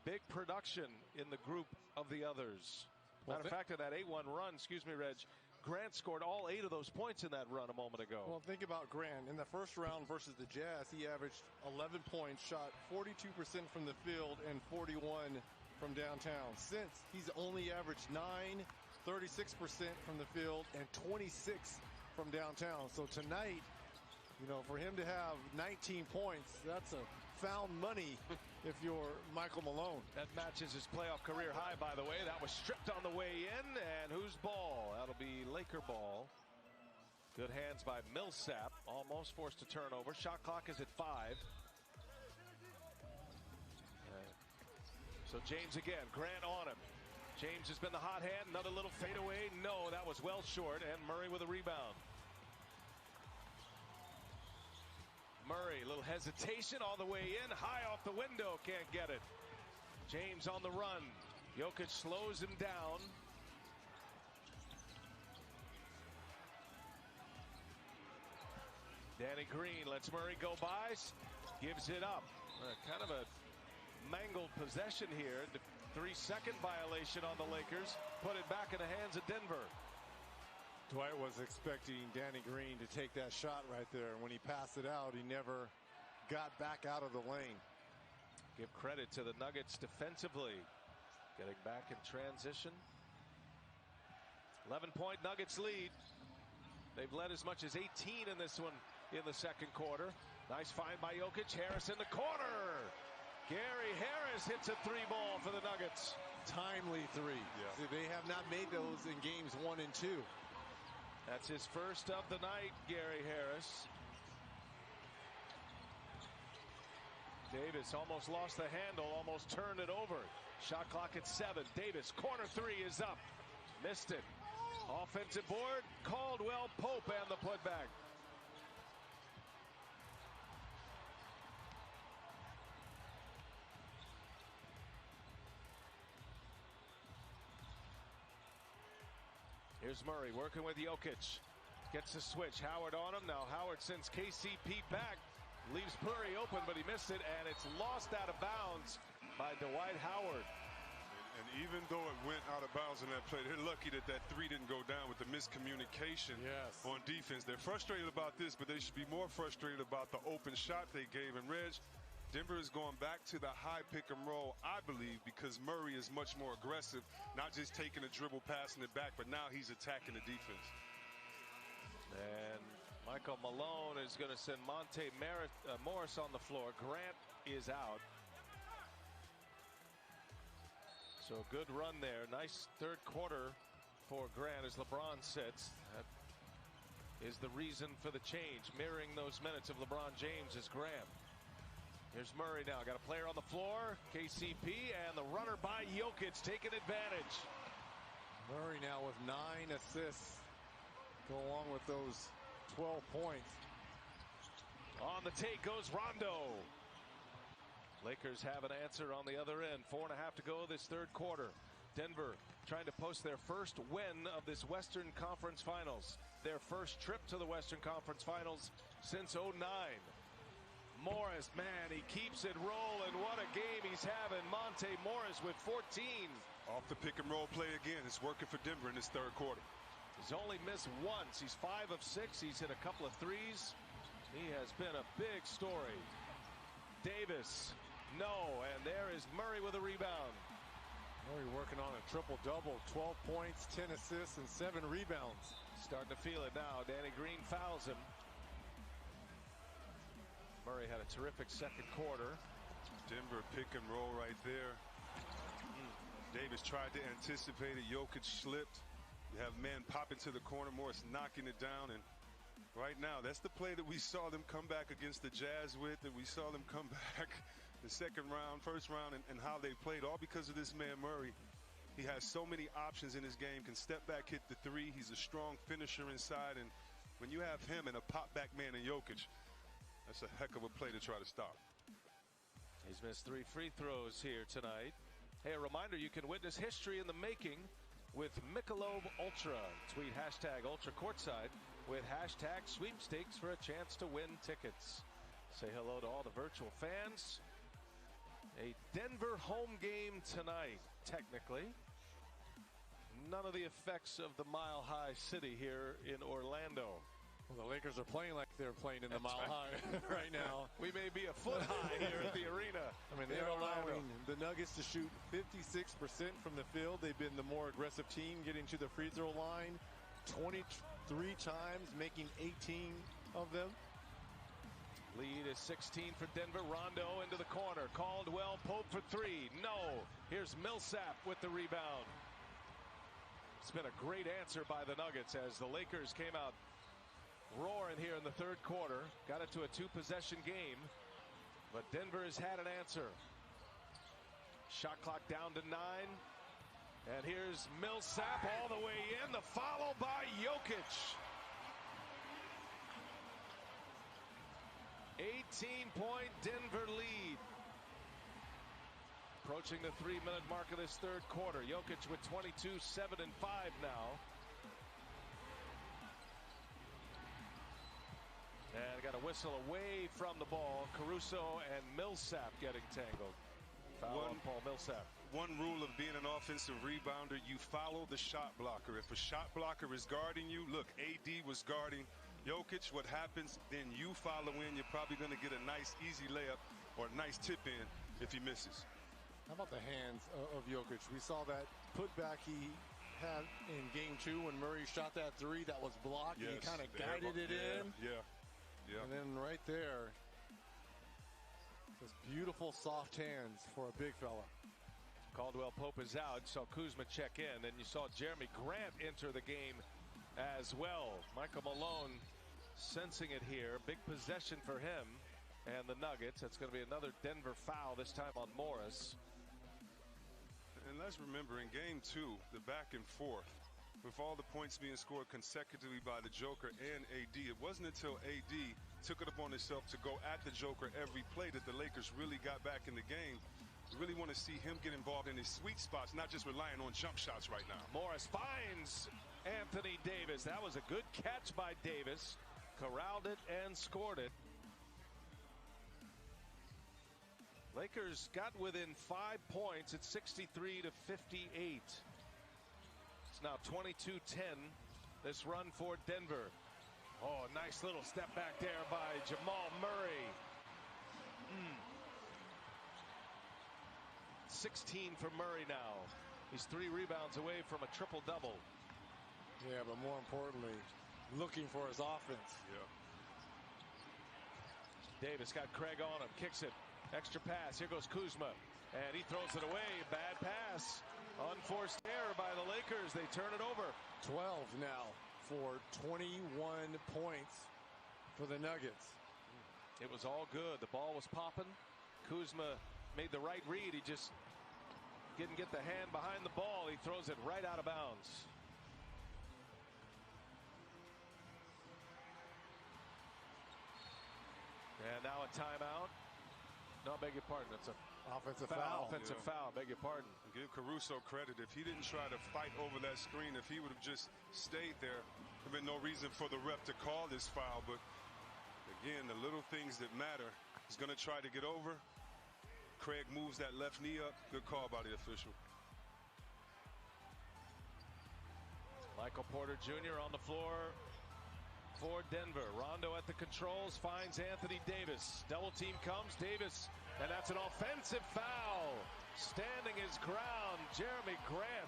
big production in the group of the others. Matter of fact, in that 8-1 run, excuse me, Reg, Grant scored all 8 of those points in that run a moment ago. Well, think about Grant. In the first round versus the Jazz, he averaged 11 points, shot 42% from the field and 41 from downtown. Since, he's only averaged 9, 36% from the field and 26 from downtown. So tonight, you know, for him to have 19 points, that's a found money if you're Michael Malone. That matches his playoff career high, by the way. That was stripped on the way in, and whose ball? That'll be Laker ball. Good hands by Millsap, almost forced a turnover. Shot clock is at 5. So James again, Grant on him. James has been the hot hand, another little fadeaway. No, that was well short, and Murray with a rebound. Murray, a little hesitation all the way in, high off the window, can't get it. James on the run. Jokic slows him down. Danny Green lets Murray go by, gives it up. Kind of a mangled possession here. The 3-second violation on the Lakers. Put it back in the hands of Denver. Dwight was expecting Danny Green to take that shot right there. When he passed it out, he never got back out of the lane. Give credit to the Nuggets defensively. Getting back in transition. 11-point Nuggets lead. They've led as much as 18 in this one in the second quarter. Nice find by Jokic. Harris in the corner. Gary Harris hits a 3-ball for the Nuggets. Timely 3. Yeah. They have not made those in games 1 and 2. That's his first of the night, Gary Harris. Davis almost lost the handle, almost turned it over. Shot clock at 7. Davis, corner 3 is up. Missed it. Offensive board, Caldwell Pope and the putback. Here's Murray working with Jokic. Gets the switch. Howard on him. Now Howard sends KCP back. Leaves Murray open, but he missed it, and it's lost out of bounds by Dwight Howard. And even though it went out of bounds in that play, they're lucky that that 3 didn't go down with the miscommunication on defense. They're frustrated about this, but they should be more frustrated about the open shot they gave. And Reg, Denver is going back to the high pick and roll, I believe, because Murray is much more aggressive, not just taking a dribble, passing it back, but now he's attacking the defense. And Michael Malone is going to send Monte Morris on the floor. Grant is out. So good run there. Nice third quarter for Grant as LeBron sits. That is the reason for the change. Mirroring those minutes of LeBron James is Grant. Here's Murray now. Got a player on the floor. KCP and the runner by Jokic taking advantage. Murray now with 9 assists. Go along with those 12 points. On the take goes Rondo. Lakers have an answer on the other end. 4.5 to go this third quarter. Denver trying to post their first win of this Western Conference Finals. Their first trip to the Western Conference Finals since '09. Morris, man, he keeps it rolling. What a game he's having. Monte Morris with 14. Off the pick and roll play again. It's working for Denver in this third quarter. He's only missed once. He's 5 of 6. He's hit a couple of threes. He has been a big story. Davis, no, and there is Murray with a rebound. Murray working on a triple-double, 12 points, 10 assists, and 7 rebounds. Starting to feel it now. Danny Green fouls him. Murray had a terrific second quarter. Denver pick and roll right there. Davis tried to anticipate it. Jokic slipped. You have men popping to the corner. Morris knocking it down. And right now, that's the play that we saw them come back against the Jazz with, that we saw them come back the second round, first round, and how they played, all because of this man Murray. He has so many options in his game, can step back, hit the three. He's a strong finisher inside, and when you have him and a pop-back man in Jokic, that's a heck of a play to try to stop. He's missed 3 free throws here tonight. Hey, a reminder, you can witness history in the making with Michelob Ultra. Tweet hashtag Ultra Courtside with hashtag sweepstakes for a chance to win tickets. Say hello to all the virtual fans. A Denver home game tonight, technically. None of the effects of the Mile High City here in Orlando. Well, the Lakers are playing like they're playing in the Mile High right now. We may be a foot high here at the arena. I mean, they're allowing the Nuggets to shoot 56% from the field. They've been the more aggressive team, getting to the free throw line 23 times, making 18 of them. Lead is 16 for Denver. Rondo into the corner. Caldwell Pope for 3. No. Here's Millsap with the rebound. It's been a great answer by the Nuggets as the Lakers came out roaring here in the third quarter. Got it to a 2-possession game. But Denver has had an answer. Shot clock down to 9. And here's Millsap all the way in. The follow by Jokic. 18-point Denver lead. Approaching the 3-minute mark of this third quarter. Jokic with 22, 7, and 5 now. And got a whistle away from the ball. Caruso and Millsap getting tangled. Foul on Paul Millsap. One rule of being an offensive rebounder, you follow the shot blocker. If a shot blocker is guarding you, look, AD was guarding Jokic. What happens, then you follow in. You're probably going to get a nice, easy layup or a nice tip in if he misses. How about the hands of Jokic? We saw that putback he had in game 2 when Murray shot that 3 that was blocked. Yes, and he kind of guided it in. Yeah. And then right there, just beautiful soft hands for a big fella. Caldwell Pope is out. Saw Kuzma check in, and you saw Jeremy Grant enter the game as well. Michael Malone sensing it here. Big possession for him and the Nuggets. That's going to be another Denver foul, this time on Morris. And let's remember, in game 2, the back and forth, with all the points being scored consecutively by the Joker and AD, it wasn't until AD took it upon himself to go at the Joker every play that the Lakers really got back in the game. We really want to see him get involved in his sweet spots, not just relying on jump shots right now. Morris finds Anthony Davis. That was a good catch by Davis. Corralled it and scored it. Lakers got within 5 points at 63 to 58. It's now 22-10. This run for Denver. Oh, nice little step back there by Jamal Murray. 16 for Murray now. He's 3 rebounds away from a triple-double. Yeah, but more importantly, looking for his offense. Yeah. Davis got Craig on him, kicks it. Extra pass. Here goes Kuzma. And he throws it away. Bad pass. Unforced error by the Lakers. They turn it over. 12 now for 21 points for the Nuggets. It was all good. The ball was popping. Kuzma made the right read. He just didn't get the hand behind the ball. He throws it right out of bounds. And now a timeout. No, beg your pardon. It's a offensive foul. Offensive foul. Beg your pardon. Give Caruso credit. If he didn't try to fight over that screen, if he would have just stayed there, there'd been no reason for the ref to call this foul. But again, the little things that matter. He's going to try to get over. Craig moves that left knee up. Good call by the official. Michael Porter Jr. on the floor for Denver. Rondo at the controls, finds Anthony Davis. Double team comes, Davis, and that's an offensive foul. Standing his ground, Jeremy Grant.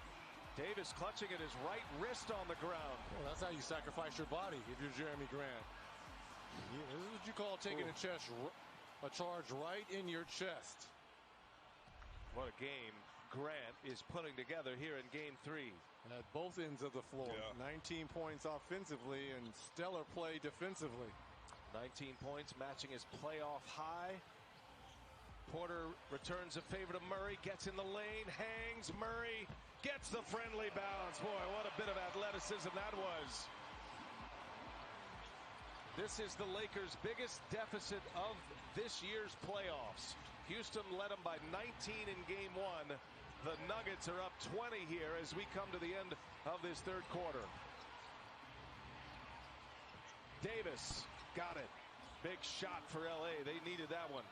Davis clutching at his right wrist on the ground. Well, that's how you sacrifice your body if you're Jeremy Grant. This is what you call taking a charge right in your chest. What a game Grant is putting together here in game 3. At both ends of the floor. 19 points offensively and stellar play defensively. 19 points, matching his playoff high. Porter returns a favor to Murray, gets in the lane, hangs. Murray gets the friendly bounce. Boy, what a bit of athleticism that was. This is the Lakers' biggest deficit of this year's playoffs. Houston led them by 19 in game 1. The Nuggets are up 20 here as we come to the end of this third quarter. Davis got it. Big shot for LA. They needed that one.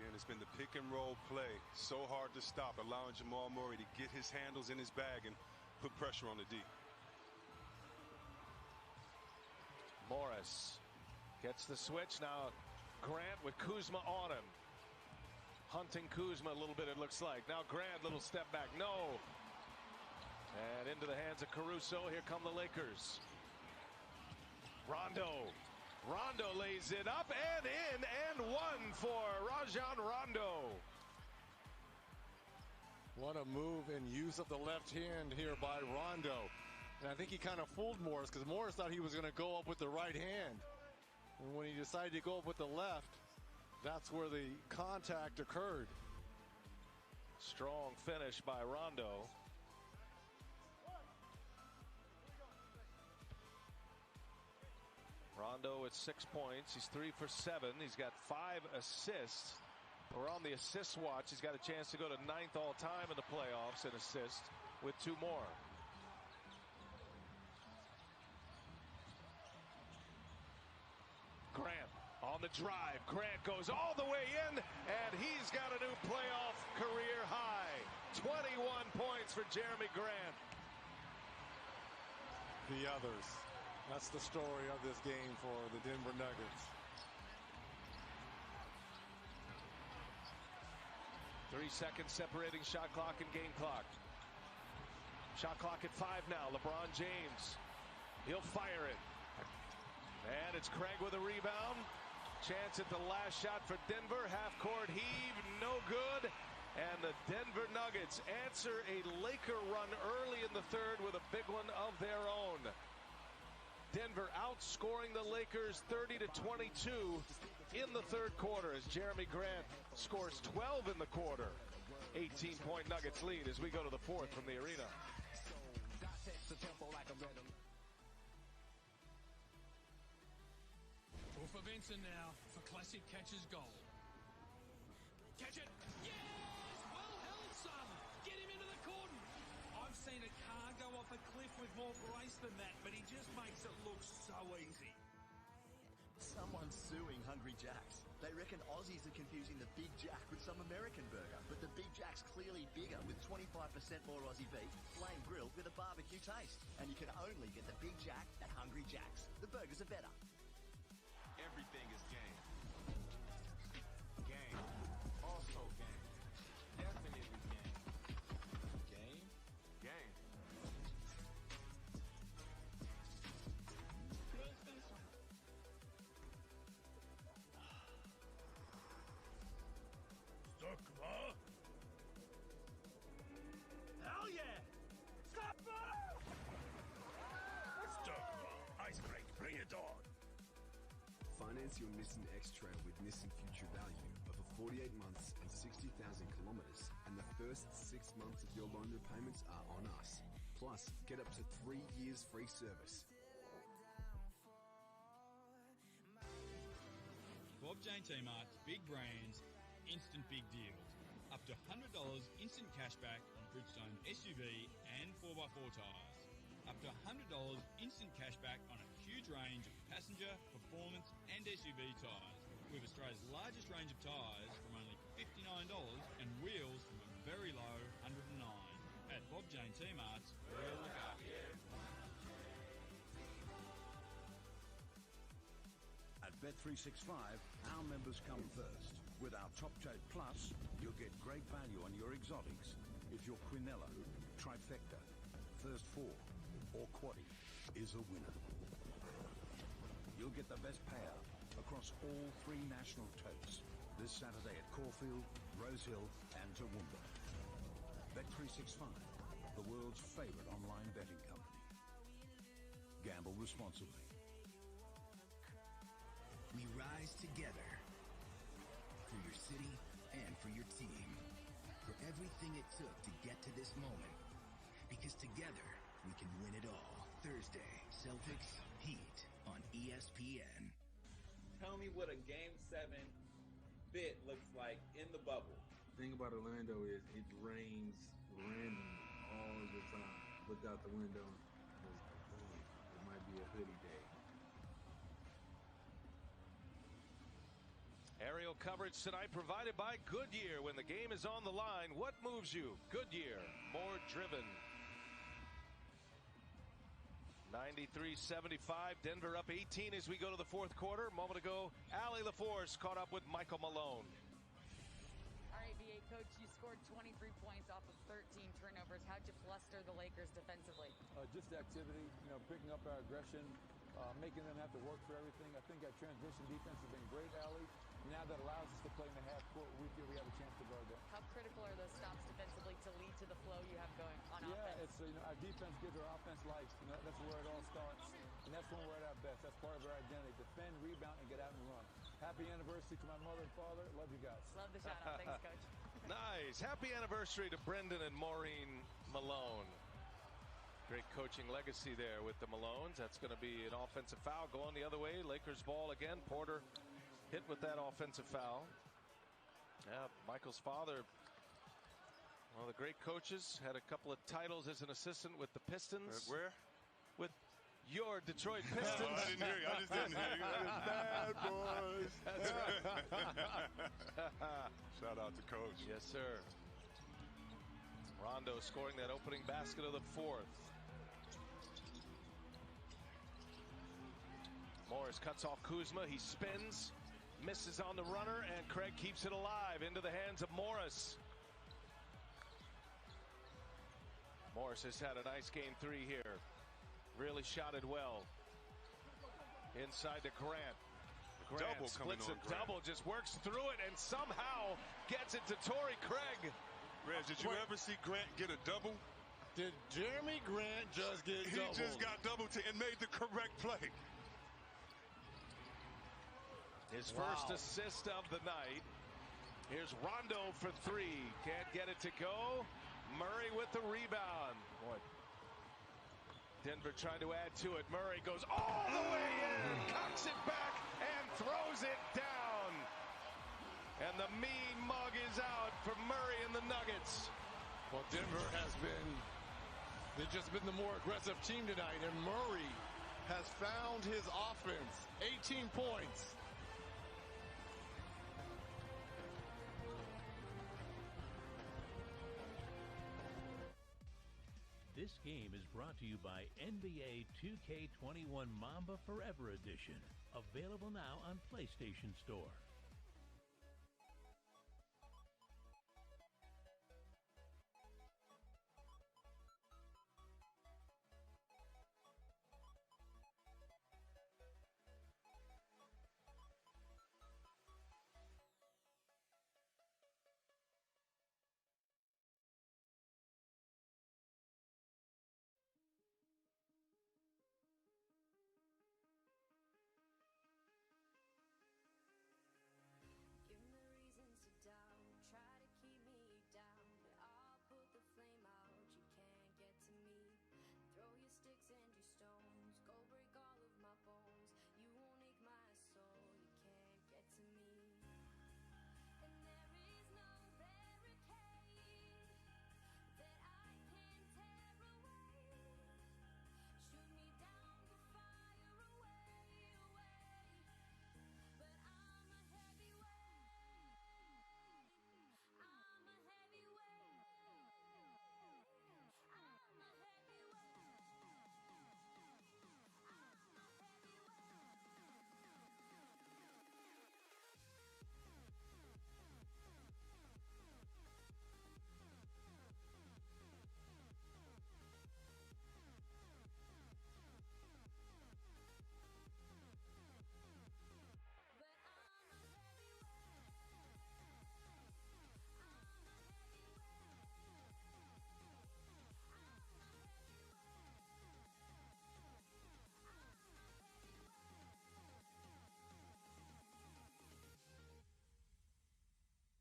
Again, it's been the pick and roll play. So hard to stop, allowing Jamal Murray to get his handles in his bag and put pressure on the D. Morris gets the switch. Now Grant with Kuzma on him. Hunting Kuzma a little bit, it looks like. Now Grant, little step back. No. And into the hands of Caruso. Here come the Lakers. Rondo. Rondo lays it up and in and one for Rajon Rondo. What a move and use of the left hand here by Rondo. And I think he kind of fooled Morris because Morris thought he was going to go up with the right hand. And when he decided to go up with the left, that's where the contact occurred. Strong finish by Rondo. Rondo with 6 points. He's 3 for 7. He's got 5 assists. We're on the assist watch. He's got a chance to go to 9th all time in the playoffs in assists with 2 more. Grant on the drive. Grant goes all the way in, and he's got a new playoff career high. 21 points for Jeremy Grant. The others. That's the story of this game for the Denver Nuggets. 3 seconds separating shot clock and game clock. Shot clock at 5 now. LeBron James. He'll fire it. And it's Craig with a rebound. Chance at the last shot for Denver. Half-court heave, no good. And the Denver Nuggets answer a Laker run early in the third with a big one of their own. Denver outscoring the Lakers 30-22 in the third quarter as Jeremy Grant scores 12 in the quarter. 18-point Nuggets lead as we go to the fourth from the arena. For Vincent now for classic catcher's goal. Catch it. Yes! Well held, son. Get him into the cordon. I've seen a car go off a cliff with more grace than that, but he just makes it look so easy. Someone's suing Hungry Jack's. They reckon Aussies are confusing the Big Jack with some American burger, but the Big Jack's clearly bigger with 25% more Aussie beef, flame grilled with a barbecue taste. And you can only get the Big Jack at Hungry Jack's. The burgers are better. Everything is game. Game. Also game. Definitely game. Game? Game. Stuckma? Hell yeah! Stuckma! Stuckma. Ice break. Bring it on. Finance your Nissan X-Trail with Nissan Future Value over 48 months and 60,000 kilometers, and the first 6 months of your loan repayments are on us. Plus, get up to 3 years free service. Bob Jane T-Mart's big brands, instant big deals. Up to $100 instant cashback on Bridgestone SUV and 4x4 tyres. Up to $100 instant cashback on a huge range of passenger, performance and SUV tyres. With Australia's largest range of tyres from only $59 and wheels from a very low $109. At Bob Jane T-Mart's, we'll look after you. At Bet365, our members come first. With our Top Tape Plus, you'll get great value on your exotics. If your Quinella, Trifecta, First Four, or Quaddy is a winner. You'll get the best payout across all 3 national totes this Saturday at Caulfield, Rosehill, and Toowoomba. Bet365, the world's favorite online betting company. Gamble responsibly. We rise together for your city and for your team. For everything it took to get to this moment. Because together, we can win it all. Thursday, Celtics Heat on ESPN. Tell me what a Game 7 bit looks like in the bubble. The thing about Orlando is it rains randomly all the time. Look out the window. It might be a hoodie day. Aerial coverage tonight provided by Goodyear. When the game is on the line, what moves you? Goodyear, more driven. 93-75, Denver up 18 as we go to the fourth quarter. A moment ago, Allie LaForce caught up with Michael Malone. All right, BA coach, you scored 23 points off of 13 turnovers. How'd you fluster the Lakers defensively? Just activity, picking up our aggression, making them have to work for everything. I think our transition defense has been great, Allie. Now that allows us to play in the half court, we feel we have a chance to guard that. How critical are those stops defensively to lead to the flow you have going on offense? Yeah, it's our defense gives our offense life. That's where it all starts, and that's when we're at our best. That's part of our identity: defend, rebound, and get out and run. Happy anniversary to my mother and father. Love you guys. Love the shout out. Thanks, coach. Nice. Happy anniversary to Brendan and Maureen Malone. Great coaching legacy there with the Malones. That's going to be an offensive foul going the other way. Lakers ball again. Porter hit with that offensive foul. Yeah, Michael's father, one of the great coaches, had a couple of titles as an assistant with the Pistons. Where? With your Detroit Pistons. I didn't hear you. I just didn't hear you. Bad boys. That's right. Shout out to Coach. Yes, sir. Rondo scoring that opening basket of the fourth. Morris cuts off Kuzma. He spins, misses on the runner, and Craig keeps it alive into the hands of Morris. Morris has had a nice game 3 here. Really shot it well. Inside to Grant. Grant Double splits a coming on Grant. double, just works through it, and somehow gets it to Torrey Craig. Reg, did you ever see Grant get a double? Did Jeremy Grant just get doubled? He just got doubled and made the correct play. His first assist of the night. Here's Rondo for 3. Can't get it to go. Murray with the rebound. Boy. Denver trying to add to it. Murray goes all the way in, cocks it back, and throws it down. And the mean mug is out for Murray and the Nuggets. Well, Denver they've just been the more aggressive team tonight, and Murray has found his offense. 18 points. This game is brought to you by NBA 2K21 Mamba Forever Edition. Available now on PlayStation Store.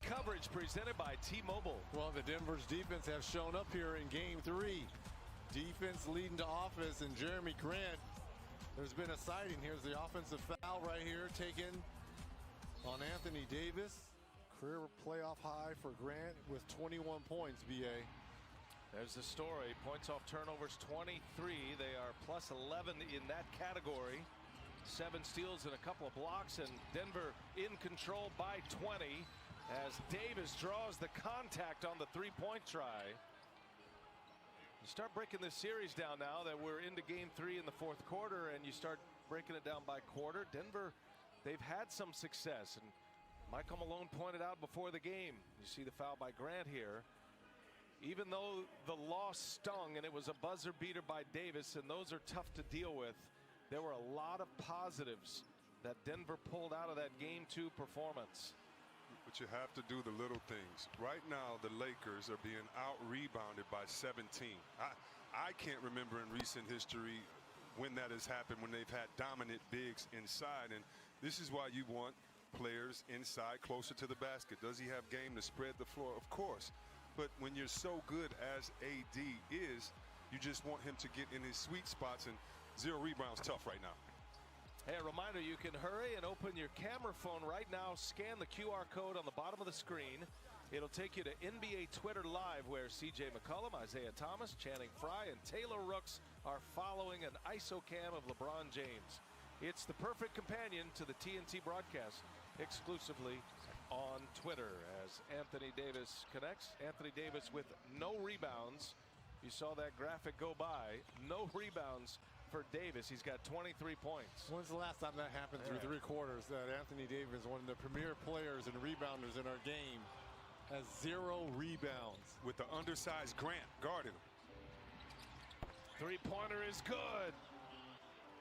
coverage presented by T-Mobile. Well, the Denver's defense have shown up here in game 3. Defense leading to offense, and Jeremy Grant, there's been a sighting. Here's the offensive foul right here taken on Anthony Davis. Career playoff high for Grant with 21 points, BA. There's the story. Points off turnovers 23. They are plus 11 in that category. 7 steals and a couple of blocks, and Denver in control by 20 as Davis draws the contact on the three-point try. You start breaking this series down now that we're into game 3 in the 4th quarter, and you start breaking it down by quarter. Denver, they've had some success, and Michael Malone pointed out before the game. You see the foul by Grant here. Even though the loss stung and it was a buzzer beater by Davis, and those are tough to deal with, there were a lot of positives that Denver pulled out of that game 2 performance. But you have to do the little things. Right now, the Lakers are being out-rebounded by 17. I can't remember in recent history when that has happened, when they've had dominant bigs inside. And this is why you want players inside closer to the basket. Does he have game to spread the floor? Of course. But when you're so good as AD is, you just want him to get in his sweet spots, and 0 rebounds tough right now. Hey, a reminder, you can hurry and open your camera phone right now. Scan the QR code on the bottom of the screen. It'll take you to NBA Twitter Live, where CJ McCollum, Isaiah Thomas, Channing Frye, and Taylor Rooks are following an ISO cam of LeBron James. It's the perfect companion to the TNT broadcast, exclusively on Twitter, as Anthony Davis connects. Anthony Davis with no rebounds. You saw that graphic go by. No rebounds for Davis. He's got 23 points. When's the last time that happened through 3 quarters, that Anthony Davis, one of the premier players and rebounders in our game, has 0 rebounds? With the undersized Grant guarding him. Three-pointer is good.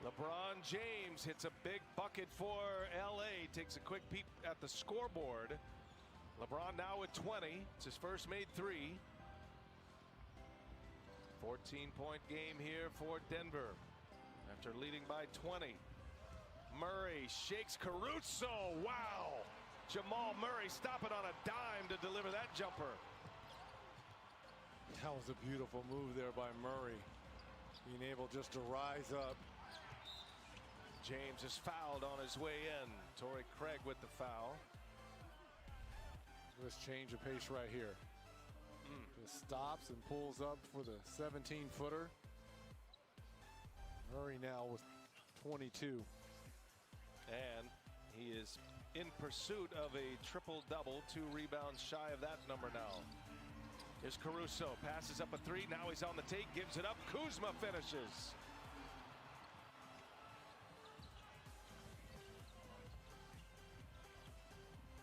LeBron James hits a big bucket for LA. Takes a quick peek at the scoreboard. LeBron now with 20. It's his first made 3. 14-point game here for Denver after leading by 20. Murray shakes Caruso. Wow. Jamal Murray stopping on a dime to deliver that jumper. That was a beautiful move there by Murray. Being able just to rise up. James is fouled on his way in. Torrey Craig with the foul. Let's change the pace right here. Just stops and pulls up for the 17-footer. Murray now with 22. And he is in pursuit of a triple-double, 2 rebounds shy of that number now. Here's Caruso, passes up a 3. Now he's on the take, gives it up. Kuzma finishes.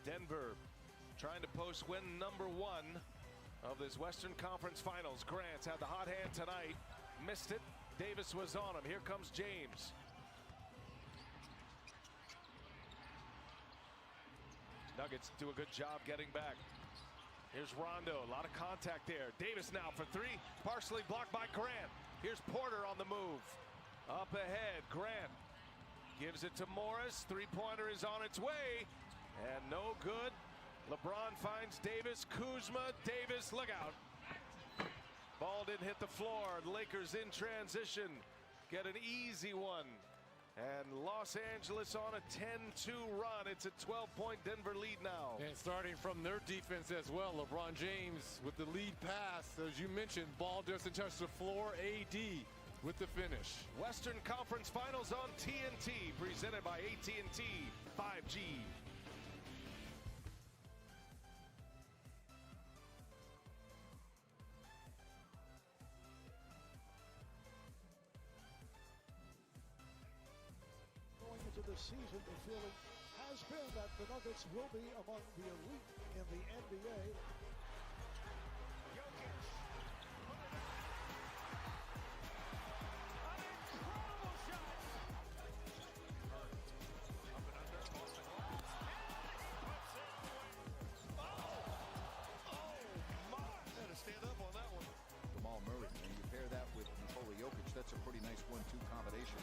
Denver trying to post win number 1 of this Western Conference Finals. Grant's had the hot hand tonight. Missed it. Davis was on him. Here comes James. Nuggets do a good job getting back. Here's Rondo. A lot of contact there. Davis now for 3. Partially blocked by Grant. Here's Porter on the move. Up ahead. Grant gives it to Morris. 3-pointer is on its way. And no good. LeBron finds Davis. Kuzma. Davis. Look out. Ball didn't hit the floor. The Lakers in transition. Get an easy one. And Los Angeles on a 10-2 run. It's a 12-point Denver lead now. And starting from their defense as well, LeBron James with the lead pass. As you mentioned, ball doesn't touch the floor. AD with the finish. Western Conference Finals on TNT, presented by AT&T 5G. To the season, the feeling has been that the Nuggets will be among the elite in the NBA. Stand up on that one. Jamal Murray, and you pair that with Nikola Jokic, that's a pretty nice 1-2 combination.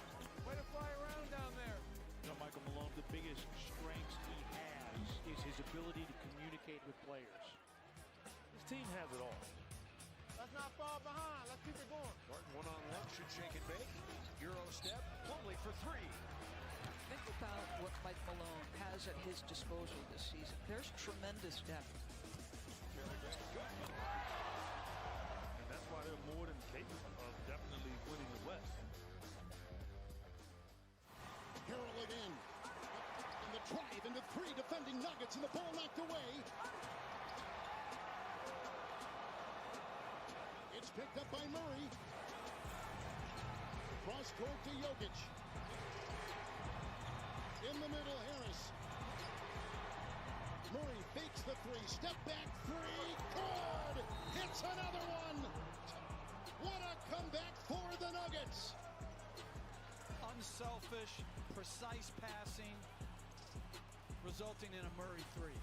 Way to fly around down there. You know, Michael Malone, the biggest strengths he has is his ability to communicate communicate with players. His team has it all. Let's not fall behind. Let's keep it going. Martin one-on-one, should shake and bake. Euro step, Plumlee for three. Think about what Mike Malone has at his disposal this season. There's tremendous depth. And that's why they're more than capable of definitely winning the West. Harrell again. In the drive into three defending Nuggets, and the ball knocked away. It's picked up by Murray. Cross court to Jokic. In the middle, Harris. Murray fakes the three. Step back three. Good! Hits another one! What a comeback for the Nuggets! Unselfish, precise passing, resulting in a Murray three.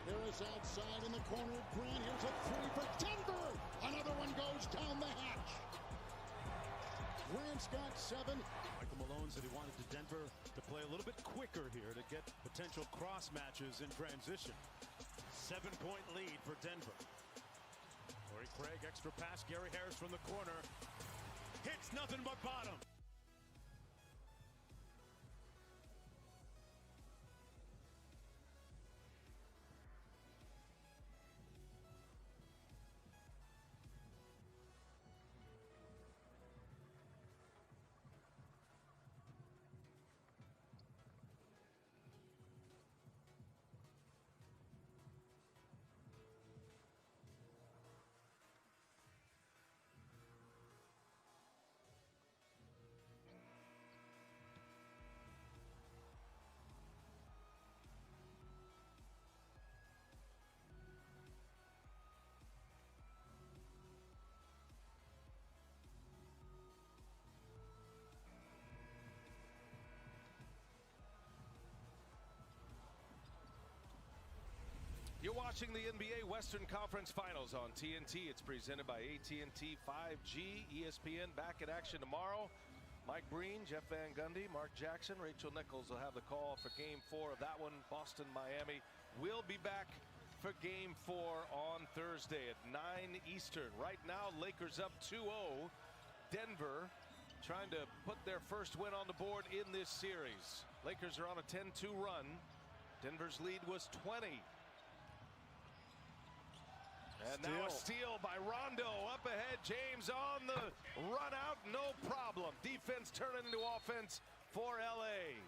Harris outside in the corner. Grant, here's a three for Denver. Another one goes down the hatch. Grant's got 7. Michael Malone said he wanted Denver to play a little bit quicker here to get potential cross matches in transition. 7-point lead for Denver. Torrey Craig, extra pass. Gary Harris from the corner. Hits nothing but bottom. You're watching the NBA Western Conference Finals on TNT. It's presented by AT&T 5G. ESPN back in action tomorrow. Mike Breen, Jeff Van Gundy, Mark Jackson, Rachel Nichols will have the call for Game 4 of that one. Boston, Miami. We'll be back for Game 4 on Thursday at 9 Eastern. Right now, Lakers up 2-0. Denver trying to put their first win on the board in this series. Lakers are on a 10-2 run. Denver's lead was 20. And now a steal by Rondo. Up ahead, James on the run out, no problem. Defense turning into offense for LA.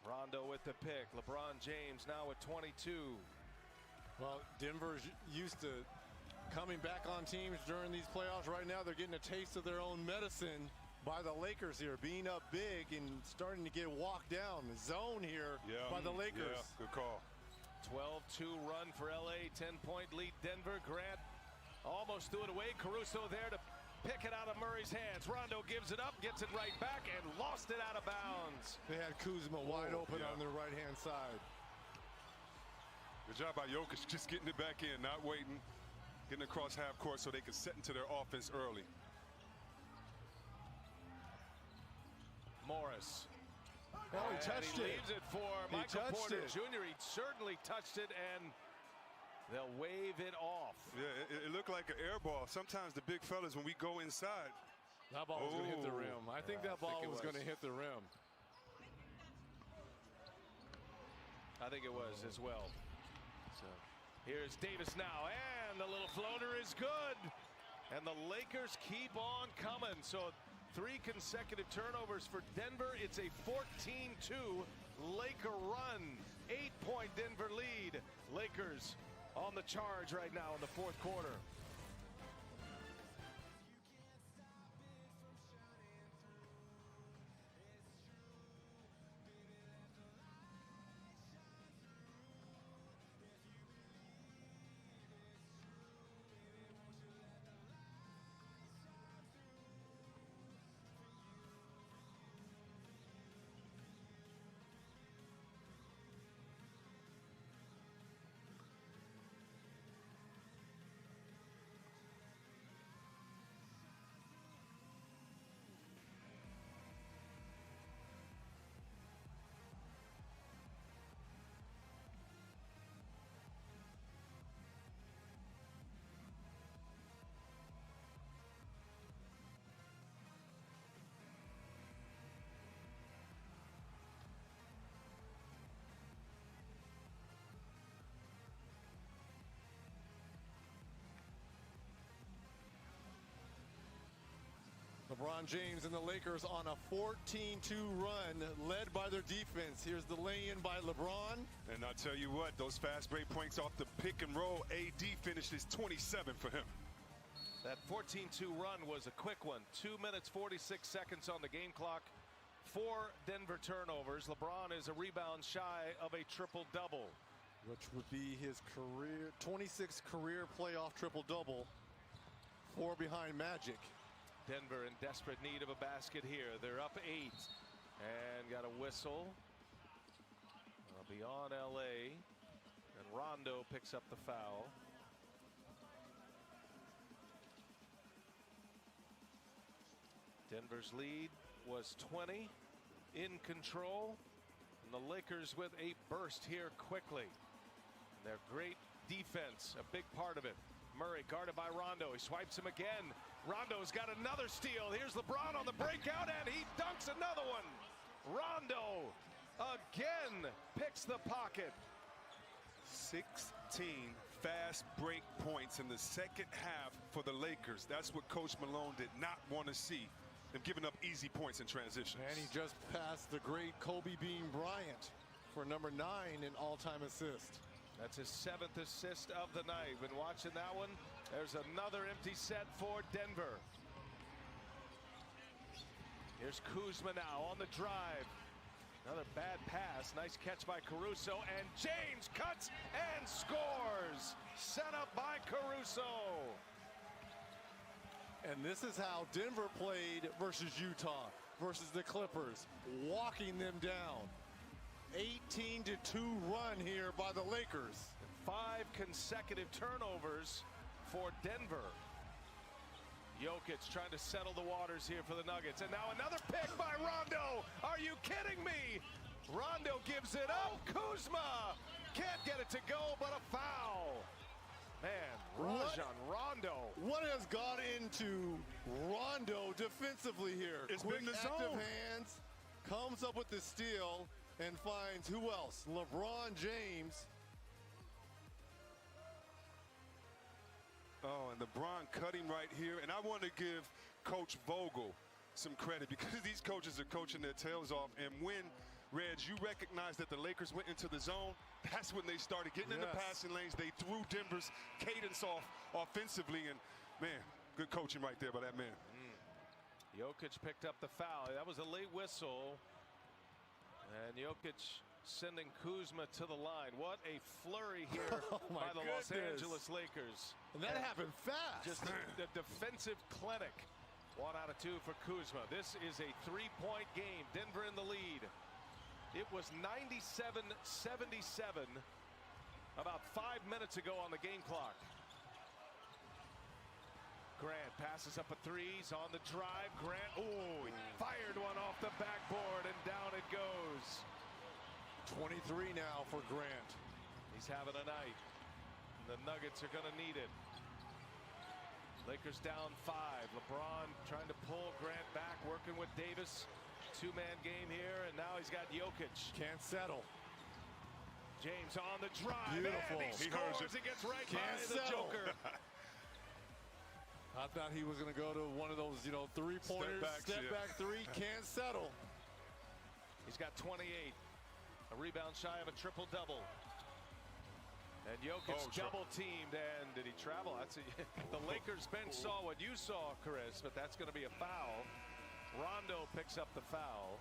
Rondo with the pick. LeBron James now with 22. Well, Denver's used to coming back on teams during these playoffs. Right now, they're getting a taste of their own medicine by the Lakers here, being up big and starting to get walked down. The zone here by the Lakers. Yeah, good call. 12-2 run for LA, 10-point lead Denver. Grant almost threw it away. Caruso there to pick it out of Murray's hands. Rondo gives it up, gets it right back, and lost it out of bounds. They had Kuzma wide open on their right-hand side. Good job by Jokic, just getting it back in, not waiting, getting across half court so they could set into their offense early. Morris. Oh, he touched it. He leaves it for Michael Porter Jr. He certainly touched it, and they'll wave it off. Yeah, it looked like an air ball. Sometimes the big fellas, when we go inside. That ball was going to hit the rim. I think that ball was going to hit the rim. I think it was as well. So here's Davis now, and the little floater is good. And the Lakers keep on coming. So 3 consecutive turnovers for Denver. It's a 14-2 Laker run. 8-point Denver lead. Lakers on the charge right now in the fourth quarter. LeBron James and the Lakers on a 14-2 run led by their defense. Here's the lay-in by LeBron. And I'll tell you what, those fast break points off the pick and roll, AD finishes 27 for him. That 14-2 run was a quick one. 2 minutes, 46 seconds on the game clock. 4 Denver turnovers. LeBron is a rebound shy of a triple-double. Which would be his career, 26th career playoff triple-double. 4 behind Magic. Denver in desperate need of a basket here. They're up 8 and got a whistle. Beyond LA, and Rondo picks up the foul. Denver's lead was 20, in control, and the Lakers with a burst here quickly. And their great defense, a big part of it. Murray guarded by Rondo. He swipes him again. Rondo's got another steal. Here's LeBron on the breakout, and he dunks another one. Rondo again picks the pocket. 16 fast break points in the second half for the Lakers. That's what Coach Malone did not want to see. Them giving up easy points in transition. And he just passed the great Kobe Bean Bryant for number 9 in all-time assist. That's his 7th assist of the night. Been watching that one. There's another empty set for Denver. Here's Kuzma now on the drive. Another bad pass. Nice catch by Caruso. And James cuts and scores. Set up by Caruso. And this is how Denver played versus Utah, versus the Clippers, walking them down. 18-2 run here by the Lakers. 5 consecutive turnovers for Denver. Jokic trying to settle the waters here for the Nuggets. And now another pick by Rondo. Are you kidding me? Rondo gives it up. Kuzma can't get it to go, but a foul. Man, Rajon Rondo. What has got into Rondo defensively here? It's Quick been the active zone. hands, comes up with the steal, and finds who else? LeBron James. Oh, and LeBron cutting right here. And I want to give Coach Vogel some credit because these coaches are coaching their tails off. And when, Reg, you recognize that the Lakers went into the zone, that's when they started getting in the passing lanes. They threw Denver's cadence off offensively. And, man, good coaching right there by that man. Jokic picked up the foul. That was a late whistle. And Jokic sending Kuzma to the line. What a flurry here by the Los Angeles Lakers. And that happened fast. Just the defensive clinic. 1 out of 2 for Kuzma. This is a 3-point game. Denver in the lead. It was 97-77 about 5 minutes ago on the game clock. Grant passes up a 3s on the drive. Grant, he fired one off the backboard and down it goes. 23 now for Grant. He's having a night. The Nuggets are going to need it. Lakers down 5. LeBron trying to pull Grant back, working with Davis. 2-man game here, and now he's got Jokic. Can't settle. James on the drive. Beautiful. And he scores. He gets right by the Joker. I thought he was going to go to one of those, three-pointers. Step back 3, can't settle. He's got 28. A rebound shy of a triple-double. And Jokic double-teamed, and did he travel? The Lakers bench saw what you saw, Chris, but that's going to be a foul. Rondo picks up the foul.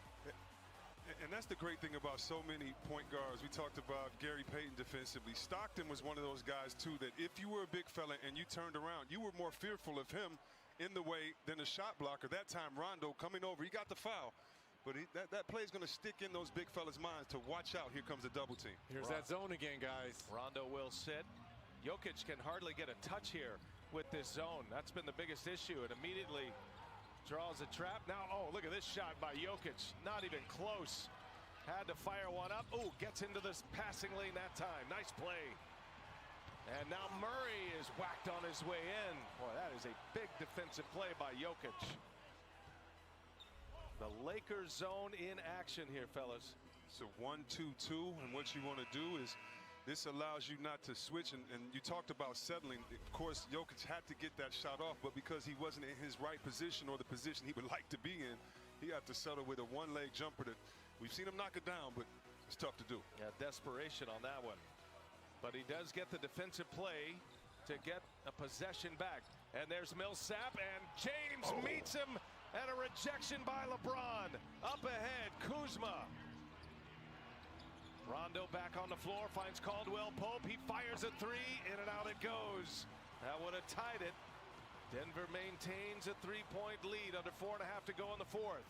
And that's the great thing about so many point guards. We talked about Gary Payton defensively. Stockton was one of those guys, too, that if you were a big fella and you turned around, you were more fearful of him in the way than a shot blocker. That time, Rondo coming over, he got the foul. But that play is going to stick in those big fellas' minds to watch out. Here comes a double team. Here's that zone again, guys. Rondo will sit. Jokic can hardly get a touch here with this zone. That's been the biggest issue. And immediately draws a trap. Now, look at this shot by Jokic. Not even close. Had to fire one up. Gets into this passing lane that time. Nice play. And now Murray is whacked on his way in. Boy, that is a big defensive play by Jokic. The Lakers zone in action here, fellas. So 1-2-2, and what you want to do is This allows you not to switch, and you talked about settling. Of course, Jokic had to get that shot off, but because he wasn't in his right position or the position he would like to be in, he had to settle with a one-leg jumper that we've seen him knock it down, but it's tough to do. Yeah, desperation on that one. But he does get the defensive play to get a possession back. And there's Millsap, and James meets him, and a rejection by LeBron. Up ahead, Kuzma. Rondo back on the floor, finds Caldwell Pope. He fires a three, in and out it goes. That would have tied it. Denver maintains a 3-point lead, under 4.5 to go in the fourth.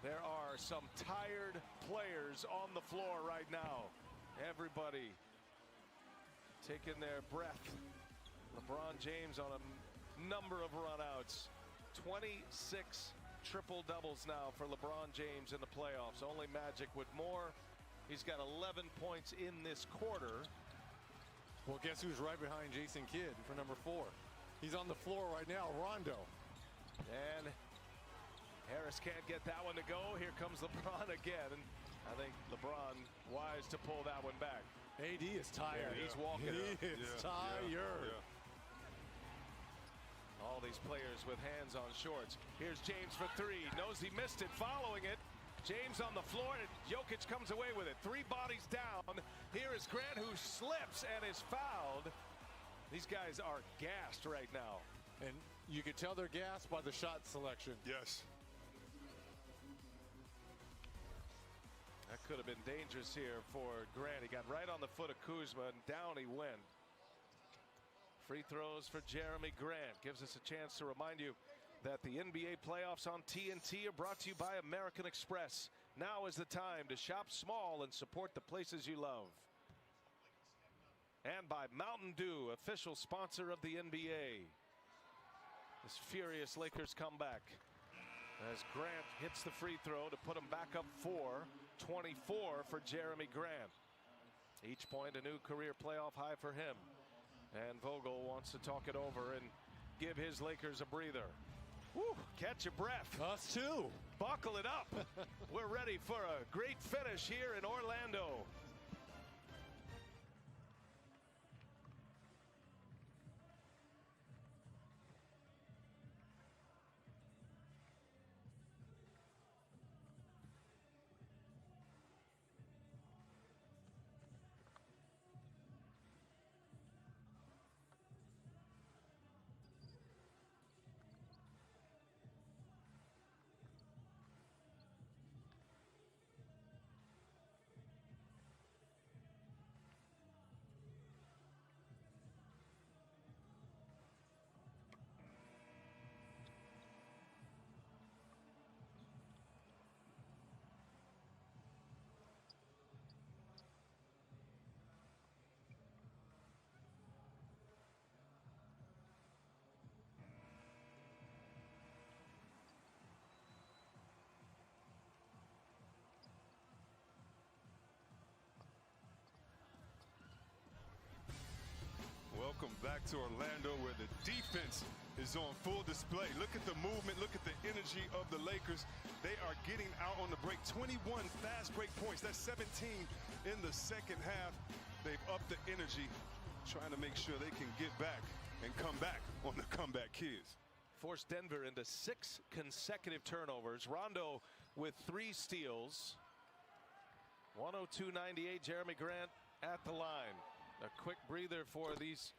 There are some tired players on the floor right now. Everybody taking their breath. LeBron James on a number of runouts. 26 triple doubles now for LeBron James in the playoffs. Only Magic with more. He's got 11 points in this quarter. Well, guess who's right behind Jason Kidd for number 4? He's on the floor right now, Rondo. And Harris can't get that one to go. Here comes LeBron again. And I think LeBron wise to pull that one back. AD is tired. Yeah, he's walking. He is tired. Yeah. All these players with hands on shorts. Here's James for three. Knows he missed it. Following it. James on the floor, and Jokic comes away with it. 3 bodies down. Here is Grant, who slips and is fouled. These guys are gassed right now. And you can tell they're gassed by the shot selection. Yes. That could have been dangerous here for Grant. He got right on the foot of Kuzma, and down he went. Free throws for Jeremy Grant. Gives us a chance to remind you that the NBA playoffs on TNT are brought to you by American Express. Now is the time to shop small and support the places you love. And by Mountain Dew, official sponsor of the NBA. This furious Lakers comeback as Grant hits the free throw to put him back up 4-24 for Jeremy Grant. Each point a new career playoff high for him. And Vogel wants to talk it over and give his Lakers a breather. Whew, catch your breath. Us too. Buckle it up. We're ready for a great finish here in Orlando. Welcome back to Orlando, where the defense is on full display. Look at the movement. Look at the energy of the Lakers. They are getting out on the break. 21 fast break points. That's 17 in the second half. They've upped the energy, trying to make sure they can get back and come back on the comeback kids. Forced Denver into 6 consecutive turnovers. Rondo with 3 steals. 102-98. Jeremy Grant at the line. A quick breather for these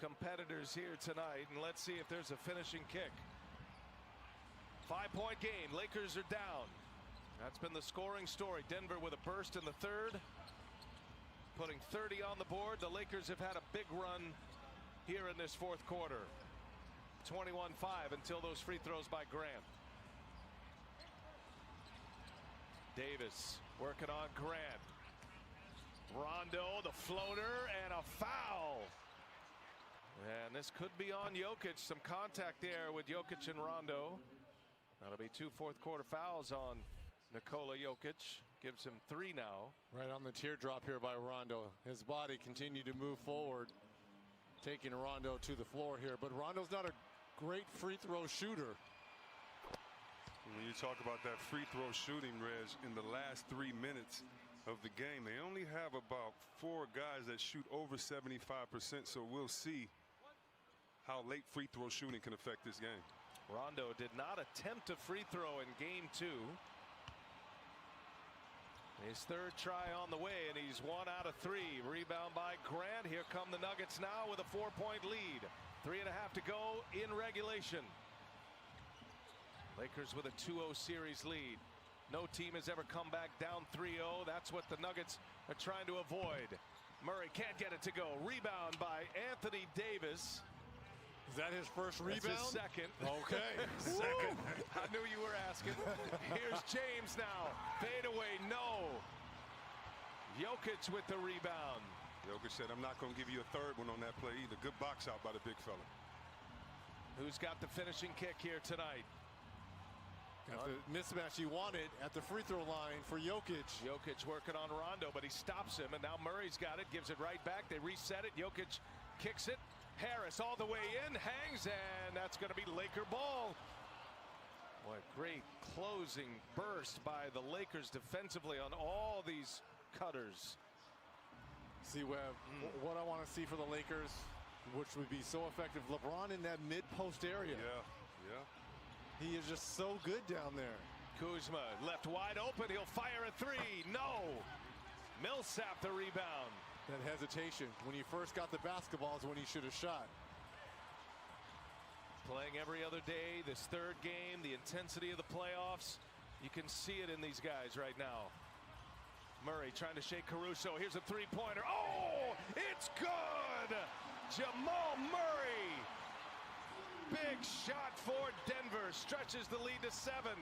competitors here tonight, and let's see if there's a finishing kick. 5-point game. Lakers are down. That's been the scoring story. Denver with a burst in the third, putting 30 on the board. The Lakers have had a big run here in this fourth quarter. 21-5 until those free throws by Grant. Davis working on Grant. Rondo, the floater, and a foul. And this could be on Jokic. Some contact there with Jokic and Rondo. That'll be 2 fourth-quarter fouls on Nikola Jokic. Gives him 3 now. Right on the teardrop here by Rondo. His body continued to move forward, taking Rondo to the floor here. But Rondo's not a great free throw shooter. When you talk about that free throw shooting, Reg, in the last 3 minutes, of the game. They only have about 4 guys that shoot over 75%, so we'll see how late free throw shooting can affect this game. Rondo did not attempt a free throw in game 2. His 3rd try on the way, and he's 1 out of 3. Rebound by Grant. Here come the Nuggets now with a 4-point lead. 3.5 to go in regulation. Lakers with a 2-0 series lead. No team has ever come back down 3-0. That's what the Nuggets are trying to avoid. Murray can't get it to go. Rebound by Anthony Davis. Is that his first rebound? That's his second. Okay. Second. I knew you were asking. Here's James now. Fade away. No. Jokic with the rebound. Jokic said, I'm not going to give you a 3rd one on that play either. Good box out by the big fella. Who's got the finishing kick here tonight? Got the mismatch he wanted at the free throw line for Jokic. Jokic working on Rondo, but he stops him, and now Murray's got it, gives it right back. They reset it. Jokic kicks it. Harris all the way in, hangs, and that's going to be Laker ball. What a great closing burst by the Lakers defensively on all these cutters. See, Webb, what I want to see for the Lakers, which would be so effective. LeBron in that mid-post area. Yeah. He is just so good down there. Kuzma left wide open. He'll fire a 3. No. Millsap the rebound. That hesitation. When he first got the basketball is when he should have shot. Playing every other day, this 3rd game, the intensity of the playoffs. You can see it in these guys right now. Murray trying to shake Caruso. Here's a 3-pointer. Oh, it's good. Jamal Murray. Big shot for Denver. Stretches the lead to 7.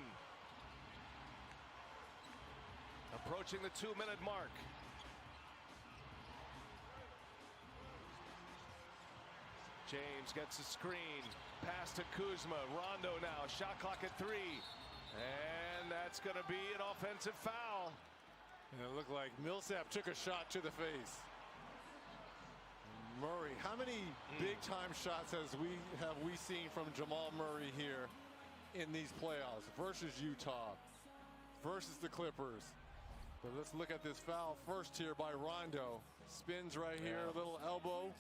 Approaching the 2-minute mark. James gets a screen. Pass to Kuzma. Rondo now. Shot clock at 3. And that's going to be an offensive foul. And it looked like Millsap took a shot to the face. Murray, how many big-time shots have we seen from Jamal Murray here in these playoffs versus Utah, versus the Clippers? But let's look at this foul first here by Rondo. Spins right here, a little elbow.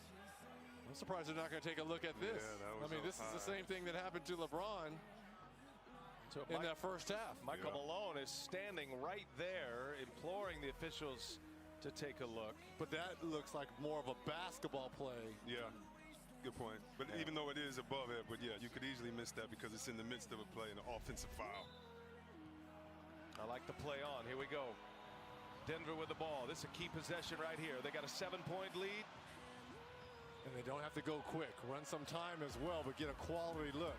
I'm surprised they're not going to take a look at this. Yeah, I mean, this is the same thing that happened to LeBron in that first half. Michael Malone is standing right there, imploring the officials to take a look. But that looks like more of a basketball play. Yeah, good point. But even though it is above it, but yeah, you could easily miss that because it's in the midst of a play, an offensive foul. I like the play on. Here we go. Denver with the ball. This is a key possession right here. They got a 7-point lead. And they don't have to go quick. Run some time as well, but get a quality look.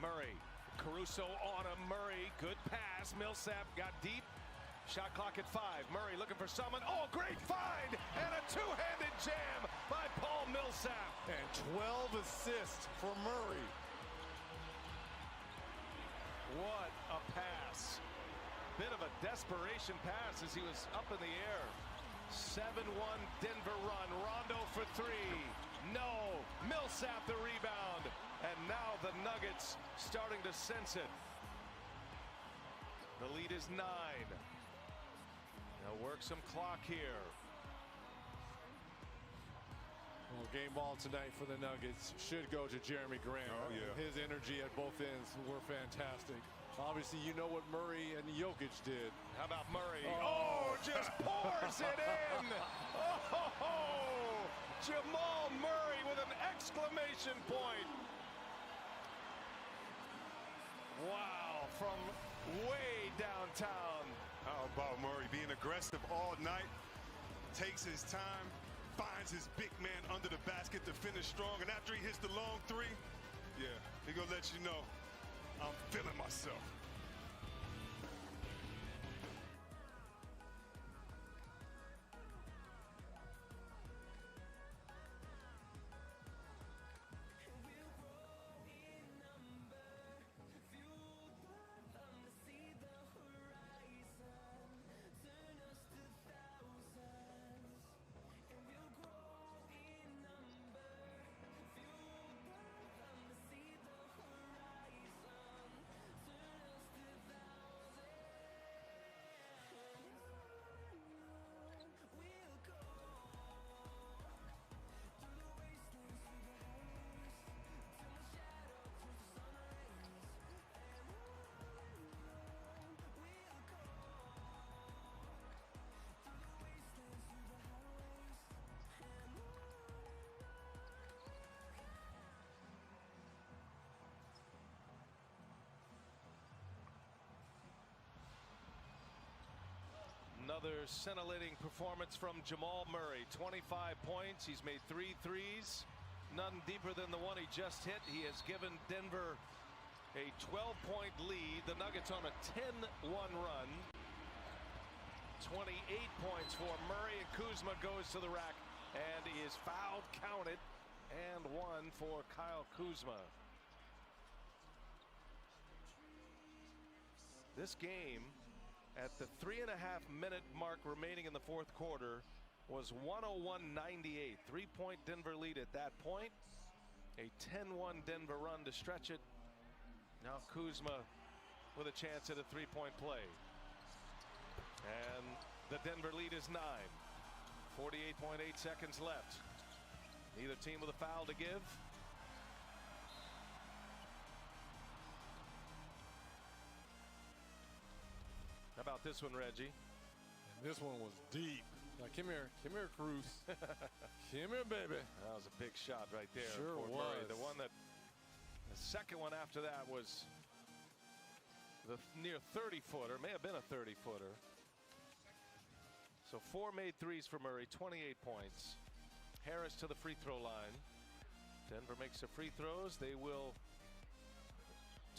Murray. Caruso on him. Murray. Good pass. Millsap got deep. Shot clock at 5. Murray looking for someone. Oh, great find. And a 2-handed jam by Paul Millsap. And 12 assists for Murray. What a pass. Bit of a desperation pass as he was up in the air. 7-1 Denver run. Rondo for 3. No. Millsap the rebound. And now the Nuggets starting to sense it. The lead is 9. Now work some clock here. Well, game ball tonight for the Nuggets should go to Jeremy Grant. Oh, yeah. His energy at both ends were fantastic. Obviously, you know what Murray and Jokic did. How about Murray? Oh, just pours it in. Oh, Jamal Murray with an exclamation point. Wow, from way downtown. How about Murray being aggressive all night, takes his time, finds his big man under the basket to finish strong, and after he hits the long 3, yeah, he gonna let you know, I'm feeling myself. Another scintillating performance from Jamal Murray. 25 points. He's made 3 threes. None deeper than the one he just hit. He has given Denver a 12-point lead. The Nuggets on a 10-1 run. 28 points for Murray, and Kuzma goes to the rack and is fouled, counted, and 1 for Kyle Kuzma. This game, at the 3.5-minute mark remaining in the fourth quarter, was 101-98. 3-point Denver lead at that point. A 10-1 Denver run to stretch it. Now Kuzma with a chance at a 3-point play. And the Denver lead is 9. 48.8 seconds left. Neither team with a foul to give. How about this one, Reggie? And this one was deep. Like, come here, Cruz. Come here, baby. That was a big shot right there. Sure for was. Murray. The second one after that was the near 30-footer. May have been a 30-footer. So 4 made threes for Murray, 28 points. Harris to the free throw line. Denver makes the free throws. They will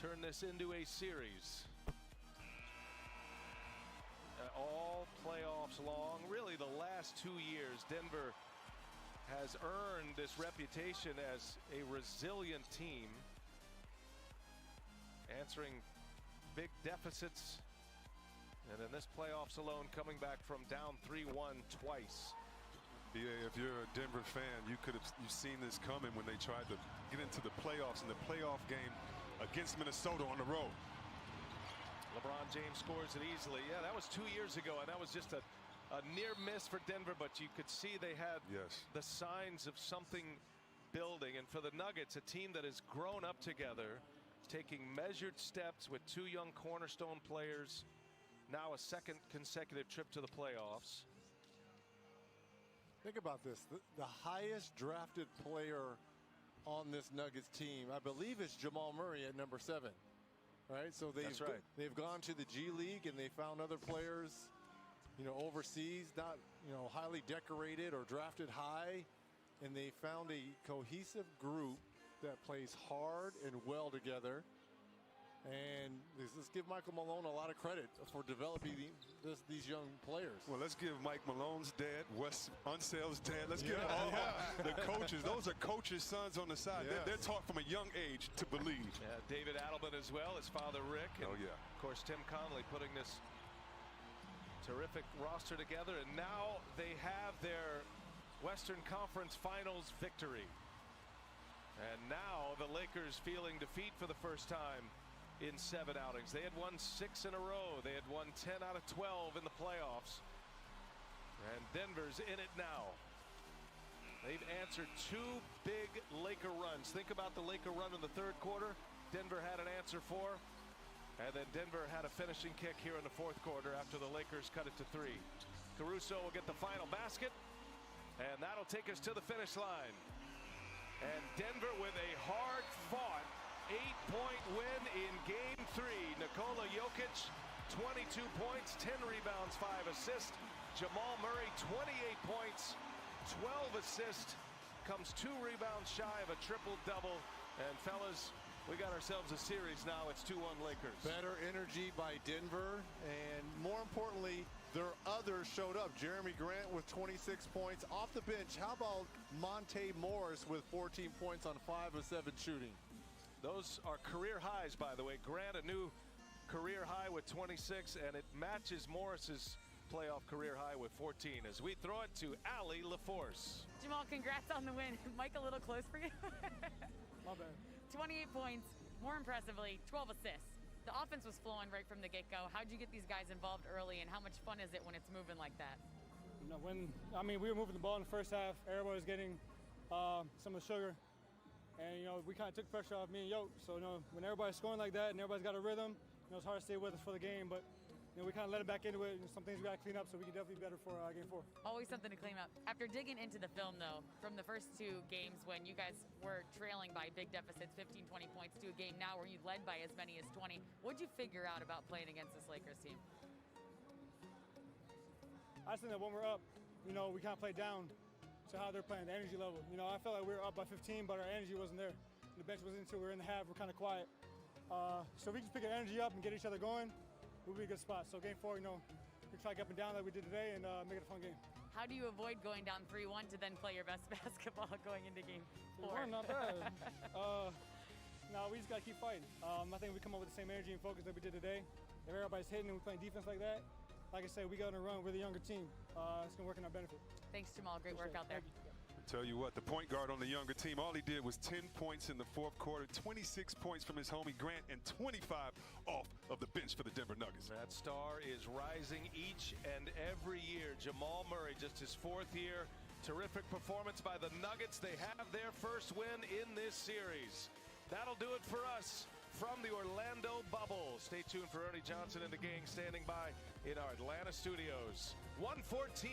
turn this into a series. All playoffs long. Really, the last 2 years, Denver has earned this reputation as a resilient team, answering big deficits, and in this playoffs alone, coming back from down 3-1 twice. Yeah, if you're a Denver fan, you've seen this coming when they tried to get into the playoffs in the playoff game against Minnesota on the road. LeBron James scores it easily. Yeah, that was 2 years ago, and that was just a near miss for Denver, but you could see they had the signs of something building. And for the Nuggets, a team that has grown up together, taking measured steps with 2 young cornerstone players, now a second consecutive trip to the playoffs. Think about this. The highest drafted player on this Nuggets team, I believe, is Jamal Murray at number 7. Right, so they've gone to the G League and they found other players, overseas, not highly decorated or drafted high, and they found a cohesive group that plays hard and well together. And let's give Michael Malone a lot of credit for developing these young players. Well, let's give Mike Malone's dad, Wes Unsell's dad. Let's give all the coaches. Those are coaches' sons on the side. Yes. They're taught from a young age to believe. Yeah, David Adelman as well, his father Rick. And of course, Tim Connolly putting this terrific roster together. And now they have their Western Conference Finals victory. And now the Lakers feeling defeat for the first time in 7 outings. They had won 6 in a row. They had won 10 out of 12 in the playoffs. And Denver's in it now. They've answered 2 big Laker runs. Think about the Laker run in the third quarter. Denver had an answer for. And then Denver had a finishing kick here in the fourth quarter after the Lakers cut it to 3. Caruso will get the final basket. And that'll take us to the finish line. And Denver with a hard-fought 8-point win in Game 3. Nikola Jokic, 22 points, 10 rebounds, 5 assists. Jamal Murray, 28 points, 12 assists. Comes 2 rebounds shy of a triple-double. And fellas, we got ourselves a series now. It's 2-1 Lakers. Better energy by Denver, and more importantly, their others showed up. Jeremy Grant with 26 points off the bench. How about Monte Morris with 14 points on 5 of 7 shooting? Those are career highs, by the way. Grant, a new career high with 26, and it matches Morris's playoff career high with 14 as we throw it to Allie LaForce. Jamal, congrats on the win. Mike, a little close for you? My bad. 28 points, more impressively, 12 assists. The offense was flowing right from the get-go. How'd you get these guys involved early, and how much fun is it when it's moving like that? We were moving the ball in the first half. Everybody was getting some of the sugar. And, we kind of took pressure off me and Yoke. So, when everybody's scoring like that and everybody's got a rhythm, it's hard to stay with us for the game. But, we kind of let it back into it. Some things we got to clean up so we can definitely be better for Game 4. Always something to clean up. After digging into the film, though, from the first 2 games when you guys were trailing by big deficits, 15, 20 points, to a game now where you led by as many as 20, what'd you figure out about playing against this Lakers team? I just think that when we're up, we kind of play down to how they're playing, the energy level. I felt like we were up by 15, but our energy wasn't there. The bench wasn't until we were in the half. We're kind of quiet. So if we just pick our energy up and get each other going, we'll be a good spot. So game 4, we try to get up and down like we did today and make it a fun game. How do you avoid going down 3-1 to then play your best basketball going into game 4? Not bad. No, we just got to keep fighting. I think we come up with the same energy and focus that we did today. If everybody's hitting and we're playing defense like that, like I said, we got on a run. We're the younger team. It's going to work in our benefit. Thanks, Jamal. Great work out there. Tell you what, the point guard on the younger team, all he did was 10 points in the fourth quarter, 26 points from his homie Grant, and 25 off of the bench for the Denver Nuggets. That star is rising each and every year. Jamal Murray, just his 4th year. Terrific performance by the Nuggets. They have their first win in this series. That'll do it for us from the Orlando bubble. Stay tuned for Ernie Johnson and the gang standing by in our Atlanta studios. 114.